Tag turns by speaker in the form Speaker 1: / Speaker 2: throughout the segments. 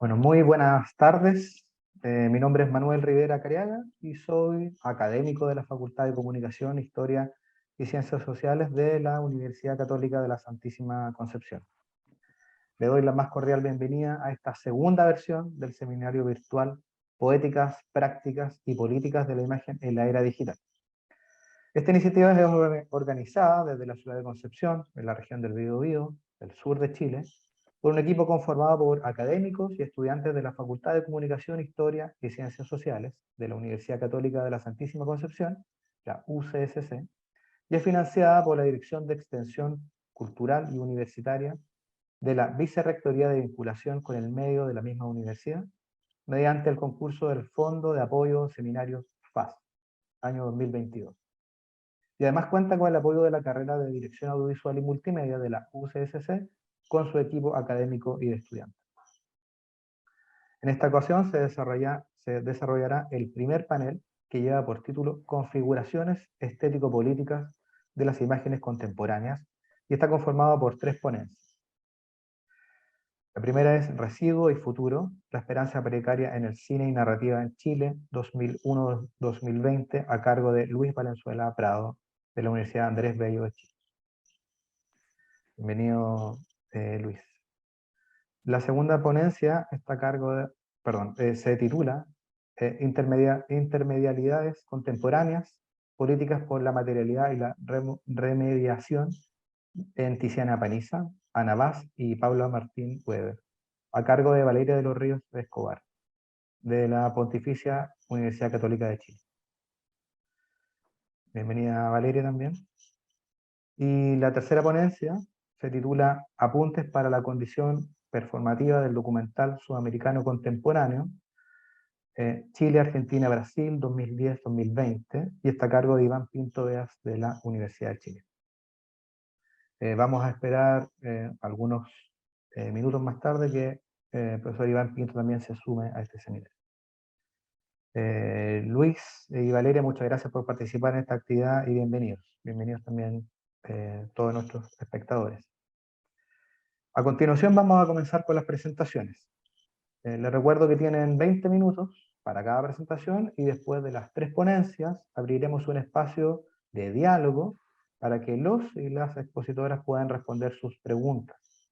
Speaker 1: Bueno, muy buenas tardes. Mi nombre es Manuel Rivera Cariaga y soy académico de la Facultad de Comunicación, Historia y Ciencias Sociales de la Universidad Católica de la Santísima Concepción. Le doy la más cordial bienvenida a esta segunda versión del seminario virtual Poéticas, Prácticas y Políticas de la Imagen en la Era Digital. Esta iniciativa es organizada desde la ciudad de Concepción, en la región del Biobío, del sur de Chile, por un equipo conformado por académicos y estudiantes de la Facultad de Comunicación, Historia y Ciencias Sociales de la Universidad Católica de la Santísima Concepción, la UCSC, y es financiada por la Dirección de Extensión Cultural y Universitaria de la Vicerrectoría de Vinculación con el Medio de la misma universidad, mediante el concurso del Fondo de Apoyo Seminarios FAS, año 2022. Y además cuenta con el apoyo de la carrera de Dirección Audiovisual y Multimedia de la UCSC, con su equipo académico y de estudiantes. En esta ocasión se desarrollará el primer panel, que lleva por título Configuraciones estético-políticas de las imágenes contemporáneas, y está conformado por 3 ponencias. La primera es Residuo y Futuro, la esperanza precaria en el cine y narrativa en Chile, 2001-2020, a cargo de Luis Valenzuela Prado, de la Universidad Andrés Bello de Chile. Bienvenido, Luis. La segunda ponencia está a cargo de, se titula Intermedialidades contemporáneas, políticas por la materialidad y la remediación, en Tiziana Paniza, Ana Vaz y Paula Martín Weber, a cargo de Valeria de los Ríos Escobar, de la Pontificia Universidad Católica de Chile. Bienvenida, Valeria, también. Y la tercera ponencia se titula Apuntes para la condición performativa del documental sudamericano contemporáneo, Chile, Argentina, Brasil, 2010-2020, y está a cargo de Iván Pinto Beas de la Universidad de Chile. Vamos a esperar algunos minutos más tarde que el profesor Iván Pinto también se sume a este seminario. Luis y Valeria, muchas gracias por participar en esta actividad y bienvenidos. Bienvenidos también todos nuestros espectadores. A continuación vamos a comenzar con las presentaciones. Les recuerdo que tienen 20 minutos para cada presentación y después de las 3 ponencias abriremos un espacio de diálogo para que los y las expositoras puedan responder sus preguntas.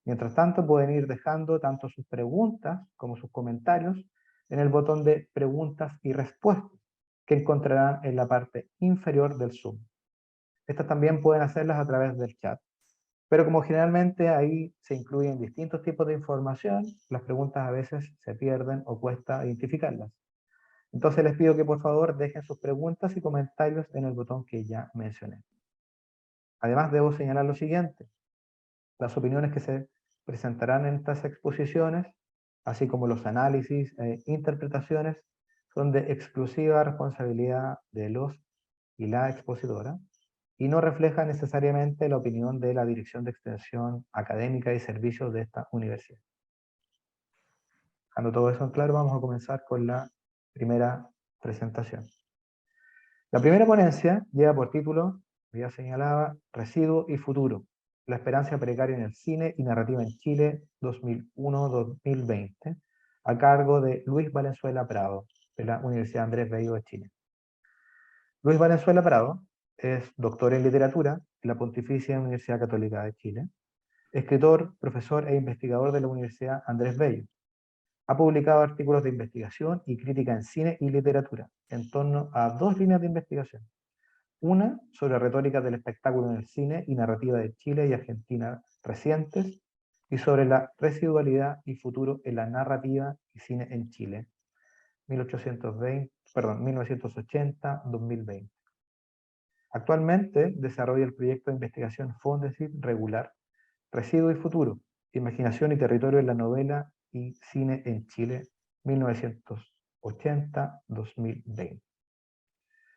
Speaker 1: Mientras tanto pueden ir dejando tanto sus preguntas como sus comentarios en el botón de preguntas y respuestas que encontrarán en la parte inferior del Zoom. Estas también pueden hacerlas a través del chat. Pero como generalmente ahí se incluyen distintos tipos de información, las preguntas a veces se pierden o cuesta identificarlas. Entonces les pido que por favor dejen sus preguntas y comentarios en el botón que ya mencioné. Además debo señalar lo siguiente: las opiniones que se presentarán en estas exposiciones, así como los análisis e interpretaciones, son de exclusiva responsabilidad de los y la expositora, y no refleja necesariamente la opinión de la Dirección de Extensión Académica y Servicios de esta universidad. Dejando todo eso en claro, vamos a comenzar con la primera presentación. La primera ponencia lleva por título, ya señalaba, Residuo y Futuro, la esperanza precaria en el cine y narrativa en Chile, 2001-2020, a cargo de Luis Valenzuela Prado, de la Universidad Andrés Bello de Chile. Luis Valenzuela Prado es doctor en literatura en la Pontificia Universidad Católica de Chile, escritor, profesor e investigador de la Universidad Andrés Bello. Ha publicado artículos de investigación y crítica en cine y literatura, en torno a 2 líneas de investigación. Una sobre retórica del espectáculo en el cine y narrativa de Chile y Argentina recientes, y sobre la residualidad y futuro en la narrativa y cine en Chile, 1980-2020. Actualmente desarrolla el proyecto de investigación Fondesit Regular, Residuo y Futuro, Imaginación y Territorio en la Novela y Cine en Chile, 1980-2020.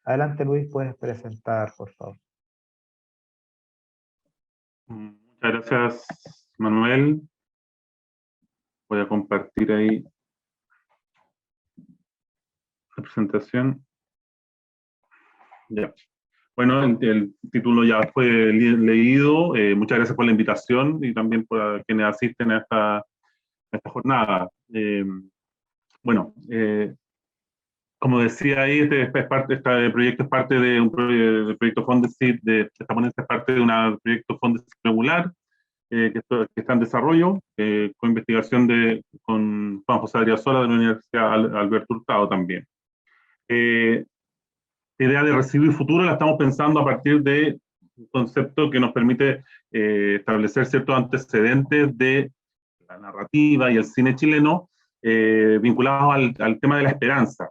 Speaker 1: Adelante, Luis, puedes presentar, por favor.
Speaker 2: Muchas gracias, Manuel. Voy a compartir ahí la presentación. Ya. Bueno, el título ya fue leído. Muchas gracias por la invitación y también por quienes asisten a esta jornada. Bueno, como decía ahí, este proyecto es parte de un proyecto Fondesit, esta ponencia es parte de un proyecto Fondesit regular, que está en desarrollo, con investigación con Juan José Adriasola de la Universidad Alberto Hurtado también. La idea de residuo y futuro la estamos pensando a partir de un concepto que nos permite establecer ciertos antecedentes de la narrativa y el cine chileno vinculados al tema de la esperanza,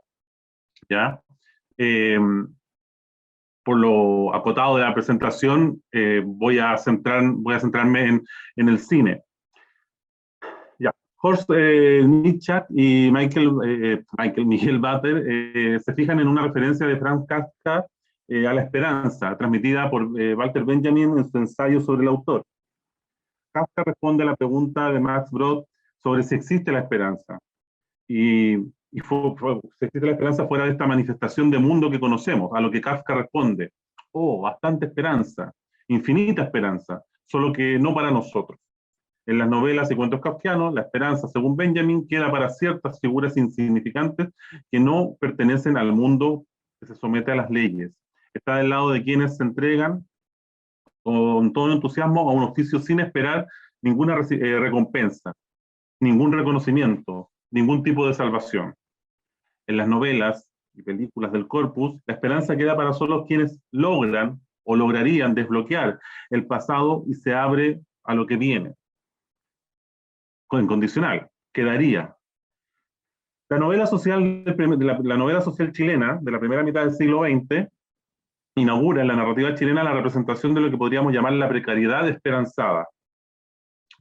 Speaker 2: ¿ya? Por lo acotado de la presentación, voy a centrarme en el cine. Ya. Horst Nietzsche y Miguel Bater se fijan en una referencia de Franz Kafka a la esperanza, transmitida por Walter Benjamin en su ensayo sobre el autor. Kafka responde a la pregunta de Max Brod sobre si existe la esperanza. Y si existe la esperanza fuera de esta manifestación de mundo que conocemos, a lo que Kafka responde: oh, bastante esperanza, infinita esperanza, solo que no para nosotros. En las novelas y cuentos kafkianos, la esperanza, según Benjamin, queda para ciertas figuras insignificantes que no pertenecen al mundo que se somete a las leyes. Está del lado de quienes se entregan con todo entusiasmo a un oficio sin esperar ninguna recompensa, ningún reconocimiento, ningún tipo de salvación. En las novelas y películas del corpus, la esperanza queda para solo quienes logran o lograrían desbloquear el pasado y se abre a lo que viene. Incondicional, quedaría. La novela social, la novela social chilena de la primera mitad del siglo XX inaugura en la narrativa chilena la representación de lo que podríamos llamar la precariedad esperanzada.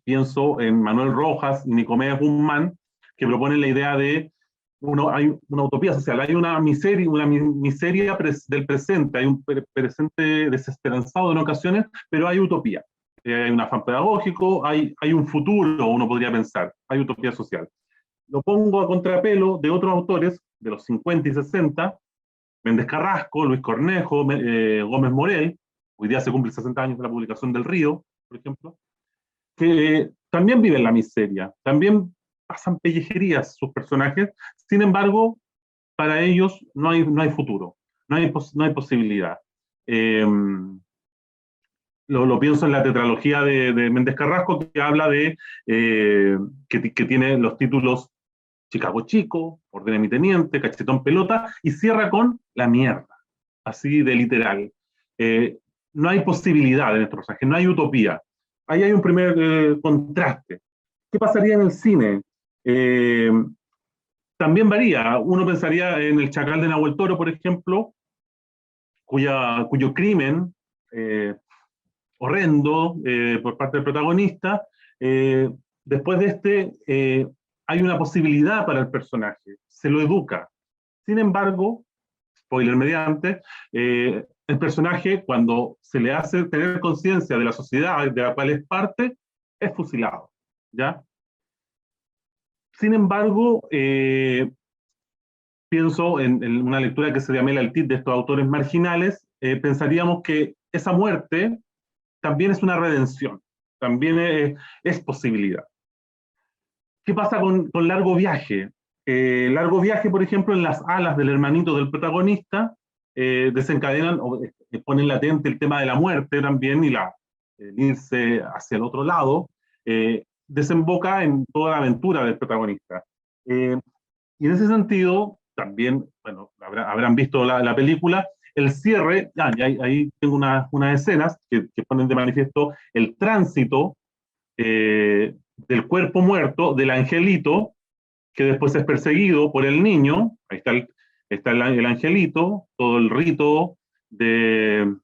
Speaker 2: Pienso en Manuel Rojas y Nicomedes Guzmán, que proponen la idea de hay una utopía social, hay una miseria del presente, hay un presente desesperanzado en ocasiones, pero hay utopía. Hay un afán pedagógico, hay un futuro, uno podría pensar, hay utopía social. Lo pongo a contrapelo de otros autores de los 50 y 60, Méndez Carrasco, Luis Cornejo, Gómez Morel, hoy día se cumple 60 años de la publicación del Río, por ejemplo, que también viven la miseria, también pasan pellejerías sus personajes, sin embargo, para ellos no hay futuro, no hay posibilidad. Lo pienso en la tetralogía de Méndez Carrasco, que habla de que tiene los títulos Chicago Chico, Orden de mi Teniente, Cachetón Pelota, y cierra con La Mierda, así de literal. No hay posibilidad en estos personajes, no hay utopía. Ahí hay un primer contraste. ¿Qué pasaría en el cine? También varía. Uno pensaría en El Chacal de Nahuel Toro, por ejemplo, cuyo crimen horrendo por parte del protagonista, después de hay una posibilidad para el personaje, se lo educa. Sin embargo, spoiler mediante, el personaje, cuando se le hace tener conciencia de la sociedad de la cual es parte, es fusilado, ¿ya? Sin embargo, pienso en una lectura que se llama el Altit de estos autores marginales, pensaríamos que esa muerte también es una redención, también es posibilidad. ¿Qué pasa con Largo Viaje? Largo Viaje, por ejemplo, en las alas del hermanito del protagonista, desencadenan o ponen latente el tema de la muerte también y el irse hacia el otro lado, desemboca en toda la aventura del protagonista. Y en ese sentido, también, bueno, habrán visto la película, el cierre, ahí tengo unas escenas que ponen de manifiesto el tránsito del cuerpo muerto, del angelito, que después es perseguido por el niño, ahí está el angelito, todo el rito, el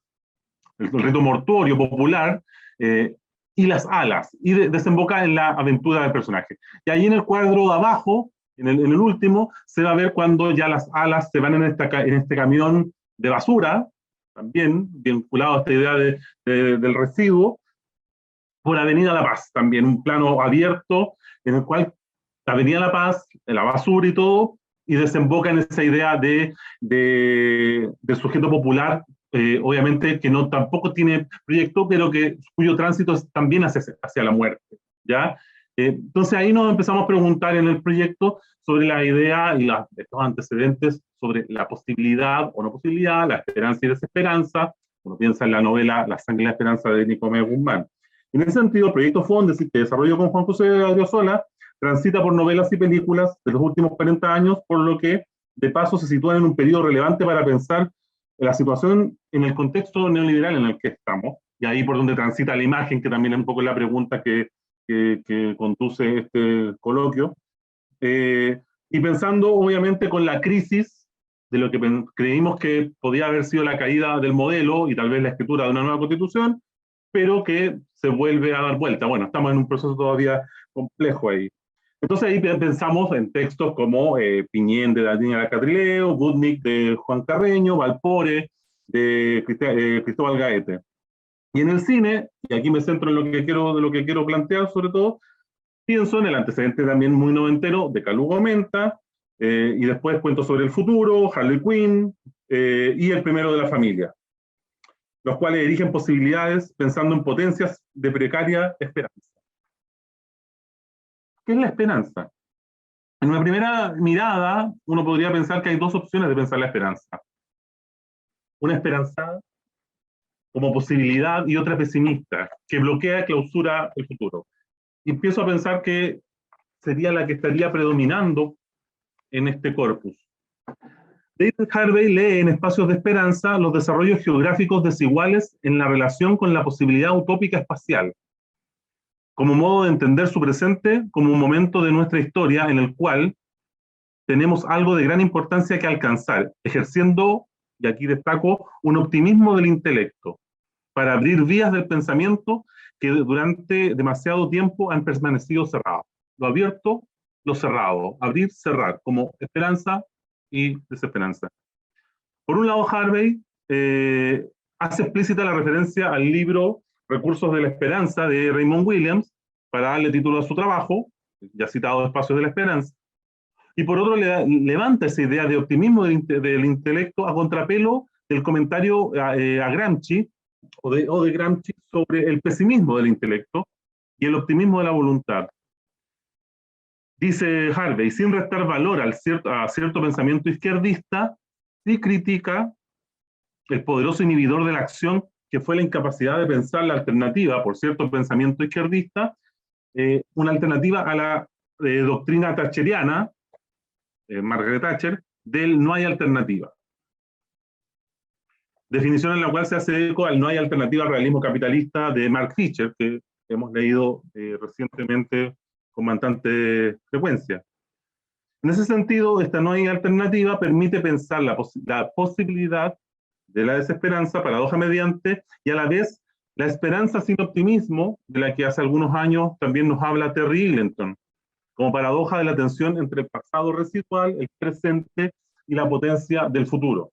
Speaker 2: rito mortuorio popular, y las alas, y desemboca en la aventura del personaje. Y ahí en el cuadro de abajo, en el último, se va a ver cuando ya las alas se van en este camión de basura, también vinculado a esta idea del residuo, por Avenida La Paz, también un plano abierto en el cual Avenida La Paz, la basura y todo, y desemboca en esa idea del sujeto popular, obviamente que tampoco tiene proyecto, pero cuyo tránsito es también hacia la muerte, ¿ya? Entonces ahí nos empezamos a preguntar en el proyecto sobre la idea y estos antecedentes sobre la posibilidad o no posibilidad, la esperanza y desesperanza. Uno piensa en la novela La sangre y la esperanza de Nicomé Guzmán. En ese sentido, el proyecto Fondesit, que desarrolló con Juan José Adriozola, transita por novelas y películas de los últimos 40 años, por lo que de paso se sitúa en un periodo relevante para pensar la situación en el contexto neoliberal en el que estamos, y ahí por donde transita la imagen, que también es un poco la pregunta que conduce este coloquio, y pensando obviamente con la crisis de lo que creímos que podía haber sido la caída del modelo y tal vez la escritura de una nueva constitución, pero que se vuelve a dar vuelta. Bueno, estamos en un proceso todavía complejo ahí. Entonces ahí pensamos en textos como Piñén de Daniela Catrileo, Budnik de Juan Carreño, Valpore de Cristóbal Gaete. Y en el cine, y aquí me centro en de lo que quiero plantear sobre todo, pienso en el antecedente también muy noventero de Calugo Menta, y después Cuentos sobre el futuro, Harley Quinn, y El primero de la familia, los cuales erigen posibilidades pensando en potencias de precaria esperanza. ¿Qué es la esperanza? En una primera mirada, uno podría pensar que hay dos opciones de pensar la esperanza. Una esperanzada como posibilidad y otra pesimista, que bloquea, clausura el futuro. Y empiezo a pensar que sería la que estaría predominando en este corpus. David Harvey lee en Espacios de Esperanza los desarrollos geográficos desiguales en la relación con la posibilidad utópica espacial, como modo de entender su presente como un momento de nuestra historia en el cual tenemos algo de gran importancia que alcanzar, ejerciendo, y aquí destaco, un optimismo del intelecto, para abrir vías del pensamiento que durante demasiado tiempo han permanecido cerrados. Lo abierto, lo cerrado, abrir, cerrar, como esperanza y desesperanza. Por un lado, Harvey hace explícita la referencia al libro Recursos de la Esperanza de Raymond Williams para darle título a su trabajo, ya citado Espacios de la Esperanza, y por otro levanta esa idea de optimismo del intelecto a contrapelo del comentario a Gramsci, o de Gramsci sobre el pesimismo del intelecto y el optimismo de la voluntad. Dice Harvey, sin restar valor a cierto pensamiento izquierdista, sí critica el poderoso inhibidor de la acción que fue la incapacidad de pensar la alternativa por cierto pensamiento izquierdista, una alternativa a la doctrina thatcheriana, Margaret Thatcher, del no hay alternativa. Definición en la cual se hace eco al no hay alternativa al realismo capitalista de Mark Fisher, que hemos leído recientemente con bastante frecuencia. En ese sentido, esta no hay alternativa permite pensar la posibilidad de la desesperanza, paradoja mediante, y a la vez la esperanza sin optimismo, de la que hace algunos años también nos habla Terry Eagleton, como paradoja de la tensión entre el pasado residual, el presente y la potencia del futuro.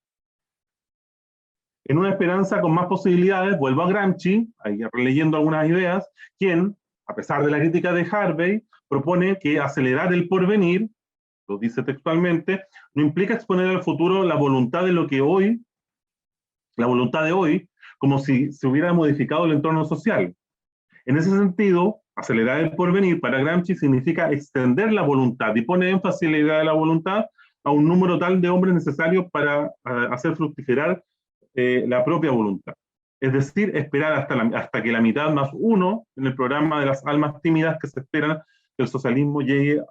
Speaker 2: En una esperanza con más posibilidades, vuelvo a Gramsci, ahí releyendo algunas ideas, quien, a pesar de la crítica de Harvey, propone que acelerar el porvenir, lo dice textualmente, no implica exponer al futuro la voluntad de lo que hoy, la voluntad de hoy, como si se hubiera modificado el entorno social. En ese sentido, acelerar el porvenir para Gramsci significa extender la voluntad y pone énfasis en la idea de la voluntad a un número tal de hombres necesarios para hacer fructificar la propia voluntad. Es decir, esperar hasta que la mitad más uno en el programa de las almas tímidas que se esperan que el socialismo llegue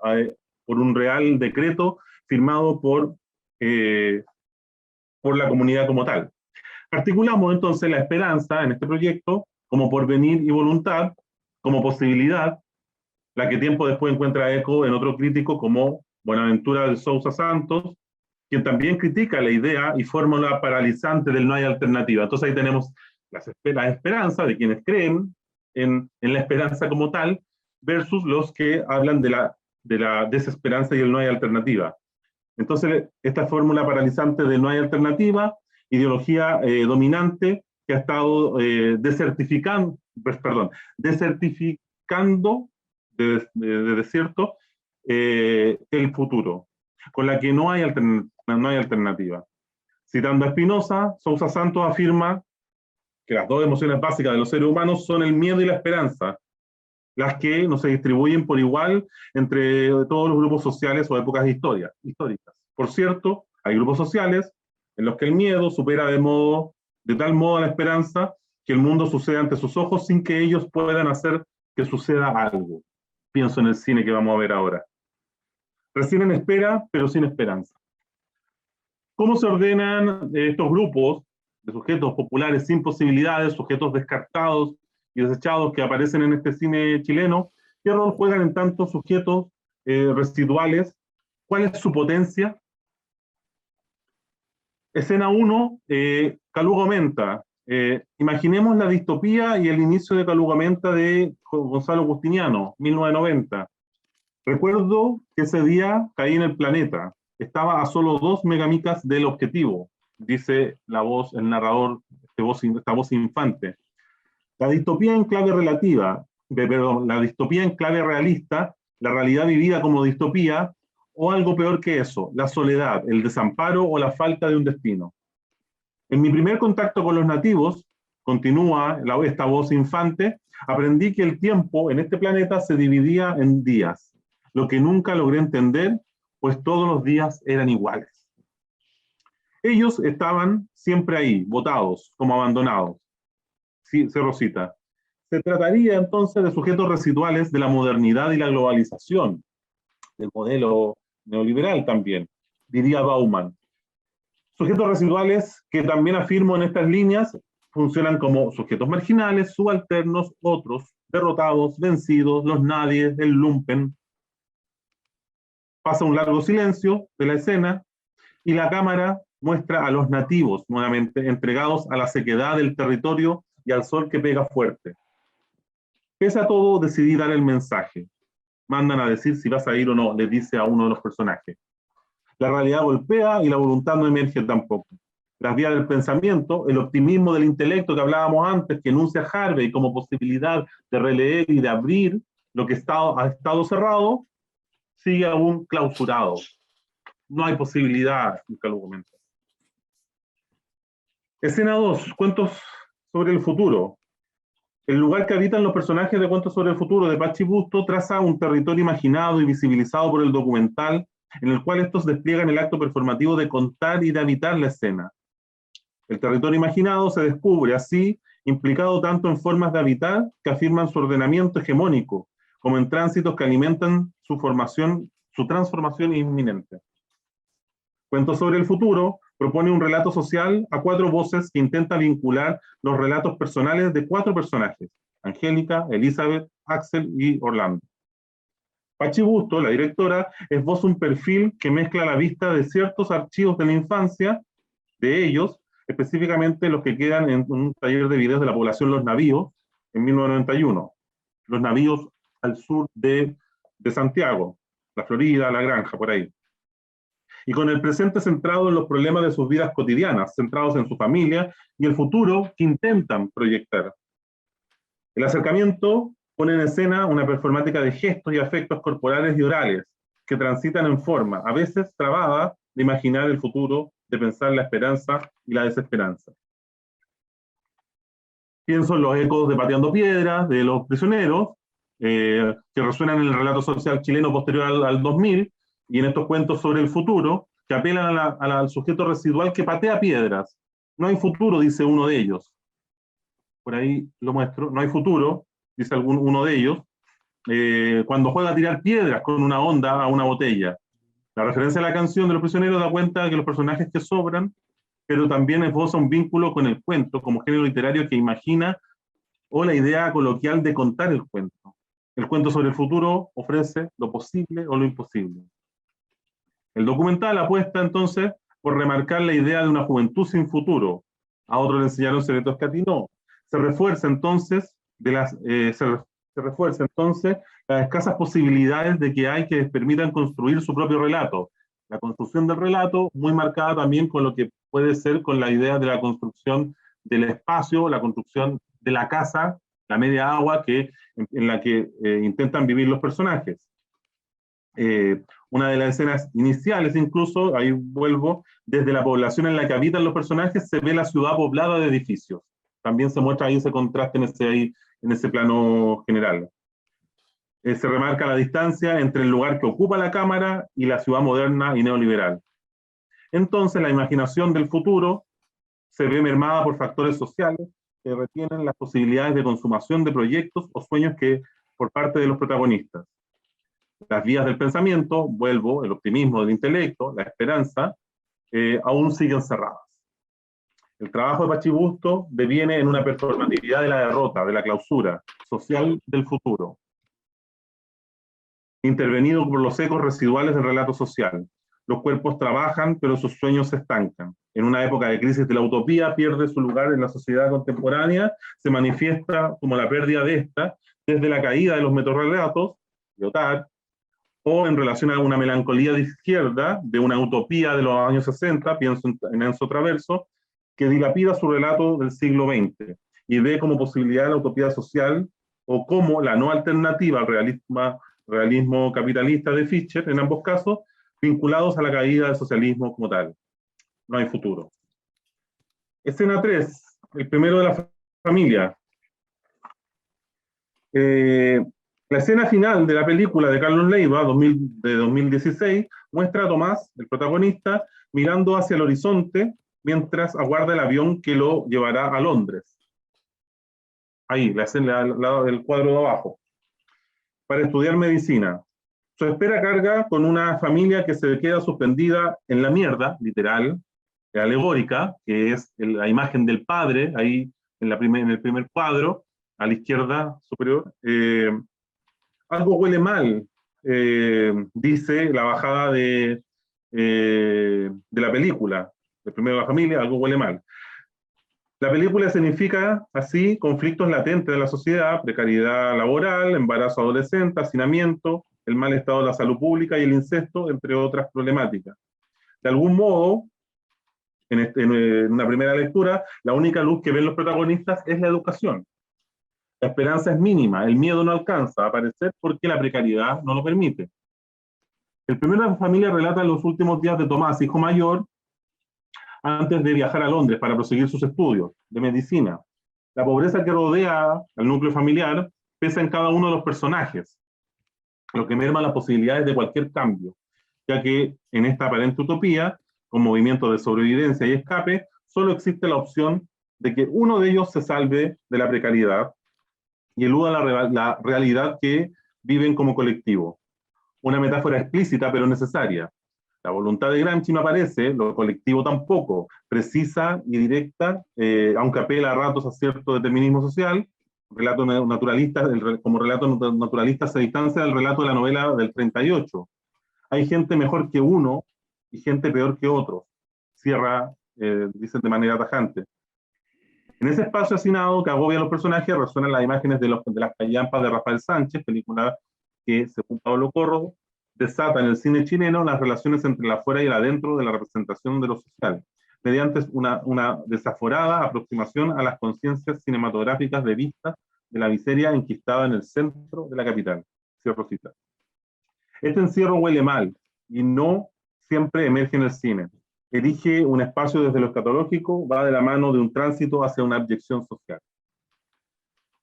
Speaker 2: por un real decreto firmado por la comunidad como tal. Articulamos entonces la esperanza en este proyecto como porvenir y voluntad, como posibilidad, la que tiempo después encuentra eco en otro crítico como Buenaventura de Sousa Santos, quien también critica la idea y fórmula paralizante del no hay alternativa. Entonces ahí tenemos la esperanza de quienes creen en la esperanza como tal, versus los que hablan de la desesperanza y el no hay alternativa. Entonces, esta fórmula paralizante del no hay alternativa, ideología dominante que ha estado desertificando de desierto el futuro, con la que no hay alternativa. Citando a Spinoza, Sousa Santos afirma que las dos emociones básicas de los seres humanos son el miedo y la esperanza, las que no se distribuyen por igual entre todos los grupos sociales o épocas históricas. Por cierto, hay grupos sociales en los que el miedo supera de tal modo a la esperanza que el mundo sucede ante sus ojos sin que ellos puedan hacer que suceda algo. Pienso en el cine que vamos a ver ahora. Recién en espera, pero sin esperanza. ¿Cómo se ordenan estos grupos de sujetos populares sin posibilidades, sujetos descartados y desechados que aparecen en este cine chileno? ¿Qué rol juegan en tanto sujetos residuales? ¿Cuál es su potencia? Escena 1, Calugomenta. Imaginemos la distopía y el inicio de Calugomenta de Gonzalo Justiniano, 1990. Recuerdo que ese día caí en el planeta. Estaba a solo 2 megamicas del objetivo, dice la voz, el narrador, esta voz infante. La distopía en clave relativa, perdón, la distopía en clave realista, la realidad vivida como distopía, o algo peor que eso, la soledad, el desamparo o la falta de un destino. En mi primer contacto con los nativos, continúa esta voz infante, aprendí que el tiempo en este planeta se dividía en días, lo que nunca logré entender, pues todos los días eran iguales. Ellos estaban siempre ahí, botados, como abandonados. Sí, Cerro cita. Se trataría entonces de sujetos residuales de la modernidad y la globalización, del modelo neoliberal también, diría Bauman. Sujetos residuales que también afirmo en estas líneas funcionan como sujetos marginales, subalternos, otros, derrotados, vencidos, los nadies, el lumpen. Pasa un largo silencio de la escena y la cámara muestra a los nativos nuevamente entregados a la sequedad del territorio y al sol que pega fuerte. Pese a todo, decidí dar el mensaje. Mandan a decir si vas a ir o no, le dice a uno de los personajes. La realidad golpea y la voluntad no emerge tampoco. Las vías del pensamiento, el optimismo del intelecto que hablábamos antes, que enuncia Harvey como posibilidad de releer y de abrir lo que ha estado cerrado, sigue aún clausurado. No hay posibilidad, nunca lo comento. Escena 2, cuentos sobre el futuro. El lugar que habitan los personajes de Cuentos sobre el futuro de Pachi Busto traza un territorio imaginado y visibilizado por el documental, en el cual estos despliegan el acto performativo de contar y de habitar la escena. El territorio imaginado se descubre así, implicado tanto en formas de habitar que afirman su ordenamiento hegemónico, como en tránsitos que alimentan su transformación inminente. Cuentos sobre el futuro propone un relato social a 4 voces que intenta vincular los relatos personales de 4 personajes, Angélica, Elizabeth, Axel y Orlando. Pachi Busto, la directora, esboza un perfil que mezcla la vista de ciertos archivos de la infancia, de ellos, específicamente los que quedan en un taller de videos de la población Los Navíos, en 1991. Los Navíos al sur de Santiago, la Florida, la Granja, por ahí. Y con el presente centrado en los problemas de sus vidas cotidianas, centrados en su familia y el futuro que intentan proyectar. El acercamiento pone en escena una performática de gestos y afectos corporales y orales que transitan en forma, a veces trabada, de imaginar el futuro, de pensar la esperanza y la desesperanza. Pienso en los ecos de Pateando Piedras, de Los Prisioneros, que resuenan en el relato social chileno posterior al 2000, y en estos cuentos sobre el futuro, que apelan al sujeto residual que patea piedras. No hay futuro, dice uno de ellos. Por ahí lo muestro. No hay futuro, dice uno de ellos, cuando juega a tirar piedras con una onda a una botella. La referencia a la canción de Los Prisioneros da cuenta de que los personajes que sobran, pero también esboza un vínculo con el cuento como género literario que imagina o la idea coloquial de contar el cuento. El cuento sobre el futuro ofrece lo posible o lo imposible. El documental apuesta entonces por remarcar la idea de una juventud sin futuro. A otros le enseñaron secretos que a ti no. Se refuerza entonces las escasas posibilidades de que hay que les permitan construir su propio relato. La construcción del relato muy marcada también con lo que puede ser con la idea de la construcción del espacio, la construcción de la casa, la media agua en la que intentan vivir los personajes. Una de las escenas iniciales incluso, ahí vuelvo, desde la población en la que habitan los personajes se ve la ciudad poblada de edificios. También se muestra ahí ese contraste en ese plano general. Se remarca la distancia entre el lugar que ocupa la cámara y la ciudad moderna y neoliberal. Entonces, la imaginación del futuro se ve mermada por factores sociales que retienen las posibilidades de consumación de proyectos o sueños que por parte de los protagonistas. Las vías del pensamiento, vuelvo, el optimismo del intelecto, la esperanza, aún siguen cerradas. El trabajo de Pachibusto deviene en una performatividad de la derrota, de la clausura social del futuro, intervenido por los ecos residuales del relato social. Los cuerpos trabajan, pero sus sueños se estancan. En una época de crisis de la utopía, pierde su lugar en la sociedad contemporánea, se manifiesta como la pérdida de esta, desde la caída de los metorrelatos, Lyotard, o en relación a una melancolía de izquierda, de una utopía de los años 60, pienso en Enzo Traverso, que dilapida su relato del siglo XX, y ve como posibilidad la utopía social, o como la no alternativa al realismo capitalista de Fischer, en ambos casos, vinculados a la caída del socialismo como tal. No hay futuro. Escena 3, el primero de la familia. La escena final de la película de Carlos Leiva, de 2016, muestra a Tomás, el protagonista, mirando hacia el horizonte mientras aguarda el avión que lo llevará a Londres. Ahí, la escena, el cuadro de abajo. Para estudiar medicina. Su espera carga con una familia que se queda suspendida en la mierda, literal, alegórica, que es la imagen del padre, ahí en el primer cuadro, a la izquierda superior. Algo huele mal, dice la bajada de la película, el primero de la familia, algo huele mal. La película significa así conflictos latentes de la sociedad, precariedad laboral, embarazo adolescente, hacinamiento, el mal estado de la salud pública y el incesto, entre otras problemáticas. De algún modo, en una primera lectura, la única luz que ven los protagonistas es la educación. La esperanza es mínima, el miedo no alcanza a aparecer porque la precariedad no lo permite. El primero de la familia relata los últimos días de Tomás, hijo mayor, antes de viajar a Londres para proseguir sus estudios de medicina. La pobreza que rodea al núcleo familiar pesa en cada uno de los personajes, lo que merma las posibilidades de cualquier cambio, ya que en esta aparente utopía, con movimiento de sobrevivencia y escape, solo existe la opción de que uno de ellos se salve de la precariedad y eluda la realidad que viven como colectivo. Una metáfora explícita pero necesaria. La voluntad de Gramsci no aparece, lo colectivo tampoco, precisa y directa, aunque apela a ratos a cierto determinismo social. Relato naturalista, como relato naturalista se distancia del relato de la novela del 38. Hay gente mejor que uno y gente peor que otro. Cierra, dicen de manera tajante. En ese espacio hacinado que agobia a los personajes resuenan las imágenes de las callampas de Rafael Sánchez, película que, según Pablo Corro, desata en el cine chileno las relaciones entre el afuera y el adentro de la representación de lo social, mediante una desaforada aproximación a las conciencias cinematográficas de vista de la miseria enquistada en el centro de la capital. Cierro cita. Este encierro huele mal y no siempre emerge en el cine. Erige un espacio desde lo escatológico, va de la mano de un tránsito hacia una abyección social.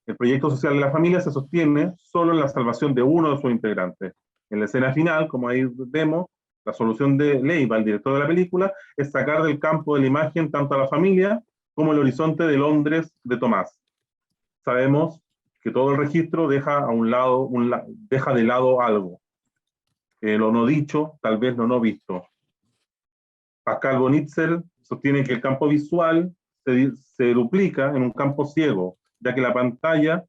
Speaker 2: El proyecto social de la familia se sostiene solo en la salvación de uno de sus integrantes. En la escena final, como ahí vemos, la solución de Leiva, el director de la película, es sacar del campo de la imagen tanto a la familia como el horizonte de Londres de Tomás. Sabemos que todo el registro deja deja de lado algo. Lo no dicho, tal vez lo no visto. Pascal Bonitzer sostiene que el campo visual se duplica en un campo ciego, ya que la pantalla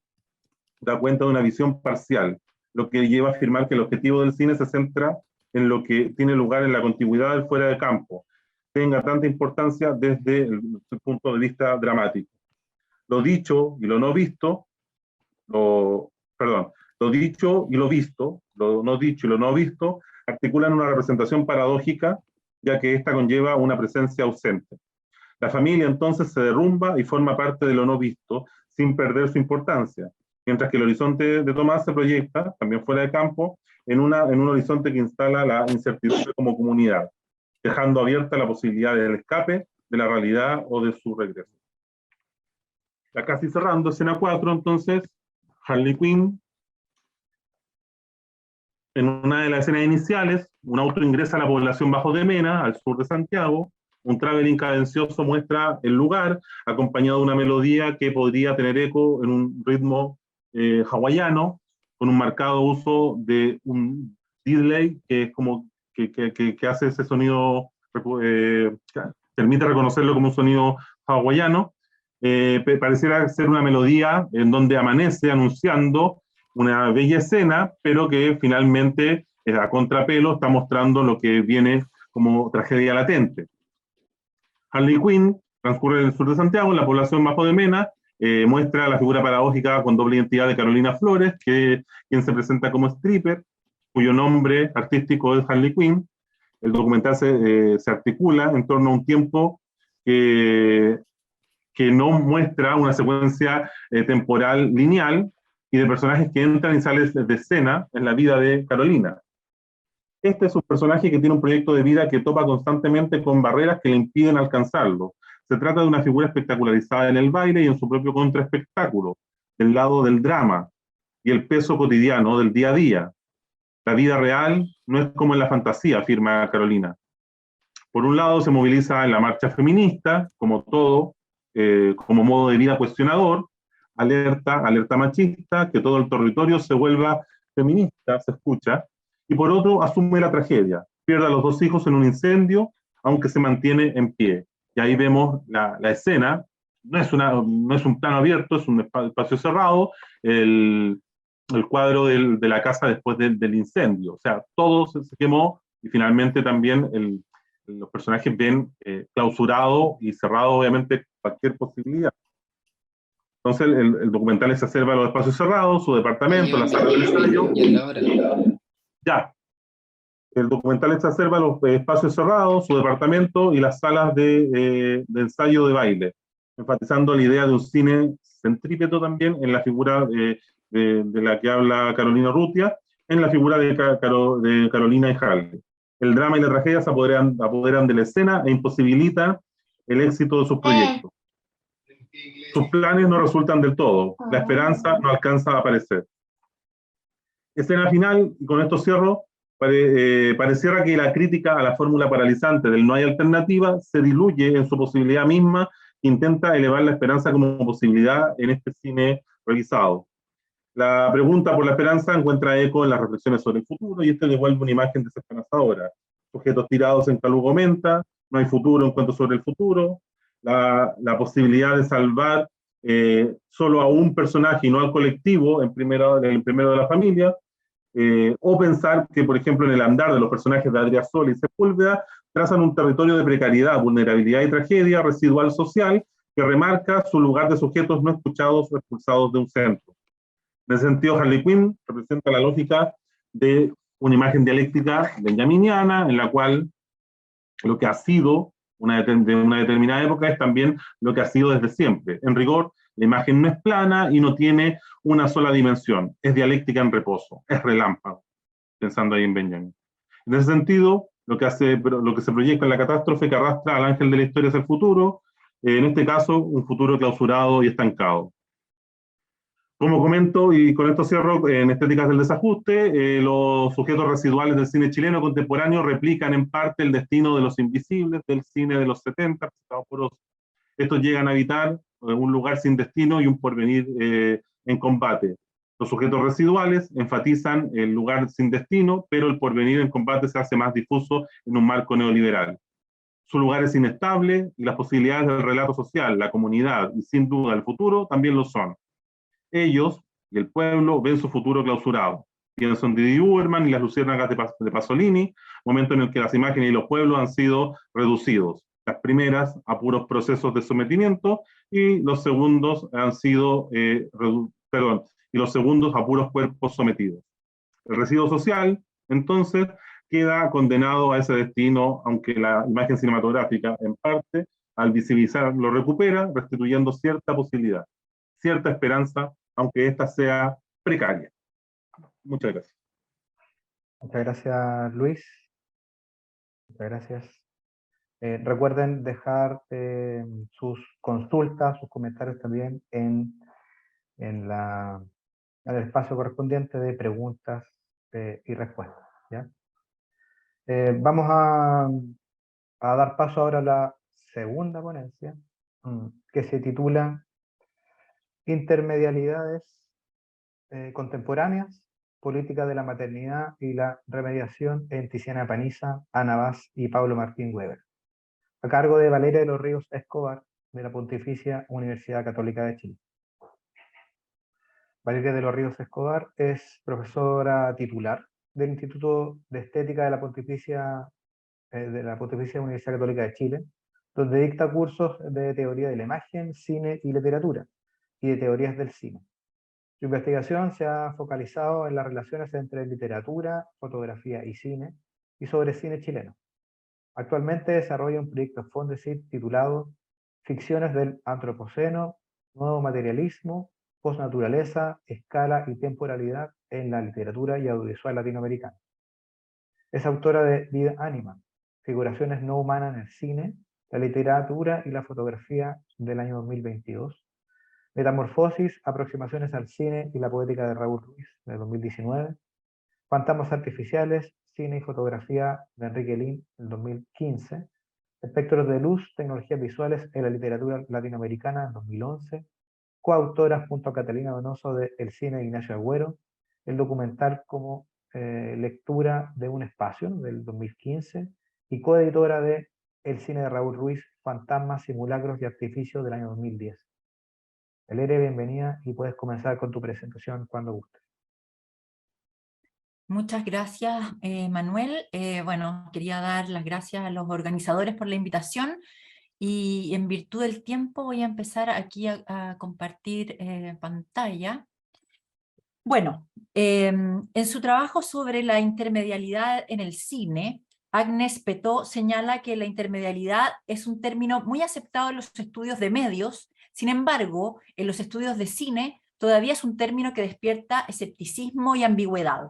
Speaker 2: da cuenta de una visión parcial, lo que lleva a afirmar que el objetivo del cine se centra en lo que tiene lugar en la contigüidad del fuera de campo, tenga tanta importancia desde el punto de vista dramático. Lo dicho y lo no visto, lo dicho y lo visto, lo no dicho y lo no visto, articulan una representación paradójica, ya que esta conlleva una presencia ausente. La familia entonces se derrumba y forma parte de lo no visto, sin perder su importancia, mientras que el horizonte de Tomás se proyecta, también fuera de campo, en un horizonte que instala la incertidumbre como comunidad, dejando abierta la posibilidad del escape, de la realidad o de su regreso. Ya casi cerrando, escena 4, entonces, Harley Quinn, En una de las escenas iniciales, un auto ingresa a la población Bajo de Mena, al sur de Santiago. Un traveling cadencioso muestra el lugar, acompañado de una melodía que podría tener eco en un ritmo hawaiano, con un marcado uso de un delay que es como que hace ese sonido, permite reconocerlo como un sonido hawaiano. Pareciera ser una melodía en donde amanece anunciando una bella escena, pero que finalmente a contrapelo está mostrando lo que viene como tragedia latente. Harley Quinn transcurre en el sur de Santiago, en la población Bajo de Mena, muestra la figura paradójica con doble identidad de Carolina Flores, quien se presenta como stripper, cuyo nombre artístico es Harley Quinn. El documental se articula en torno a un tiempo que no muestra una secuencia temporal lineal y de personajes que entran y salen de escena en la vida de Carolina. Este es un personaje que tiene un proyecto de vida que topa constantemente con barreras que le impiden alcanzarlo. Se trata de una figura espectacularizada en el baile y en su propio contraespectáculo, del lado del drama y el peso cotidiano del día a día. La vida real no es como en la fantasía, afirma Carolina. Por un lado, se moviliza en la marcha feminista, como todo, como modo de vida cuestionador, alerta machista, que todo el territorio se vuelva feminista, se escucha, y por otro, asume la tragedia, pierde a los dos hijos en un incendio, aunque se mantiene en pie. Y ahí vemos la escena, no es un plano abierto, es un espacio cerrado, el cuadro de la casa después del incendio, o sea, todo se quemó y finalmente también los personajes ven clausurado y cerrado obviamente cualquier posibilidad. Entonces el documental exacerba los espacios cerrados, su departamento, la sala de ensayo. Ya, el documental exacerba los espacios cerrados, su departamento y las salas de ensayo de baile, enfatizando la idea de un cine centrípeto también en la figura de la que habla Carolina Urrutia, en la figura de Carolina y Harley. El drama y la tragedia se apoderan de la escena e imposibilitan el éxito de sus proyectos. Sus planes no resultan del todo, la esperanza no alcanza a aparecer. Escena final, y con esto cierro, pareciera que la crítica a la fórmula paralizante del no hay alternativa se diluye en su posibilidad misma, que intenta elevar la esperanza como posibilidad en este cine realizado. La pregunta por la esperanza encuentra eco en las reflexiones sobre el futuro y devuelve una imagen desesperanzadora. Sujetos tirados en calugo menta, no hay futuro en cuanto sobre el futuro, la posibilidad de salvar solo a un personaje y no al colectivo en primero de la familia, o pensar que, por ejemplo, en el andar de los personajes de Adriasola y Sepúlveda trazan un territorio de precariedad, vulnerabilidad y tragedia residual social que remarca su lugar de sujetos no escuchados o expulsados de un centro. En ese sentido, Harley Quinn representa la lógica de una imagen dialéctica benjaminiana, en la cual lo que ha sido de una determinada época es también lo que ha sido desde siempre. En rigor, la imagen no es plana y no tiene una sola dimensión, es dialéctica en reposo, es relámpago, pensando ahí en Benjamin. En ese sentido, lo que se proyecta en la catástrofe que arrastra al ángel de la historia hacia el futuro, en este caso, un futuro clausurado y estancado. Como comento, y con esto cierro, en Estéticas del Desajuste, los sujetos residuales del cine chileno contemporáneo replican en parte el destino de los invisibles del cine de los 70, por Oz. Estos llegan a habitar un lugar sin destino y un porvenir en combate. Los sujetos residuales enfatizan el lugar sin destino, pero el porvenir en combate se hace más difuso en un marco neoliberal. Su lugar es inestable y las posibilidades del relato social, la comunidad y sin duda el futuro también lo son. Ellos y el pueblo ven su futuro clausurado. Pienso en Didi Uberman y las luciérnagas de Pasolini, momento en el que las imágenes y los pueblos han sido reducidos. Las primeras a puros procesos de sometimiento y los segundos han sido, y los segundos a puros cuerpos sometidos. El residuo social, entonces, queda condenado a ese destino, aunque la imagen cinematográfica, en parte, al visibilizar, lo recupera, restituyendo cierta posibilidad, cierta esperanza, aunque ésta sea precaria. Muchas gracias.
Speaker 1: Muchas gracias, Luis. Muchas gracias. Recuerden dejar sus consultas, sus comentarios también en el espacio correspondiente de preguntas y respuestas, ¿ya? Vamos a dar paso ahora a la segunda ponencia, que se titula Intermedialidades contemporáneas, política de la maternidad y la remediación en Tiziana Paniza, Ana Vaz y Pablo Martín Weber, a cargo de Valeria de los Ríos Escobar, de la Pontificia Universidad Católica de Chile. Valeria de los Ríos Escobar es profesora titular del Instituto de Estética de la Pontificia Universidad Católica de Chile, donde dicta cursos de teoría de la imagen, cine y literatura, y de teorías del cine. Su investigación se ha focalizado en las relaciones entre literatura, fotografía y cine, y sobre cine chileno. Actualmente desarrolla un proyecto Fondesit titulado Ficciones del Antropoceno, Nuevo Materialismo, Postnaturaleza, Escala y Temporalidad en la Literatura y Audiovisual Latinoamericana. Es autora de Vida Ánima, Figuraciones no humanas en el cine, la literatura y la fotografía del año 2022. Metamorfosis, Aproximaciones al cine y la poética de Raúl Ruiz, de 2019. Fantasmas artificiales, cine y fotografía de Enrique Lin, del 2015. Espectros de luz, tecnologías visuales en la literatura latinoamericana, en 2011. Coautora junto a Catalina Donoso de El cine de Ignacio Agüero, el documental como lectura de un espacio, del 2015, y coeditora de El cine de Raúl Ruiz, Fantasmas, Simulacros y Artificios, del año 2010. Valeria, bienvenida, y puedes comenzar con tu presentación cuando gustes.
Speaker 3: Muchas gracias, Manuel. Bueno, quería dar las gracias a los organizadores por la invitación, y en virtud del tiempo voy a empezar aquí a compartir pantalla. Bueno, en su trabajo sobre la intermedialidad en el cine, Agnes Petó señala que la intermedialidad es un término muy aceptado en los estudios de medios. Sin embargo, en los estudios de cine todavía es un término que despierta escepticismo y ambigüedad.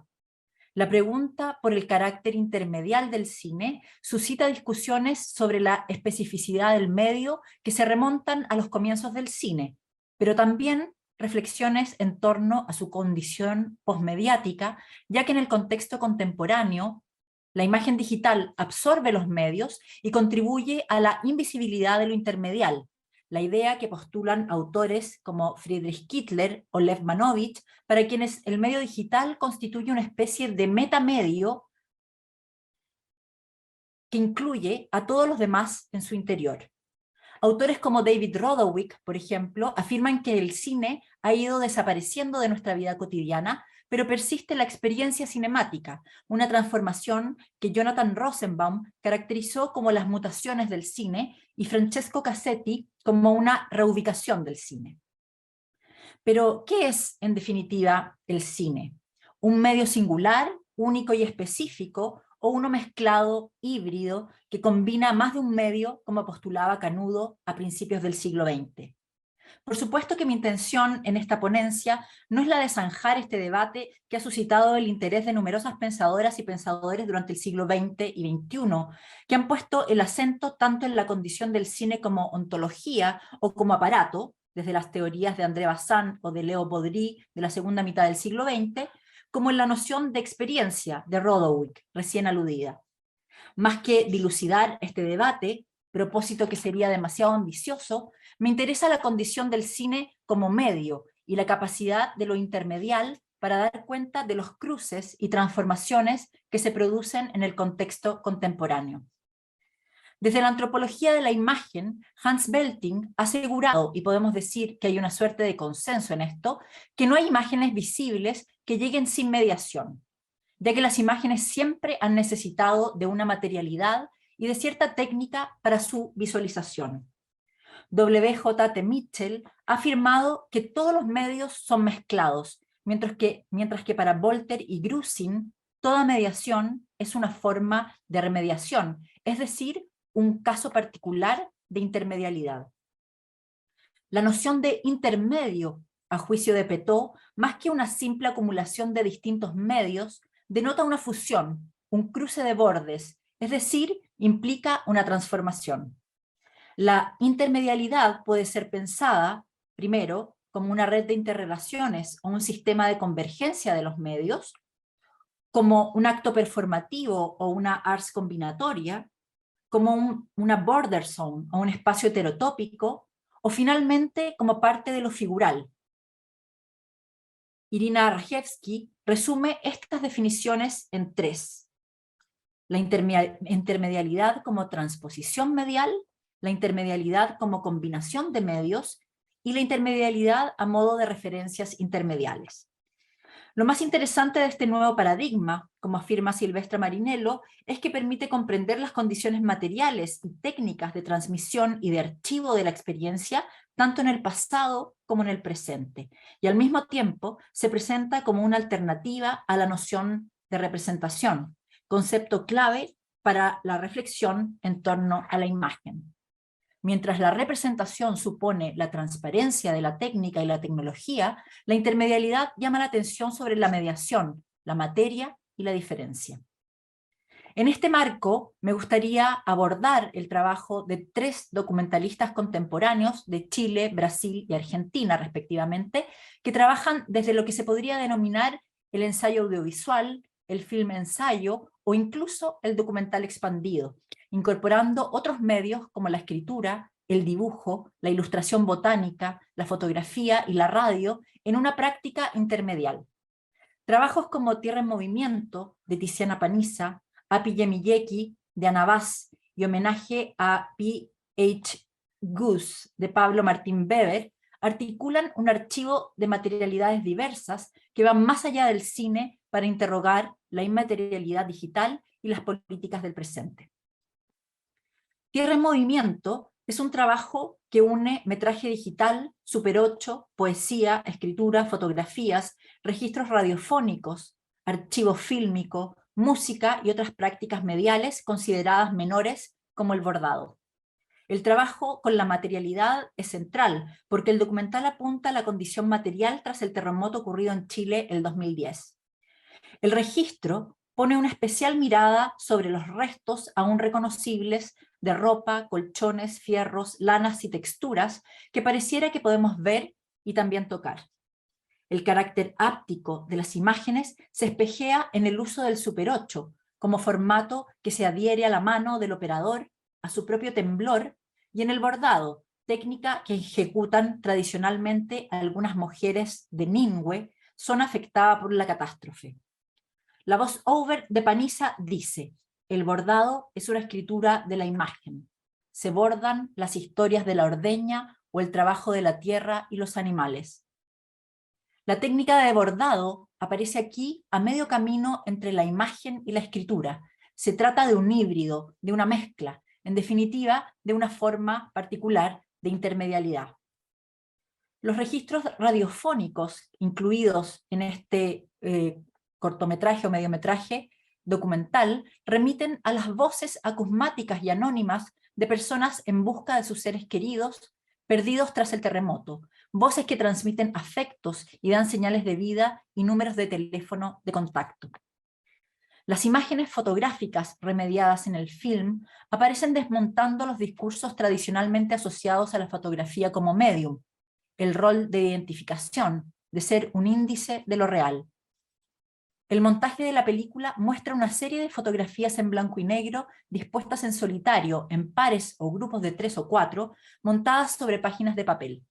Speaker 3: La pregunta por el carácter intermedial del cine suscita discusiones sobre la especificidad del medio que se remontan a los comienzos del cine, pero también reflexiones en torno a su condición posmediática, ya que en el contexto contemporáneo la imagen digital absorbe los medios y contribuye a la invisibilidad de lo intermedial, la idea que postulan autores como Friedrich Kittler o Lev Manovich, para quienes el medio digital constituye una especie de metamedio que incluye a todos los demás en su interior. Autores como David Rodowicz, por ejemplo, afirman que el cine ha ido desapareciendo de nuestra vida cotidiana, pero persiste la experiencia cinemática, una transformación que Jonathan Rosenbaum caracterizó como las mutaciones del cine y Francesco Cassetti como una reubicación del cine. Pero, ¿qué es, en definitiva, el cine? ¿Un medio singular, único y específico, o uno mezclado, híbrido, que combina más de un medio, como postulaba Canudo a principios del siglo XX? Por supuesto que mi intención en esta ponencia no es la de zanjar este debate que ha suscitado el interés de numerosas pensadoras y pensadores durante el siglo XX y XXI, que han puesto el acento tanto en la condición del cine como ontología o como aparato, desde las teorías de André Bazin o de Leo Baudry de la segunda mitad del siglo XX, como en la noción de experiencia de Rodowicz, recién aludida. Más que dilucidar este debate, propósito que sería demasiado ambicioso, me interesa la condición del cine como medio y la capacidad de lo intermedial para dar cuenta de los cruces y transformaciones que se producen en el contexto contemporáneo. Desde la antropología de la imagen, Hans Belting ha asegurado, y podemos decir que hay una suerte de consenso en esto, que no hay imágenes visibles que lleguen sin mediación, ya que las imágenes siempre han necesitado de una materialidad y de cierta técnica para su visualización. W.J.T. Mitchell ha afirmado que todos los medios son mezclados, mientras que para Volter y Grusin toda mediación es una forma de remediación, es decir, un caso particular de intermedialidad. La noción de intermedio, a juicio de Petó, más que una simple acumulación de distintos medios, denota una fusión, un cruce de bordes, es decir, implica una transformación. La intermedialidad puede ser pensada, primero, como una red de interrelaciones o un sistema de convergencia de los medios, como un acto performativo o una ars combinatoria, como una border zone o un espacio heterotópico, o finalmente como parte de lo figural. Irina Rajewski resume estas definiciones en 3. La intermedialidad como transposición medial, la intermedialidad como combinación de medios y la intermedialidad a modo de referencias intermediales. Lo más interesante de este nuevo paradigma, como afirma Silvestre Marinello, es que permite comprender las condiciones materiales y técnicas de transmisión y de archivo de la experiencia, tanto en el pasado como en el presente, y al mismo tiempo se presenta como una alternativa a la noción de representación, concepto clave para la reflexión en torno a la imagen. Mientras la representación supone la transparencia de la técnica y la tecnología, la intermedialidad llama la atención sobre la mediación, la materia y la diferencia. En este marco, me gustaría abordar el trabajo de 3 documentalistas contemporáneos de Chile, Brasil y Argentina, respectivamente, que trabajan desde lo que se podría denominar el ensayo audiovisual, el film ensayo o incluso el documental expandido, incorporando otros medios como la escritura, el dibujo, la ilustración botánica, la fotografía y la radio en una práctica intermedial. Trabajos como Tierra en Movimiento, de Tiziana Paniza, Api Yemiyeki, de Ana Vaz, y Homenaje a P.H. Goose, de Pablo Martín Weber, articulan un archivo de materialidades diversas que van más allá del cine para interrogar la inmaterialidad digital y las políticas del presente. Tierra en Movimiento es un trabajo que une metraje digital, Super 8, poesía, escritura, fotografías, registros radiofónicos, archivo fílmico, música y otras prácticas mediales consideradas menores como el bordado. El trabajo con la materialidad es central, porque el documental apunta a la condición material tras el terremoto ocurrido en Chile el 2010. El registro pone una especial mirada sobre los restos aún reconocibles de ropa, colchones, fierros, lanas y texturas que pareciera que podemos ver y también tocar. El carácter áptico de las imágenes se espejea en el uso del Super 8, como formato que se adhiere a la mano del operador, a su propio temblor, y en el bordado, técnica que ejecutan tradicionalmente algunas mujeres de Ningüe, zona afectada por la catástrofe. La voz-over de Paniza dice: el bordado es una escritura de la imagen. Se bordan las historias de la ordeña o el trabajo de la tierra y los animales. La técnica de bordado aparece aquí a medio camino entre la imagen y la escritura. Se trata de un híbrido, de una mezcla, en definitiva, de una forma particular de intermedialidad. Los registros radiofónicos incluidos en este cortometraje o mediometraje documental remiten a las voces acusmáticas y anónimas de personas en busca de sus seres queridos, perdidos tras el terremoto, voces que transmiten afectos y dan señales de vida y números de teléfono de contacto. Las imágenes fotográficas remediadas en el film aparecen desmontando los discursos tradicionalmente asociados a la fotografía como medium, el rol de identificación, de ser un índice de lo real. El montaje de la película muestra una serie de fotografías en blanco y negro dispuestas en solitario, en pares o grupos de 3 o 4, montadas sobre páginas de papel.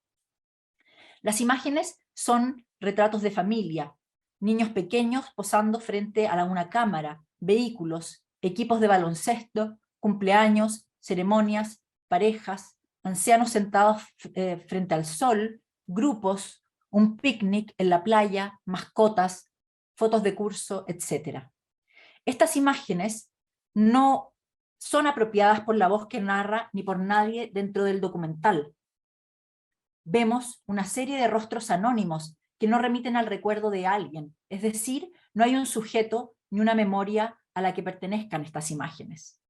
Speaker 3: Las imágenes son retratos de familia, niños pequeños posando frente a una cámara, vehículos, equipos de baloncesto, cumpleaños, ceremonias, parejas, ancianos sentados frente al sol, grupos, un picnic en la playa, mascotas, fotos de curso, etc. Estas imágenes no son apropiadas por la voz que narra ni por nadie dentro del documental. Vemos una serie de rostros anónimos que no remiten al recuerdo de alguien, es decir, no hay un sujeto ni una memoria a la que pertenezcan estas imágenes.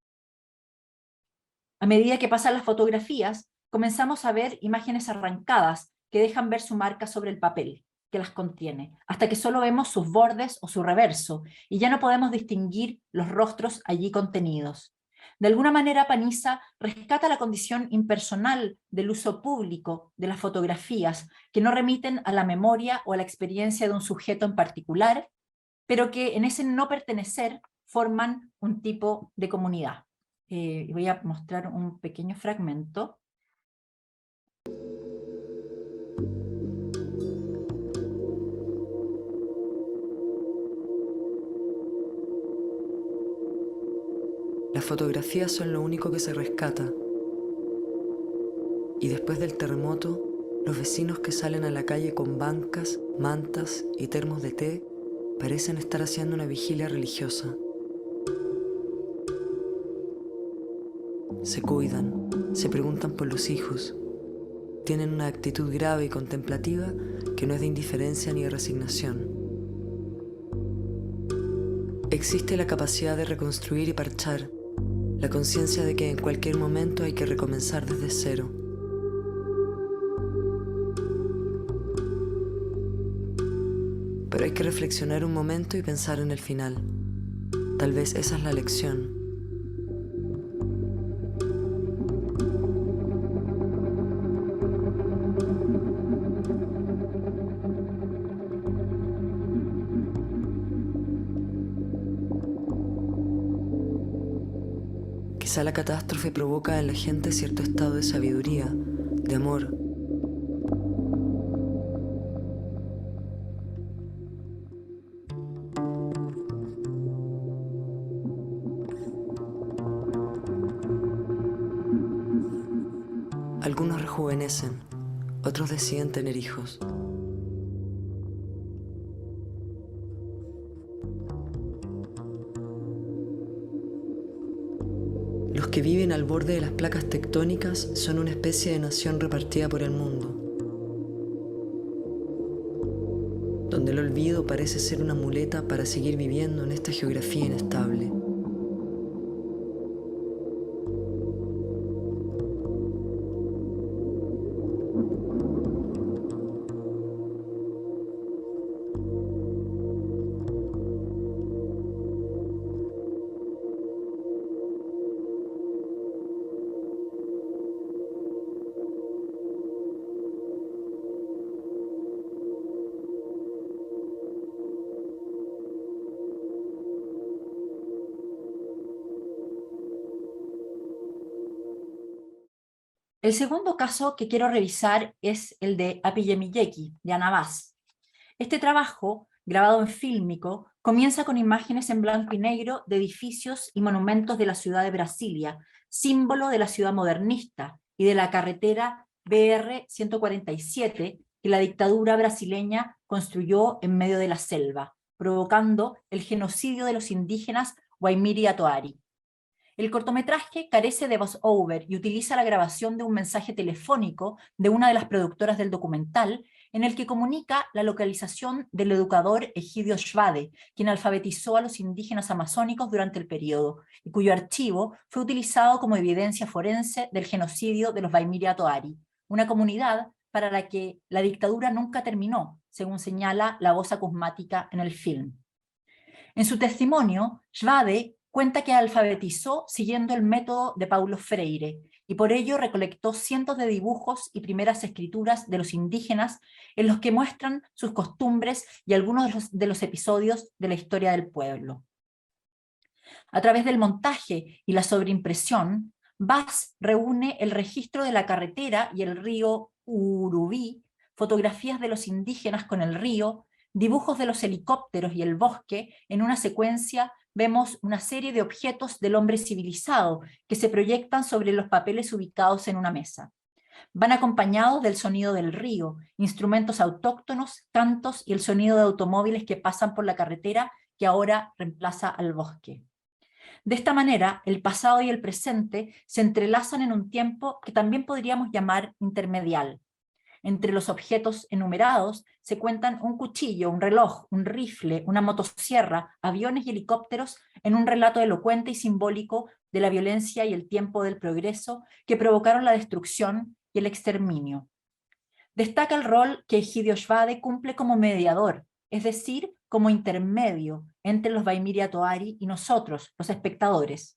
Speaker 3: A medida que pasan las fotografías, comenzamos a ver imágenes arrancadas que dejan ver su marca sobre el papel que las contiene, hasta que solo vemos sus bordes o su reverso, y ya no podemos distinguir los rostros allí contenidos. De alguna manera, Paniza rescata la condición impersonal del uso público de las fotografías, que no remiten a la memoria o a la experiencia de un sujeto en particular, pero que en ese no pertenecer forman un tipo de comunidad. Voy a mostrar un pequeño fragmento.
Speaker 4: Las fotografías son lo único que se rescata. Y después del terremoto, los vecinos que salen a la calle con bancas, mantas y termos de té parecen estar haciendo una vigilia religiosa. Se cuidan, se preguntan por los hijos. Tienen una actitud grave y contemplativa que no es de indiferencia ni de resignación. Existe la capacidad de reconstruir y parchar, la conciencia de que en cualquier momento hay que recomenzar desde cero. Pero hay que reflexionar un momento y pensar en el final. Tal vez esa es la lección. Quizá la catástrofe provoca en la gente cierto estado de sabiduría, de amor. Algunos rejuvenecen, otros deciden tener hijos. Los que viven al borde de las placas tectónicas son una especie de nación repartida por el mundo, donde el olvido parece ser una muleta para seguir viviendo en esta geografía inestable.
Speaker 3: El segundo caso que quiero revisar es el de Apiyemiyeki, de Ana Vaz. Este trabajo, grabado en fílmico, comienza con imágenes en blanco y negro de edificios y monumentos de la ciudad de Brasilia, símbolo de la ciudad modernista y de la carretera BR-147 que la dictadura brasileña construyó en medio de la selva, provocando el genocidio de los indígenas Waimiri Atoari. El cortometraje carece de voice-over y utiliza la grabación de un mensaje telefónico de una de las productoras del documental, en el que comunica la localización del educador Egidio Schwade, quien alfabetizó a los indígenas amazónicos durante el periodo, y cuyo archivo fue utilizado como evidencia forense del genocidio de los Waimiri Atoari, una comunidad para la que la dictadura nunca terminó, según señala la voz acusmática en el film. En su testimonio, Schwade cuenta que alfabetizó siguiendo el método de Paulo Freire, y por ello recolectó cientos de dibujos y primeras escrituras de los indígenas en los que muestran sus costumbres y algunos de los episodios de la historia del pueblo. A través del montaje y la sobreimpresión, Vaz reúne el registro de la carretera y el río Urubí, fotografías de los indígenas con el río, dibujos de los helicópteros y el bosque. En una secuencia vemos una serie de objetos del hombre civilizado que se proyectan sobre los papeles ubicados en una mesa. Van acompañados del sonido del río, instrumentos autóctonos, cantos y el sonido de automóviles que pasan por la carretera que ahora reemplaza al bosque. De esta manera, el pasado y el presente se entrelazan en un tiempo que también podríamos llamar intermedial. Entre los objetos enumerados se cuentan un cuchillo, un reloj, un rifle, una motosierra, aviones y helicópteros en un relato elocuente y simbólico de la violencia y el tiempo del progreso que provocaron la destrucción y el exterminio. Destaca el rol que Egidio Schwade cumple como mediador, es decir, como intermedio entre los Waimiri Atoari y nosotros, los espectadores.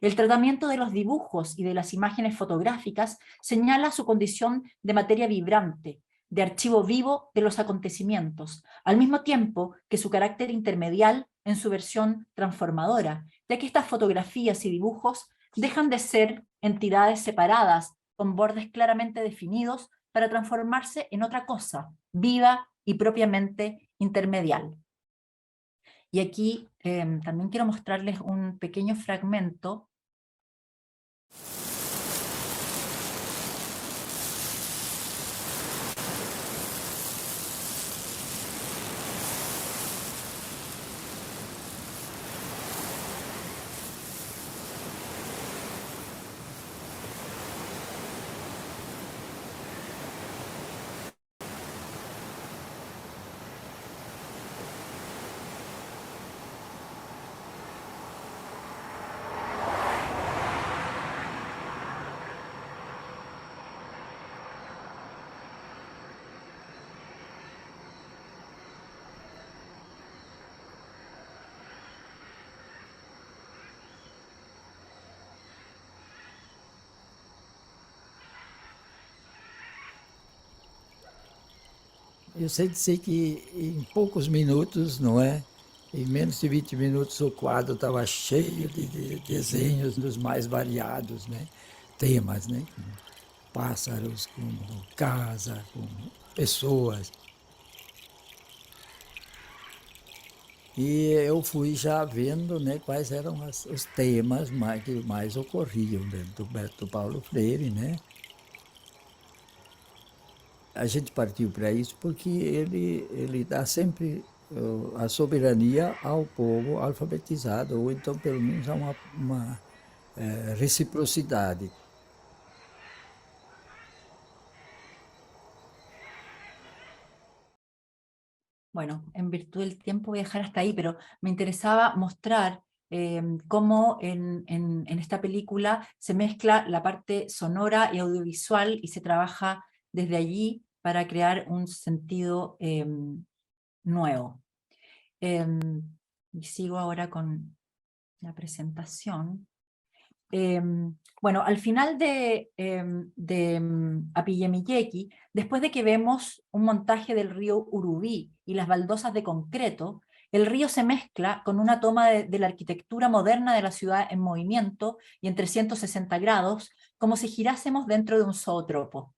Speaker 3: El tratamiento de los dibujos y de las imágenes fotográficas señala su condición de materia vibrante, de archivo vivo de los acontecimientos, al mismo tiempo que su carácter intermedial en su versión transformadora, ya que estas fotografías y dibujos dejan de ser entidades separadas con bordes claramente definidos para transformarse en otra cosa, viva y propiamente intermedial. Y aquí también quiero mostrarles un pequeño fragmento
Speaker 5: Eu sei dizer que em poucos minutos, não é? Em menos de 20 minutos o quadro estava cheio de desenhos dos mais variados, né? Temas, né? Com pássaros, com casa, com pessoas. E eu fui já vendo, né, quais eram os temas que mais ocorriam dentro do Paulo Freire, né? A gente partiu para isso porque ele dá sempre a soberania ao povo alfabetizado, ou então pelo menos há uma reciprocidade.
Speaker 3: Bueno, en virtud del tiempo voy a dejar hasta ahí, pero me interesaba mostrar cómo en esta película se mezcla la parte sonora y audiovisual y se trabaja desde allí para crear un sentido nuevo. Y sigo ahora con la presentación. Bueno, al final de Apiyemiyeki, después de que vemos un montaje del río Urubí y las baldosas de concreto, el río se mezcla con una toma de la arquitectura moderna de la ciudad en movimiento y en 360 grados, como si girásemos dentro de un zootropo.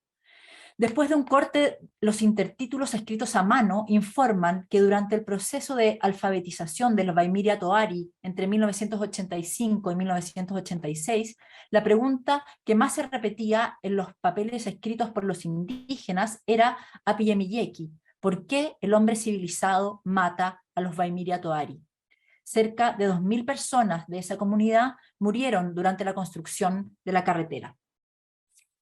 Speaker 3: Después de un corte, los intertítulos escritos a mano informan que durante el proceso de alfabetización de los Vaimiria Toari entre 1985 y 1986, la pregunta que más se repetía en los papeles escritos por los indígenas era Apiyemiyeki, ¿por qué el hombre civilizado mata a los Vaimiria Toari? Cerca de 2.000 personas de esa comunidad murieron durante la construcción de la carretera.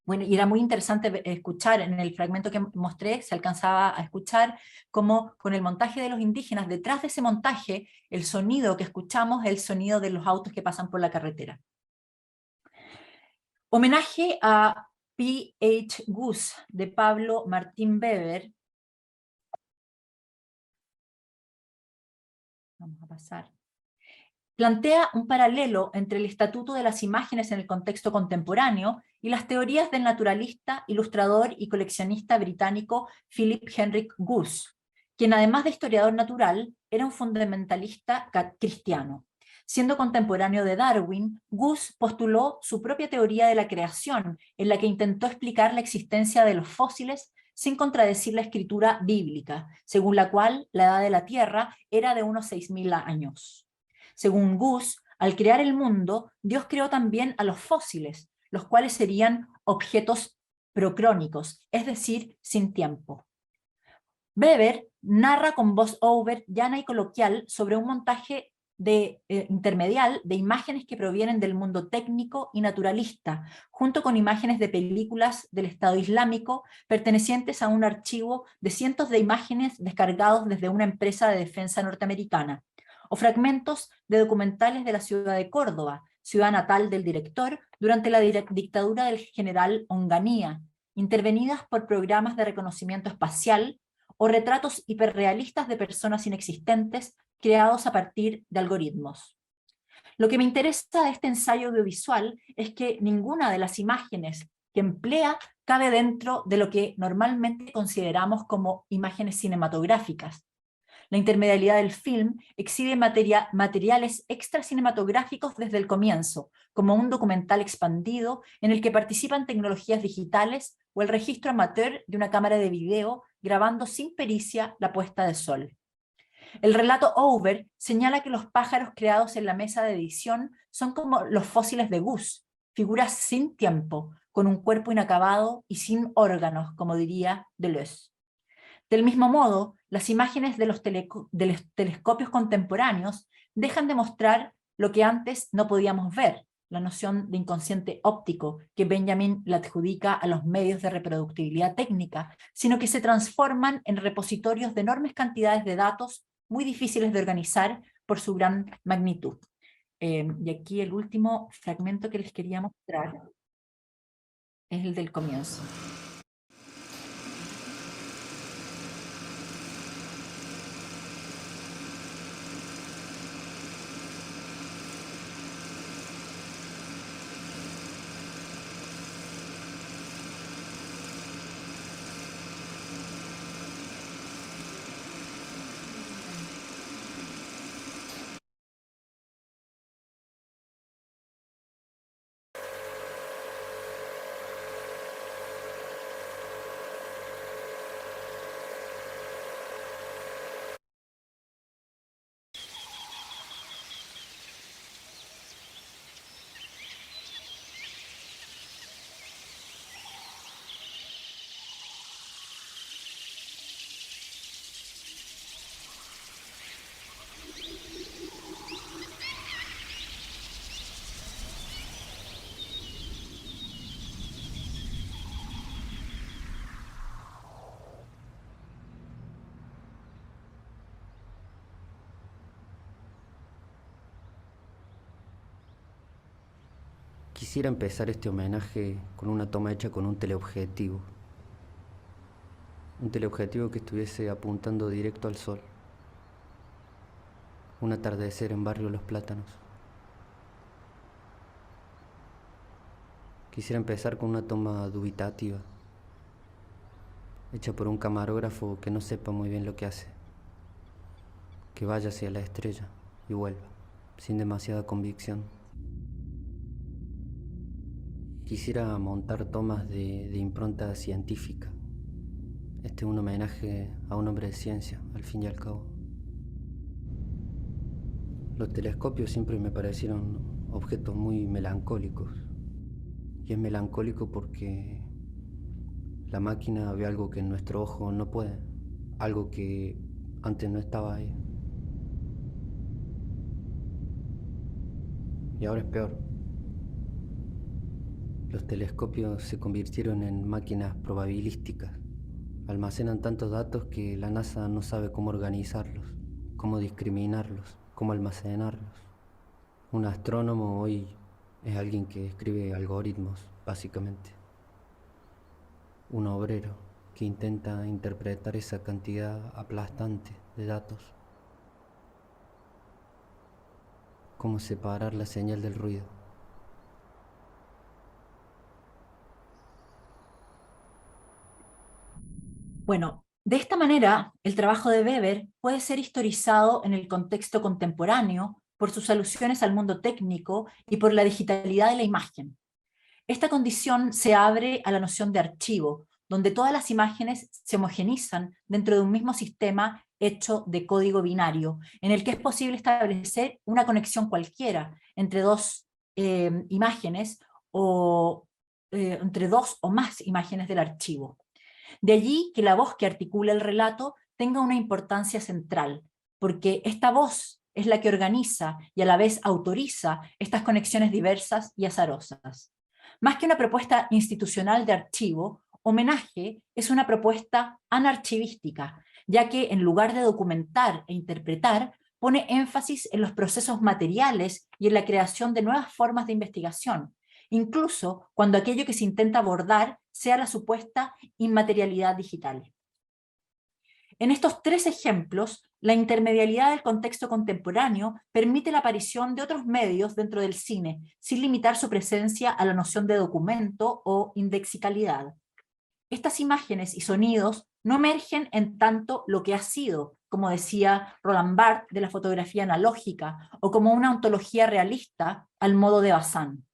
Speaker 3: Bueno, y era muy interesante escuchar en el fragmento que mostré, se alcanzaba a escuchar cómo con el montaje de los indígenas, detrás de ese montaje, el sonido que escuchamos es el sonido de los autos que pasan por la carretera. Homenaje a P.H. Goose, de Pablo Martín Weber. Vamos a pasar. Plantea un paralelo entre el estatuto de las imágenes en el contexto contemporáneo y las teorías del naturalista, ilustrador y coleccionista británico Philip Henry Goose, quien además de historiador natural, era un fundamentalista cristiano. Siendo contemporáneo de Darwin, Goose postuló su propia teoría de la creación, en la que intentó explicar la existencia de los fósiles sin contradecir la escritura bíblica, según la cual la edad de la Tierra era de unos 6.000 años. Según Goose, al crear el mundo, Dios creó también a los fósiles, los cuales serían objetos procrónicos, es decir, sin tiempo. Weber narra con voz over llana y coloquial sobre un montaje intermedial de imágenes que provienen del mundo técnico y naturalista, junto con imágenes de películas del Estado Islámico pertenecientes a un archivo de cientos de imágenes descargados desde una empresa de defensa norteamericana, o fragmentos de documentales de la ciudad de Córdoba, ciudad natal del director, durante la dictadura del general Onganía, intervenidas por programas de reconocimiento espacial, o retratos hiperrealistas de personas inexistentes creados a partir de algoritmos. Lo que me interesa de este ensayo audiovisual es que ninguna de las imágenes que emplea cabe dentro de lo que normalmente consideramos como imágenes cinematográficas. La intermedialidad del film exhibe materiales extracinematográficos desde el comienzo, como un documental expandido en el que participan tecnologías digitales o el registro amateur de una cámara de video grabando sin pericia la puesta de sol. El relato Over señala que los pájaros creados en la mesa de edición son como los fósiles de Gus, figuras sin tiempo, con un cuerpo inacabado y sin órganos, como diría Deleuze. Del mismo modo, las imágenes de los telescopios contemporáneos dejan de mostrar lo que antes no podíamos ver, la noción de inconsciente óptico que Benjamin le adjudica a los medios de reproductibilidad técnica, sino que se transforman en repositorios de enormes cantidades de datos muy difíciles de organizar por su gran magnitud. Y aquí el último fragmento que les quería mostrar es el del comienzo.
Speaker 6: Quisiera empezar este homenaje con una toma hecha con un teleobjetivo. Un teleobjetivo que estuviese apuntando directo al sol. Un atardecer en Barrio Los Plátanos. Quisiera empezar con una toma dubitativa, hecha por un camarógrafo que no sepa muy bien lo que hace. Que vaya hacia la estrella y vuelva, sin demasiada convicción. Quisiera montar tomas de impronta científica. Este es un homenaje a un hombre de ciencia, al fin y al cabo. Los telescopios siempre me parecieron objetos muy melancólicos. Y es melancólico porque la máquina ve algo que nuestro ojo no puede, algo que antes no estaba ahí. Y ahora es peor. Los telescopios se convirtieron en máquinas probabilísticas. Almacenan tantos datos que la NASA no sabe cómo organizarlos, cómo discriminarlos, cómo almacenarlos. Un astrónomo hoy es alguien que escribe algoritmos, básicamente. Un obrero que intenta interpretar esa cantidad aplastante de datos. Cómo separar la señal del ruido.
Speaker 3: Bueno, de esta manera, el trabajo de Weber puede ser historizado en el contexto contemporáneo por sus alusiones al mundo técnico y por la digitalidad de la imagen. Esta condición se abre a la noción de archivo, donde todas las imágenes se homogenizan dentro de un mismo sistema hecho de código binario, en el que es posible establecer una conexión cualquiera entre dos imágenes o entre dos o más imágenes del archivo. De allí que la voz que articula el relato tenga una importancia central, porque esta voz es la que organiza y a la vez autoriza estas conexiones diversas y azarosas. Más que una propuesta institucional de archivo, Homenaje es una propuesta anarchivística, ya que en lugar de documentar e interpretar, pone énfasis en los procesos materiales y en la creación de nuevas formas de investigación, incluso cuando aquello que se intenta abordar sea la supuesta inmaterialidad digital. En estos tres ejemplos, la intermedialidad del contexto contemporáneo permite la aparición de otros medios dentro del cine, sin limitar su presencia a la noción de documento o indexicalidad. Estas imágenes y sonidos no emergen en tanto lo que ha sido, como decía Roland Barthes de la fotografía analógica, o como una ontología realista al modo de Bazin.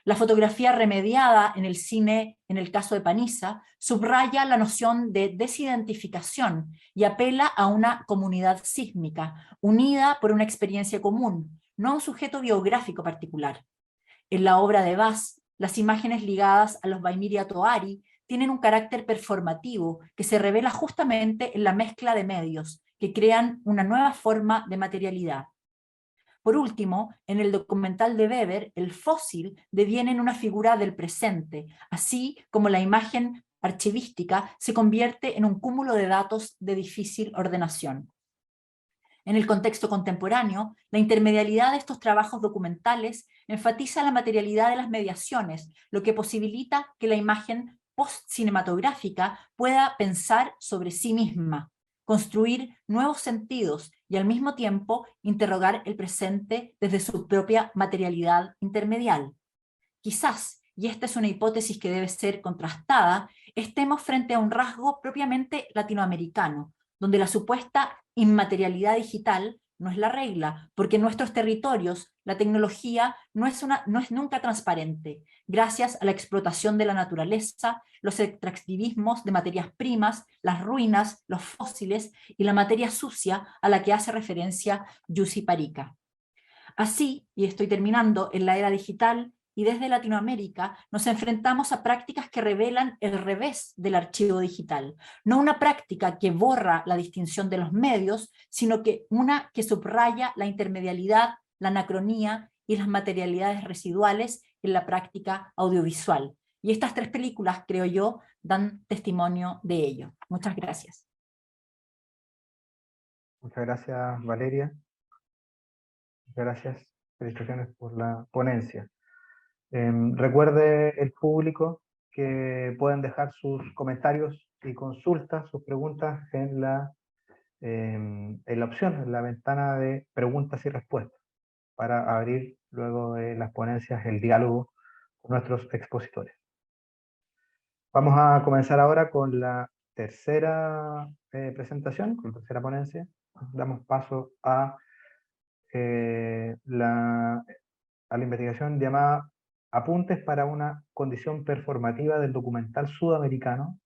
Speaker 3: La fotografía remediada en el cine, en el caso de Paniza, subraya la noción de desidentificación y apela a una comunidad sísmica, unida por una experiencia común, no a un sujeto biográfico particular. En la obra de Baz, las imágenes ligadas a los Baimiria Toari tienen un carácter performativo que se revela justamente en la mezcla de medios, que crean una nueva forma de materialidad. Por último, en el documental de Weber, el fósil deviene en una figura del presente, así como la imagen archivística se convierte en un cúmulo de datos de difícil ordenación. En el contexto contemporáneo, la intermedialidad de estos trabajos documentales enfatiza la materialidad de las mediaciones, lo que posibilita que la imagen post-cinematográfica pueda pensar sobre sí misma, construir nuevos sentidos y al mismo tiempo interrogar el presente desde su propia materialidad intermedial. Quizás, y esta es una hipótesis que debe ser contrastada, estemos frente a un rasgo propiamente latinoamericano, donde la supuesta inmaterialidad digital no es la regla, porque en nuestros territorios la tecnología no es nunca transparente, gracias a la explotación de la naturaleza, los extractivismos de materias primas, las ruinas, los fósiles y la materia sucia a la que hace referencia Jussi Parikka. Así, y estoy terminando, en la era digital y desde Latinoamérica nos enfrentamos a prácticas que revelan el revés del archivo digital, no una práctica que borra la distinción de los medios, sino que una que subraya la intermedialidad, la anacronía y las materialidades residuales en la práctica audiovisual. Y estas 3 películas, creo yo, dan testimonio de ello. Muchas gracias.
Speaker 1: Muchas gracias, Valeria. Muchas gracias. Felicitaciones por la ponencia. Recuerde el público que pueden dejar sus comentarios y consultas, sus preguntas en la opción, en la ventana de preguntas y respuestas, para abrir luego de las ponencias el diálogo con nuestros expositores. Vamos a comenzar ahora con la tercera presentación, con la tercera ponencia. Damos paso a la investigación llamada Apuntes para una condición performativa del documental sudamericano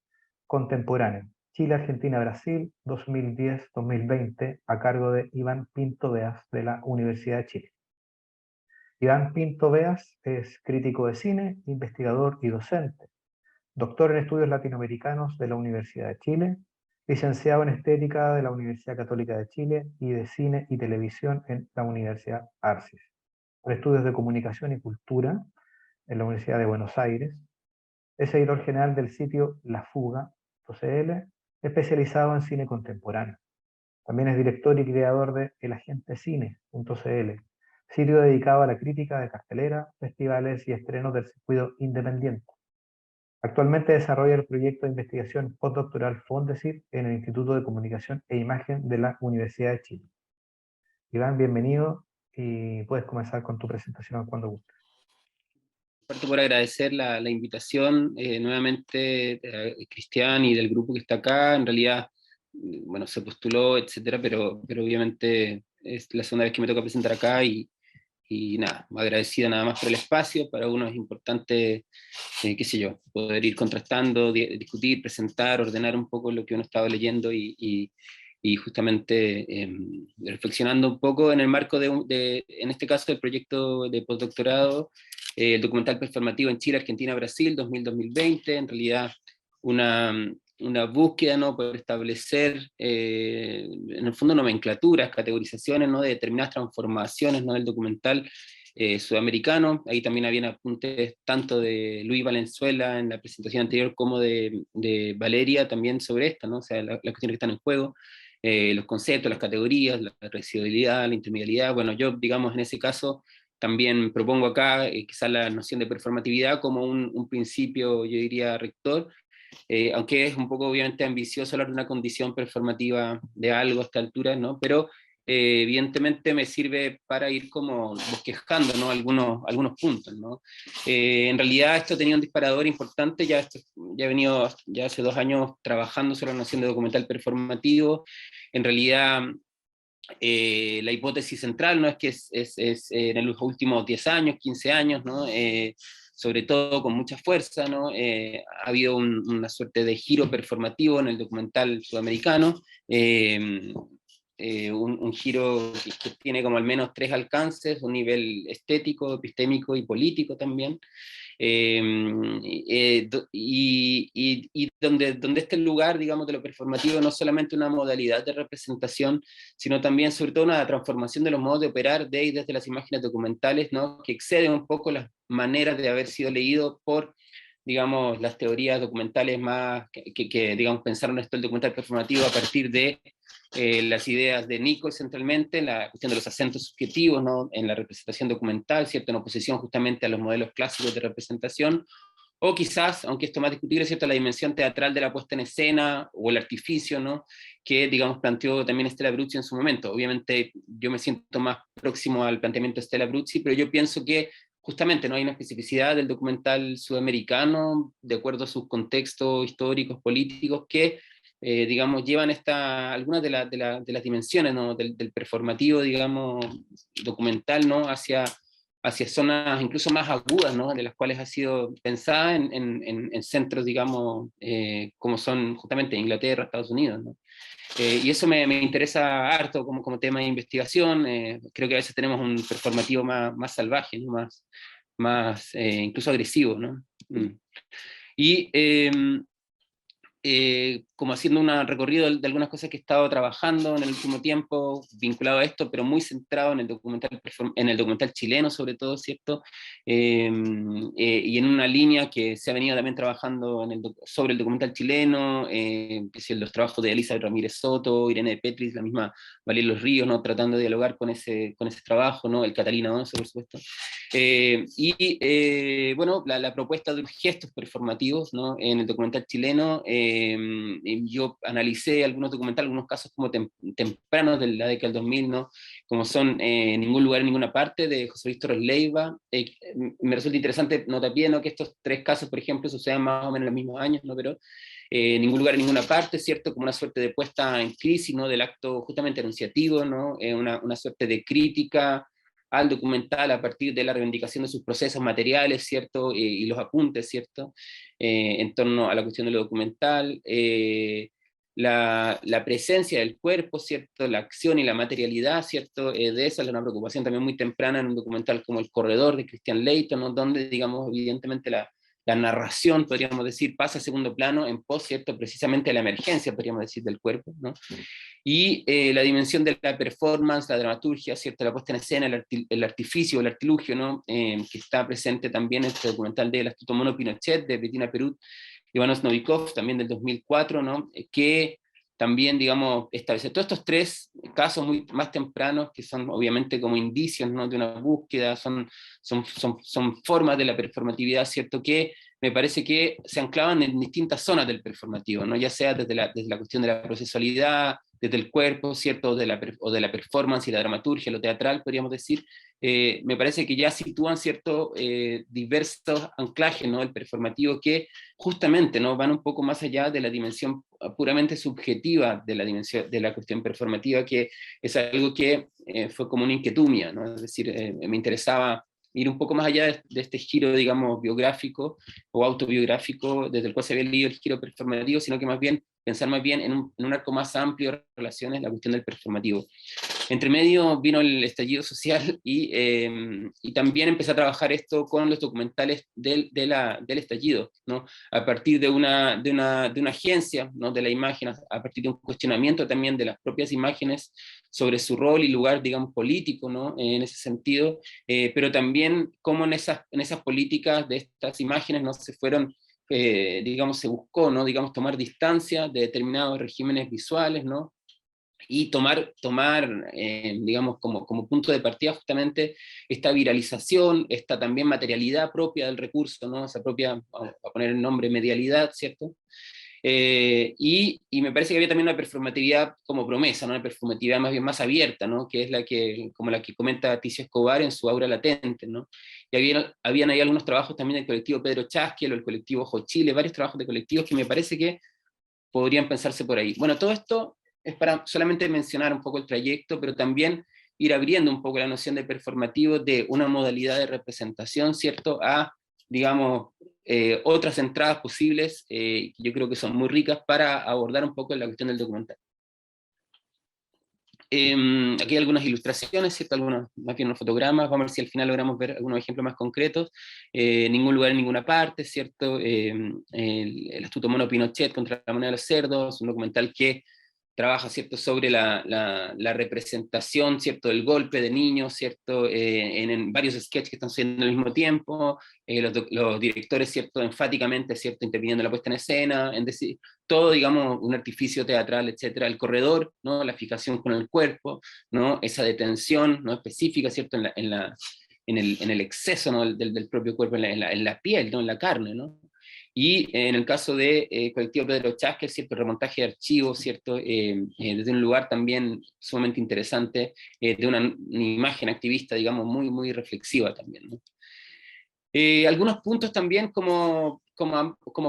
Speaker 1: contemporáneo, Chile, Argentina, Brasil, 2010-2020, a cargo de Iván Pinto Beas, de la Universidad de Chile. Iván Pinto Beas es crítico de cine, investigador y docente, doctor en estudios latinoamericanos de la Universidad de Chile, licenciado en estética de la Universidad Católica de Chile y de cine y televisión en la Universidad Arcis, por estudios de comunicación y cultura en la Universidad de Buenos Aires. Es editor general del sitio lafuga.cl, especializado en cine contemporáneo. También es director y creador de elagentecine.cl, sitio dedicado a la crítica de cartelera, festivales y estrenos del circuito independiente. Actualmente desarrolla el proyecto de investigación postdoctoral Fondesit en el Instituto de Comunicación e Imagen de la Universidad de Chile. Iván, bienvenido y puedes comenzar con tu presentación cuando gustes.
Speaker 7: Parto por agradecer la invitación nuevamente a Cristian y del grupo que está acá. En realidad, bueno, se postuló, etcétera, pero obviamente es la segunda vez que me toca presentar acá y nada, agradecido nada más por el espacio. Para uno es importante, qué sé yo, poder ir contrastando, discutir, presentar, ordenar un poco lo que uno estaba leyendo y justamente reflexionando un poco en el marco en este caso, del proyecto de postdoctorado, el documental performativo en Chile, Argentina, Brasil, 2000-2020, en realidad una búsqueda, ¿no?, por establecer, en el fondo, nomenclaturas, categorizaciones, ¿no?, de determinadas transformaciones, ¿no?, del documental sudamericano. Ahí también habían apuntes tanto de Luis Valenzuela en la presentación anterior como de Valeria también sobre esta, ¿no?, o sea, las cuestiones que están en juego, los conceptos, las categorías, la residualidad, la intermedialidad. Bueno, yo, digamos, en ese caso, también propongo acá quizás la noción de performatividad como un principio, yo diría, rector, aunque es un poco obviamente ambicioso hablar de una condición performativa de algo a esta altura, ¿no? Pero evidentemente me sirve para ir como bosquejando, ¿no? algunos puntos, ¿no? En realidad esto tenía un disparador importante, ya he venido ya hace 2 años trabajando sobre la noción de documental performativo. En realidad la hipótesis central, ¿no? Es que es en los últimos 10 años, 15 años, ¿no? Sobre todo con mucha fuerza, ¿no? Ha habido una suerte de giro performativo en el documental sudamericano, un giro que tiene como al menos 3 alcances: un nivel estético, epistémico y político también. Y donde este lugar, digamos, de lo performativo no solamente una modalidad de representación, sino también, sobre todo, una transformación de los modos de operar de y desde las imágenes documentales, ¿no? Que exceden un poco las maneras de haber sido leído por, digamos, las teorías documentales más, que digamos, pensaron esto el documental performativo a partir de las ideas de Nichols centralmente, la cuestión de los acentos subjetivos, ¿no? En la representación documental, ¿cierto? En oposición justamente a los modelos clásicos de representación, o quizás, aunque esto es más discutible, ¿cierto?, la dimensión teatral de la puesta en escena, o el artificio, ¿no?, que, digamos, planteó también Stella Abruzzi en su momento. Obviamente yo me siento más próximo al planteamiento de Stella Abruzzi, pero yo pienso que justamente no hay una especificidad del documental sudamericano, de acuerdo a sus contextos históricos, políticos, que digamos, llevan algunas de las dimensiones, ¿no?, del performativo, digamos, documental, ¿no?, hacia zonas incluso más agudas, ¿no?, de las cuales ha sido pensada en centros, digamos, como son justamente Inglaterra, Estados Unidos, ¿no? Y eso me interesa harto como tema de investigación. Creo que a veces tenemos un performativo más salvaje, ¿no?, más incluso agresivo, ¿no? Y como haciendo un recorrido de algunas cosas que he estado trabajando en el último tiempo, vinculado a esto, pero muy centrado en el documental chileno sobre todo, ¿cierto? Y en una línea que se ha venido también trabajando sobre el documental chileno, que es los trabajos de Elizabeth Ramírez Soto, Irene de Petris, la misma Valeria Los Ríos, ¿no?, tratando de dialogar con ese trabajo, ¿no?, el Catalina Once, por supuesto. Bueno, la propuesta de los gestos performativos, ¿no?, en el documental chileno. Yo analicé algunos documentales, algunos casos como tempranos de la década del 2000, ¿no?, como son Ningún lugar en ninguna parte, de José Luis Torres Leiva. Me resulta interesante notar bien, ¿no?, que estos 3 casos, por ejemplo, suceden más o menos en los mismos años, ¿no?, pero Ningún lugar en ninguna parte, ¿cierto?, como una suerte de puesta en crisis, ¿no?, del acto justamente enunciativo, ¿no?, una suerte de crítica al documental a partir de la reivindicación de sus procesos materiales, ¿cierto?, y los apuntes, ¿cierto?, en torno a la cuestión de lo documental, la presencia del cuerpo, ¿cierto?, la acción y la materialidad, ¿cierto?, de esa es una preocupación también muy temprana en un documental como El Corredor, de Christian Layton, ¿no?, donde, digamos, evidentemente la narración, podríamos decir, pasa a segundo plano en pos, ¿cierto?, precisamente de la emergencia, podríamos decir, del cuerpo, ¿no? Y la dimensión de la performance, la dramaturgia, ¿cierto?, la puesta en escena, el artificio, el artilugio, ¿no?, que está presente también en este documental de El Astuto Mono Pinochet, de Bettina Perut y Ivanos Novikov, también del 2004, ¿no?, que también, digamos, establece todos estos 3 casos más tempranos, que son obviamente como indicios, ¿no?, de una búsqueda, son formas de la performatividad, ¿cierto?, que me parece que se anclaban en distintas zonas del performativo, ¿no?, ya sea desde la cuestión de la procesualidad, desde el cuerpo, ¿cierto?, o de la performance y la dramaturgia, lo teatral, podríamos decir. Me parece que ya sitúan ciertos diversos anclajes, ¿no?, del performativo, que justamente, ¿no?, van un poco más allá de la dimensión puramente subjetiva de la dimensión de la cuestión performativa, que es algo que fue como una inquietud mía, ¿no?, es decir, me interesaba ir un poco más allá de este giro, digamos, biográfico o autobiográfico, desde el cual se había leído el giro performativo, sino que más bien pensar más bien en un arco más amplio de relaciones, la cuestión del performativo. Entre medio vino el estallido social y también empecé a trabajar esto con los documentales del estallido, ¿no?, a partir de una agencia, ¿no?, de la imagen, a partir de un cuestionamiento también de las propias imágenes sobre su rol y lugar, digamos, político, ¿no?, en ese sentido, pero también cómo en esas políticas de estas imágenes no se fueron, digamos, se buscó, ¿no?, digamos, tomar distancia de determinados regímenes visuales, ¿no?, y tomar digamos, como punto de partida justamente esta viralización, esta también materialidad propia del recurso, ¿no?, esa propia, vamos a poner el nombre, medialidad, ¿cierto?, Y me parece que había también una performatividad como promesa, ¿no? Una performatividad más bien más abierta, ¿no? Que es como la que comenta Ticio Escobar en su Aura Latente, ¿no? Y habían ahí algunos trabajos también del colectivo Pedro Chasquiel o el colectivo Ojo Chile, varios trabajos de colectivos que me parece que podrían pensarse por ahí. Bueno, todo esto es para solamente mencionar un poco el trayecto, pero también ir abriendo un poco la noción de performativo de una modalidad de representación, ¿cierto?, a, digamos, otras entradas posibles, yo creo que son muy ricas para abordar un poco la cuestión del documental. Aquí hay algunas ilustraciones, ¿cierto? Algunos, más bien unos fotogramas, vamos a ver si al final logramos ver algunos ejemplos más concretos. Ningún lugar en ninguna parte, ¿cierto? El astuto mono Pinochet contra la moneda de los cerdos, un documental que trabaja, ¿cierto?, sobre la representación, ¿cierto?, del golpe de niños, ¿cierto?, en varios sketches que están sucediendo al mismo tiempo, los directores, ¿cierto?, enfáticamente, ¿cierto?, interviniendo en la puesta en escena, en decir, todo, digamos, un artificio teatral, etcétera, el corredor, ¿no?, la fijación con el cuerpo, ¿no?, esa detención, ¿no?, específica, ¿cierto?, en el exceso, ¿no?, del propio cuerpo, en la piel, ¿no?, en la carne, ¿no? Y en el caso de colectivo Pedro Chasquiel, ¿cierto?, remontaje de archivos, ¿cierto?, desde un lugar también sumamente interesante, de una imagen activista, digamos, muy, muy reflexiva también, ¿no? Algunos puntos también como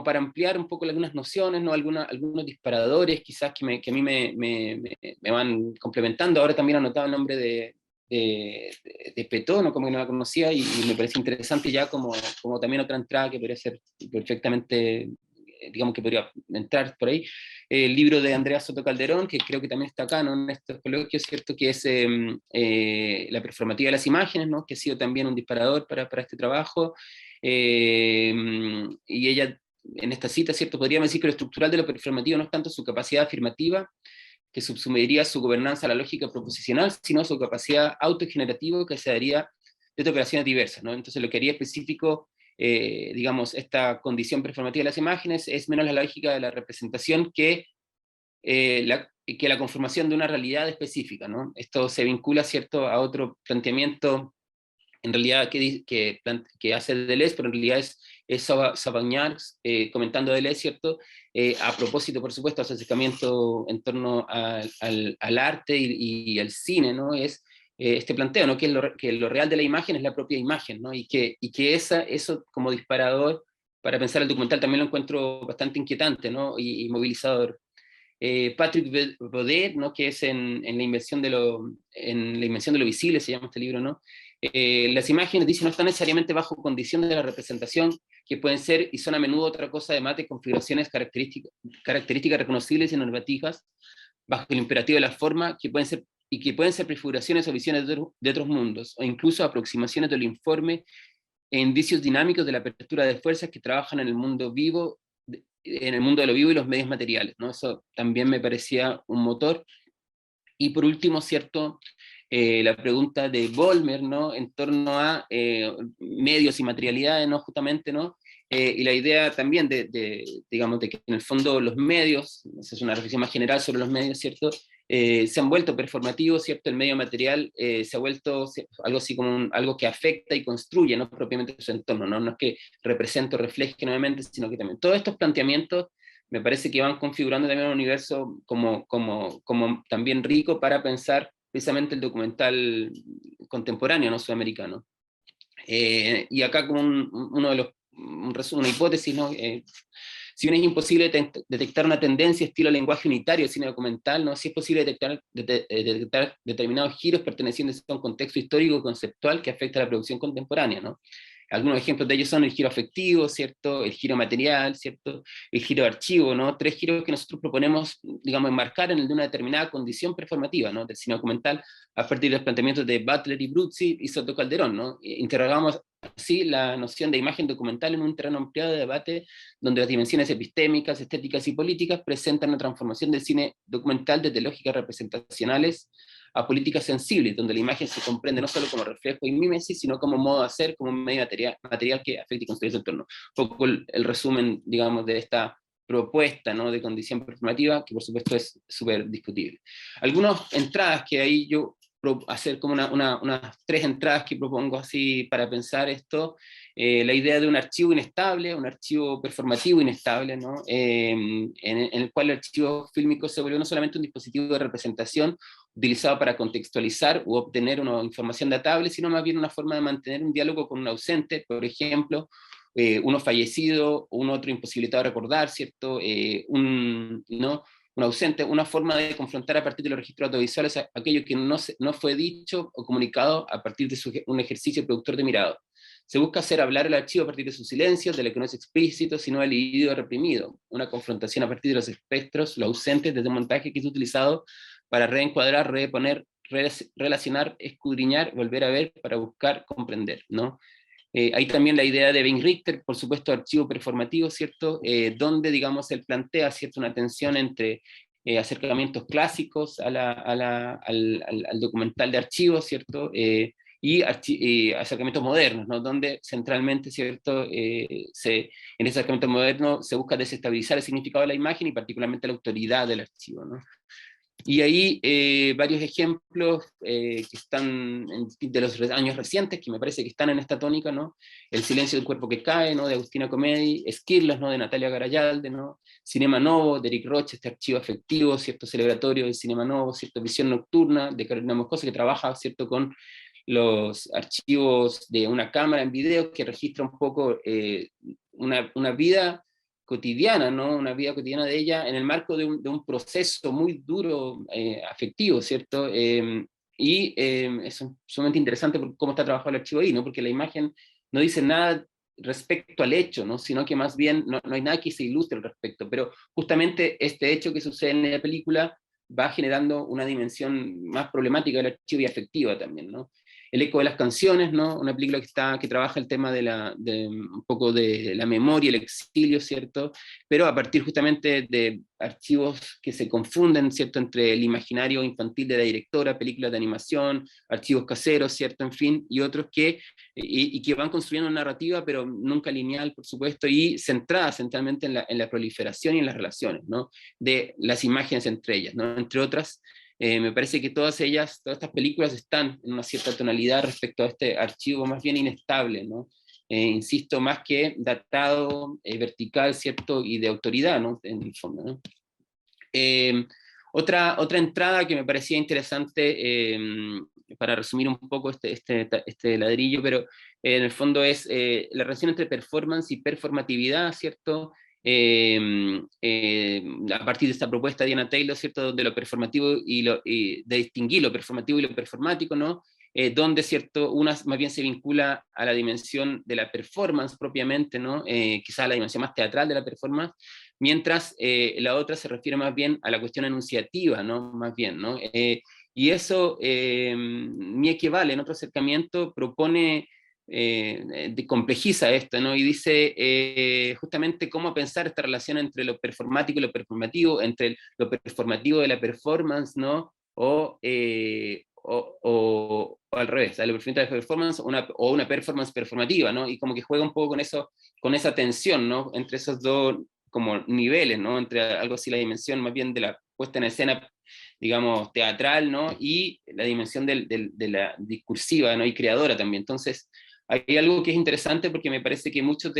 Speaker 7: para ampliar un poco algunas nociones, ¿no? Algunos disparadores quizás que a mí me van complementando. Ahora también anotaba el nombre de Petó, ¿no?, como que no la conocía, y me parece interesante ya como también otra entrada que podría ser perfectamente, digamos que podría entrar por ahí. El libro de Andrea Soto Calderón, que creo que también está acá, ¿no?, en estos coloquios, ¿cierto?, que es la performativa de las imágenes, ¿no?, que ha sido también un disparador para este trabajo. Y ella, en esta cita, ¿cierto?, podríamos decir que lo estructural de lo performativo no es tanto su capacidad afirmativa, que subsumiría su gobernanza a la lógica proposicional, sino su capacidad autogenerativa que se daría de operaciones diversas, ¿no? Entonces lo que haría específico, digamos, esta condición performativa de las imágenes es menos la lógica de la representación que la conformación de una realidad específica, ¿no? Esto se vincula, ¿cierto?, a otro planteamiento, en realidad, que hace Deleuze, pero en realidad es Savagnac, comentando a Deleuze, ¿cierto?, a propósito, por supuesto, de su acercamiento en torno al arte y al cine, ¿no? Es este planteo, ¿no?, que lo real de la imagen es la propia imagen, ¿no? Y que eso como disparador para pensar el documental también lo encuentro bastante inquietante, ¿no?, y movilizador. Patrick Baudet, ¿no?, que es en la invención de lo visible, se llama este libro, ¿no? Las imágenes, dice, no están necesariamente bajo condiciones de la representación, que pueden ser y son a menudo otra cosa además de configuraciones características reconocibles y normativas, bajo el imperativo de la forma, que pueden ser prefiguraciones o visiones de otros mundos, o incluso aproximaciones del informe e indicios dinámicos de la apertura de fuerzas que trabajan en el mundo vivo, en el mundo de lo vivo y los medios materiales, ¿no? Eso también me parecía un motor. Y por último, ¿cierto?, la pregunta de Vollmer, ¿no?, en torno a medios y materialidades, ¿no?, justamente, ¿no? Y la idea también digamos, de que en el fondo los medios, esa es una reflexión más general sobre los medios, ¿cierto?, se han vuelto performativos, ¿cierto? El medio material se ha vuelto algo así como algo que afecta y construye, no propiamente su entorno, ¿no? No es que represente o refleje nuevamente, sino que también todos estos planteamientos me parece que van configurando también un universo como también rico para pensar precisamente el documental contemporáneo, ¿no?, sudamericano. Y acá como una hipótesis, ¿no? Si bien es imposible detectar una tendencia estilo lenguaje unitario del cine documental, ¿no?, sí es posible detectar determinados giros pertenecientes a un contexto histórico conceptual que afecta a la producción contemporánea, ¿no? Algunos ejemplos de ellos son el giro afectivo, ¿cierto?, el giro material, ¿cierto?, el giro de archivo, ¿no?, tres giros que nosotros proponemos, digamos, enmarcar en el de una determinada condición performativa, ¿no?, del cine documental, a partir de los planteamientos de Butler y Bruzzi y Soto Calderón, ¿no? Interrogamos así la noción de imagen documental en un terreno ampliado de debate donde las dimensiones epistémicas, estéticas y políticas presentan la transformación del cine documental desde lógicas representacionales a políticas sensibles, donde la imagen se comprende no solo como reflejo y mímesis, sino como modo de hacer, como un medio material que afecta y construye su entorno. Un poco el resumen, digamos, de esta propuesta, ¿no?, de condición performativa, que por supuesto es súper discutible. Algunas entradas que ahí yo hacer como unas 3 entradas que propongo así para pensar esto. La idea de un archivo inestable, un archivo performativo inestable, ¿no? En el cual el archivo fílmico se volvió no solamente un dispositivo de representación utilizado para contextualizar u obtener una información datable, sino más bien una forma de mantener un diálogo con un ausente, por ejemplo, uno fallecido, un otro imposibilitado de recordar, ¿cierto? ¿No? Un ausente, una forma de confrontar a partir de los registros audiovisuales aquello que no fue dicho o comunicado a partir de un ejercicio productor de mirado. Se busca hacer hablar el archivo a partir de su silencio, de lo que no es explícito, sino el individuo reprimido, una confrontación a partir de los espectros, los ausentes, desde un montaje que es utilizado para reencuadrar, reponer, relacionar, escudriñar, volver a ver, para buscar comprender, ¿no? Hay también la idea de Ben Richter, por supuesto, archivo performativo, ¿cierto? Donde, digamos, él plantea, ¿cierto?, una tensión entre acercamientos clásicos al documental de archivo, ¿cierto? Y acercamientos modernos, ¿no? Donde centralmente, ¿cierto?, en ese acercamiento moderno se busca desestabilizar el significado de la imagen y particularmente la autoridad del archivo, ¿no? Y ahí varios ejemplos que están de los años recientes, que me parece que están en esta tónica, ¿no? El silencio del cuerpo que cae, ¿no?, de Agustina Comedi, Esquirlas, ¿no?, de Natalia Garayalde, ¿no? Cinema Novo, de Eric Roche, este archivo afectivo, ¿cierto?, celebratorio del Cinema Novo, ¿cierto?, Visión Nocturna, de Carolina Moscoso, que trabaja, ¿cierto?, con los archivos de una cámara en video, que registra un poco una vida cotidiana, ¿no? Una vida cotidiana de ella en el marco de un proceso muy duro, afectivo, ¿cierto? Es sumamente interesante por cómo está trabajado el archivo ahí, ¿no? Porque la imagen no dice nada respecto al hecho, ¿no? Sino que más bien no hay nada que se ilustre al respecto, pero justamente este hecho que sucede en la película va generando una dimensión más problemática del archivo y afectiva también, ¿no? El eco de las canciones, ¿no? Una película que trabaja el tema de un poco de la memoria, el exilio, ¿cierto? Pero a partir justamente de archivos que se confunden, ¿cierto?, entre el imaginario infantil de la directora, películas de animación, archivos caseros, ¿cierto?, en fin, y otros que van construyendo una narrativa, pero nunca lineal, por supuesto, y centrada centralmente en la proliferación y en las relaciones, ¿no?, de las imágenes entre ellas, ¿no? Entre otras. Me parece que todas estas películas están en una cierta tonalidad respecto a este archivo más bien inestable, ¿no? Insisto, más que datado, vertical, ¿cierto?, y de autoridad, ¿no?, en el fondo, ¿no? Otra entrada que me parecía interesante, para resumir un poco este ladrillo, pero en el fondo es la relación entre performance y performatividad, ¿cierto? A partir de esta propuesta de Diana Taylor, ¿cierto?, de lo performativo y de distinguir lo performativo y lo performático, ¿no? Donde, ¿cierto?, una más bien se vincula a la dimensión de la performance propiamente, ¿no? Quizá la dimensión más teatral de la performance, mientras la otra se refiere más bien a la cuestión enunciativa, ¿no? Más bien, ¿no? Y eso, mi equivale en otro acercamiento, propone complejiza esto, ¿no? Y dice justamente cómo pensar esta relación entre lo performático y lo performativo, entre lo performativo de la performance, ¿no? O al revés, lo performativo de la performance o una performance performativa, ¿no? Y como que juega un poco con eso, con esa tensión, ¿no?, entre esos dos como niveles, ¿no?, entre algo así la dimensión más bien de la puesta en escena, digamos, teatral, ¿no?, y la dimensión de la discursiva, ¿no?, y creadora también. Entonces, hay algo que es interesante porque me parece que muchos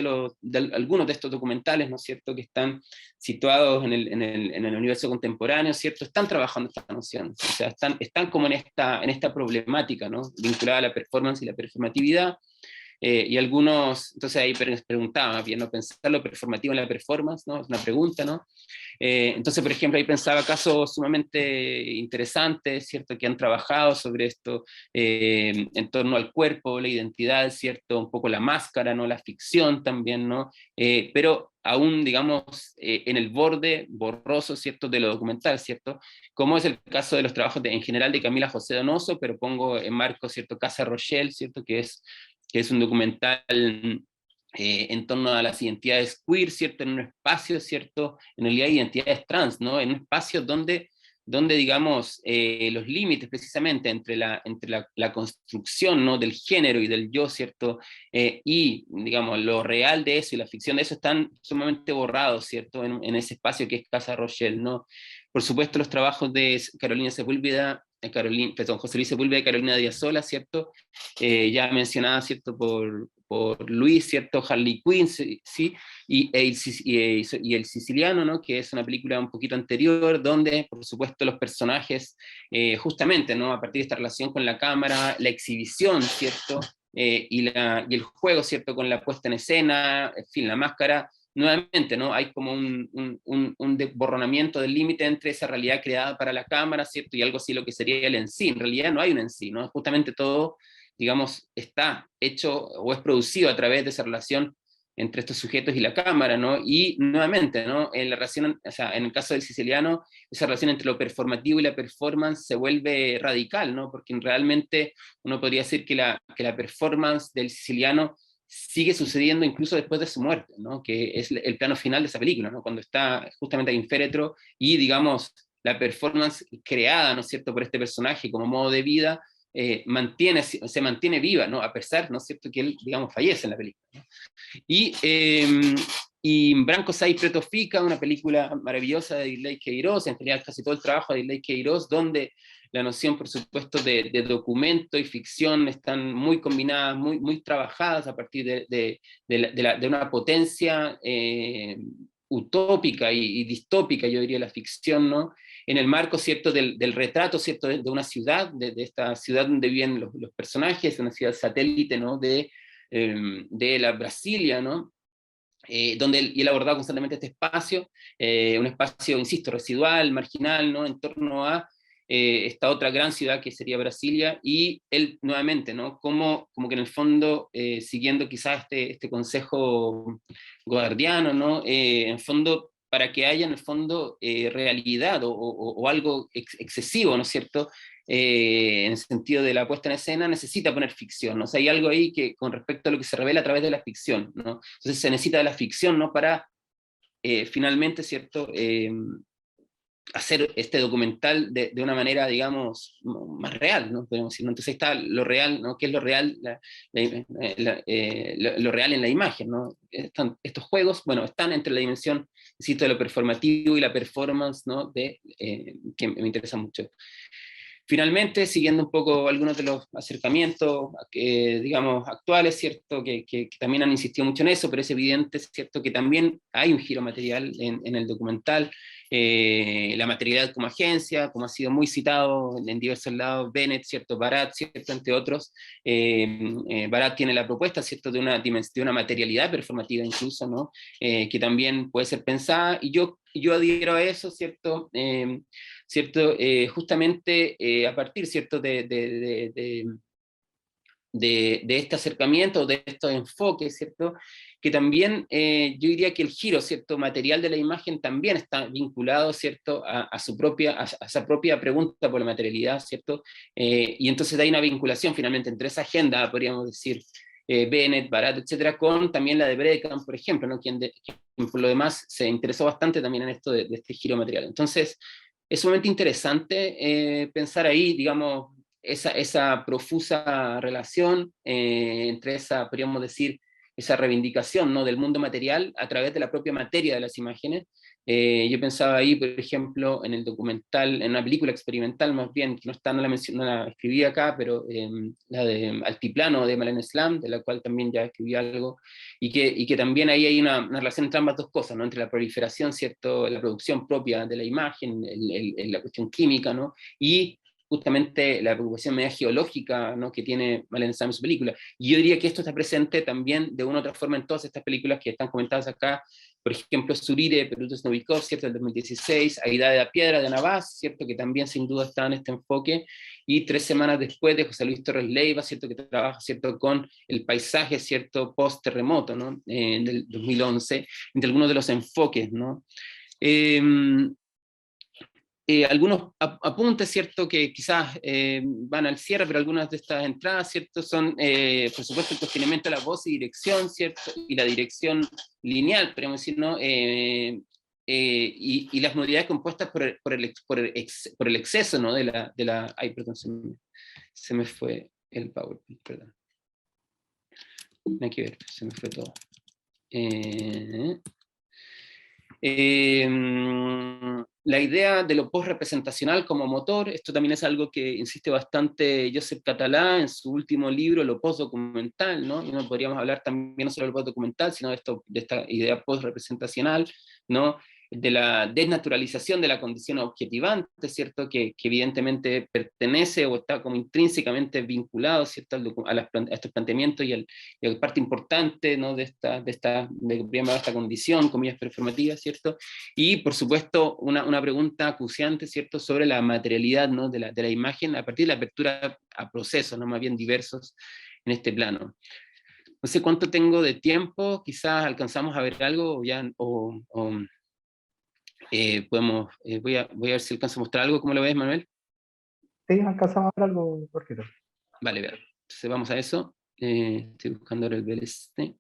Speaker 7: algunos de estos documentales, ¿no es cierto?, que están situados en el universo contemporáneo, ¿cierto?, están trabajando esta noción, o sea, están como en esta problemática, ¿no?, vinculada a la performance y la performatividad. Y algunos, entonces ahí preguntaban, bien, ¿no?, pensar lo performativo en la performance, ¿no?, es una pregunta, ¿no? Entonces, por ejemplo, ahí pensaba casos sumamente interesantes, ¿cierto?, que han trabajado sobre esto, en torno al cuerpo, la identidad, ¿cierto?, un poco la máscara, ¿no?, la ficción también, ¿no? Pero aún, digamos, en el borde borroso, ¿cierto?, de lo documental, ¿cierto?, como es el caso de los trabajos en general de Camila José Donoso, pero pongo en marco, ¿cierto?, Casa Rochelle, ¿cierto?, que es un documental en torno a las identidades queer, ¿cierto?, en un espacio, ¿cierto?, en realidad identidades trans, ¿no?, en un espacio donde digamos, los límites precisamente entre la construcción, ¿no?, del género y del yo, ¿cierto?, y, digamos, lo real de eso y la ficción de eso están sumamente borrados, ¿cierto?, en ese espacio que es Casa Rochelle, ¿no? Por supuesto, los trabajos de Carolina Sepúlveda José Luis Sepúlveda y Carolina Díaz Sola, ¿cierto? Ya mencionada, ¿cierto? Por Luis, ¿cierto? Harley Quinn, ¿sí? Y El Siciliano, ¿no? Que es una película un poquito anterior, donde, por supuesto, los personajes, justamente, ¿no? A partir de esta relación con la cámara, la exhibición, ¿cierto? Y el juego, ¿cierto? Con la puesta en escena, en fin, la máscara, nuevamente, ¿no? Hay como un desborronamiento del límite entre esa realidad creada para la cámara, ¿cierto? Y algo así lo que sería el en sí. En realidad no hay un en sí, ¿no? Justamente todo, digamos, está hecho o es producido a través de esa relación entre estos sujetos y la cámara, ¿no? Y nuevamente, ¿no? En la relación, o sea, en el caso del Siciliano, esa relación entre lo performativo y la performance se vuelve radical, ¿no? Porque realmente uno podría decir que la performance del Siciliano sigue sucediendo incluso después de su muerte, ¿no? Que es el plano final de esa película, ¿no? Cuando está justamente ahí en féretro y, digamos, la performance creada, ¿no es cierto?, por este personaje como modo de vida, se mantiene viva, ¿no? A pesar, ¿no es cierto?, que él, digamos, fallece en la película, ¿no? Y Branco Sai Preto Fica, una película maravillosa de Dirley Queiroz, en realidad casi todo el trabajo de Dirley Queiroz, donde la noción, por supuesto, de documento y ficción están muy combinadas, muy trabajadas a partir de una potencia utópica y distópica, yo diría, la ficción, ¿no? En el marco, ¿cierto?, del retrato, ¿cierto?, de una ciudad, de esta ciudad donde viven los personajes, una ciudad satélite, ¿no?, de la Brasilia, ¿no? Donde él abordaba constantemente este espacio, un espacio, insisto, residual, marginal, ¿no? En torno a esta otra gran ciudad que sería Brasilia, y él nuevamente, ¿no? Como que en el fondo, siguiendo quizás este consejo godardiano, ¿no? En el fondo, para que haya en el fondo realidad o algo excesivo, ¿no es cierto?, en el sentido de la puesta en escena, necesita poner ficción, ¿no? O sea, hay algo ahí que con respecto a lo que se revela a través de la ficción, ¿no? Entonces se necesita de la ficción, ¿no?, para finalmente, ¿cierto?, hacer este documental de una manera, digamos, más real, ¿no? Podemos decir, ¿no? Entonces está lo real, ¿no? ¿Qué es lo real? Lo real en la imagen, ¿no? Estos juegos, bueno, están entre la dimensión, insisto, de lo performativo y la performance, ¿no?, que me interesa mucho. Finalmente, siguiendo un poco algunos de los acercamientos, digamos, actuales, ¿cierto?, que también han insistido mucho en eso, pero es evidente, ¿cierto?, que también hay un giro material en el documental, la materialidad como agencia, como ha sido muy citado en diversos lados, Bennett, ¿cierto?, Barat, ¿cierto?, entre otros. Barat tiene la propuesta, ¿cierto?, de una materialidad performativa incluso, ¿no?, que también puede ser pensada, y yo adhiero a eso, ¿cierto?, justamente a partir, ¿cierto?, de este acercamiento, de estos enfoques, ¿cierto?, que también yo diría que el giro, ¿cierto?, material de la imagen también está vinculado, ¿cierto?, a esa propia pregunta por la materialidad, ¿cierto?, y entonces hay una vinculación finalmente entre esa agenda, podríamos decir, Bennett, Barat, etcétera, con también la de Breckan, por ejemplo, ¿no?, quien por lo demás se interesó bastante también en esto de este giro material. Entonces, es sumamente interesante pensar ahí, digamos, esa profusa relación entre esa, podríamos decir, esa reivindicación, ¿no?, del mundo material a través de la propia materia de las imágenes. Yo pensaba ahí, por ejemplo, en el documental, en una película experimental más bien, que no la escribí acá, pero la de Altiplano de Malene Slam, de la cual también ya escribí algo, y que también ahí hay una relación entre ambas dos cosas, ¿no?, entre la proliferación, ¿cierto?, la producción propia de la imagen, la cuestión química, ¿no?, y justamente la preocupación media geológica, ¿no?, que tiene Malene Slam en su película. Y yo diría que esto está presente también de una u otra forma en todas estas películas que están comentadas acá, por ejemplo, Surire, Perutos Novikov, ¿cierto?, del 2016, Aida de la Piedra, de Navas, ¿cierto?, que también sin duda está en este enfoque, y 3 semanas después de José Luis Torres Leiva, ¿cierto?, que trabaja, ¿cierto?, con el paisaje, ¿cierto?, post-terremoto, ¿no?, del 2011, entre algunos de los enfoques, ¿no? Algunos apuntes, ¿cierto?, que quizás van al cierre, pero algunas de estas entradas, ¿cierto?, son, por supuesto, el cuestionamiento de la voz y dirección, ¿cierto?, y la dirección lineal, podríamos decir, ¿no?, y las modalidades compuestas por el exceso, ¿no?, ay, perdón, se me fue el PowerPoint, perdón. No hay que ver, se me fue todo. La idea de lo post-representacional como motor, esto también es algo que insiste bastante Josep Català en su último libro, Lo post-documental, ¿no? Y no podríamos hablar también no solo del post-documental, sino de esta idea post-representacional, ¿no? De la desnaturalización de la condición objetivante, ¿cierto? Que evidentemente pertenece o está como intrínsecamente vinculado, ¿cierto? A estos planteamientos y a parte importante, ¿no? de esta condición, comillas, performativa, ¿cierto? Y por supuesto una pregunta acuciante, ¿cierto? Sobre la materialidad, ¿no? de la imagen a partir de la apertura a procesos, ¿no? Más bien diversos en este plano. No sé cuánto tengo de tiempo, quizás alcanzamos a ver algo podemos, voy a ver si alcanzo a mostrar algo. ¿Cómo lo ves, Manuel?
Speaker 1: Sí, alcanzamos a ver algo, Jorgito.
Speaker 7: Vale, bien. Entonces vamos a eso. Estoy buscando ahora el VLC.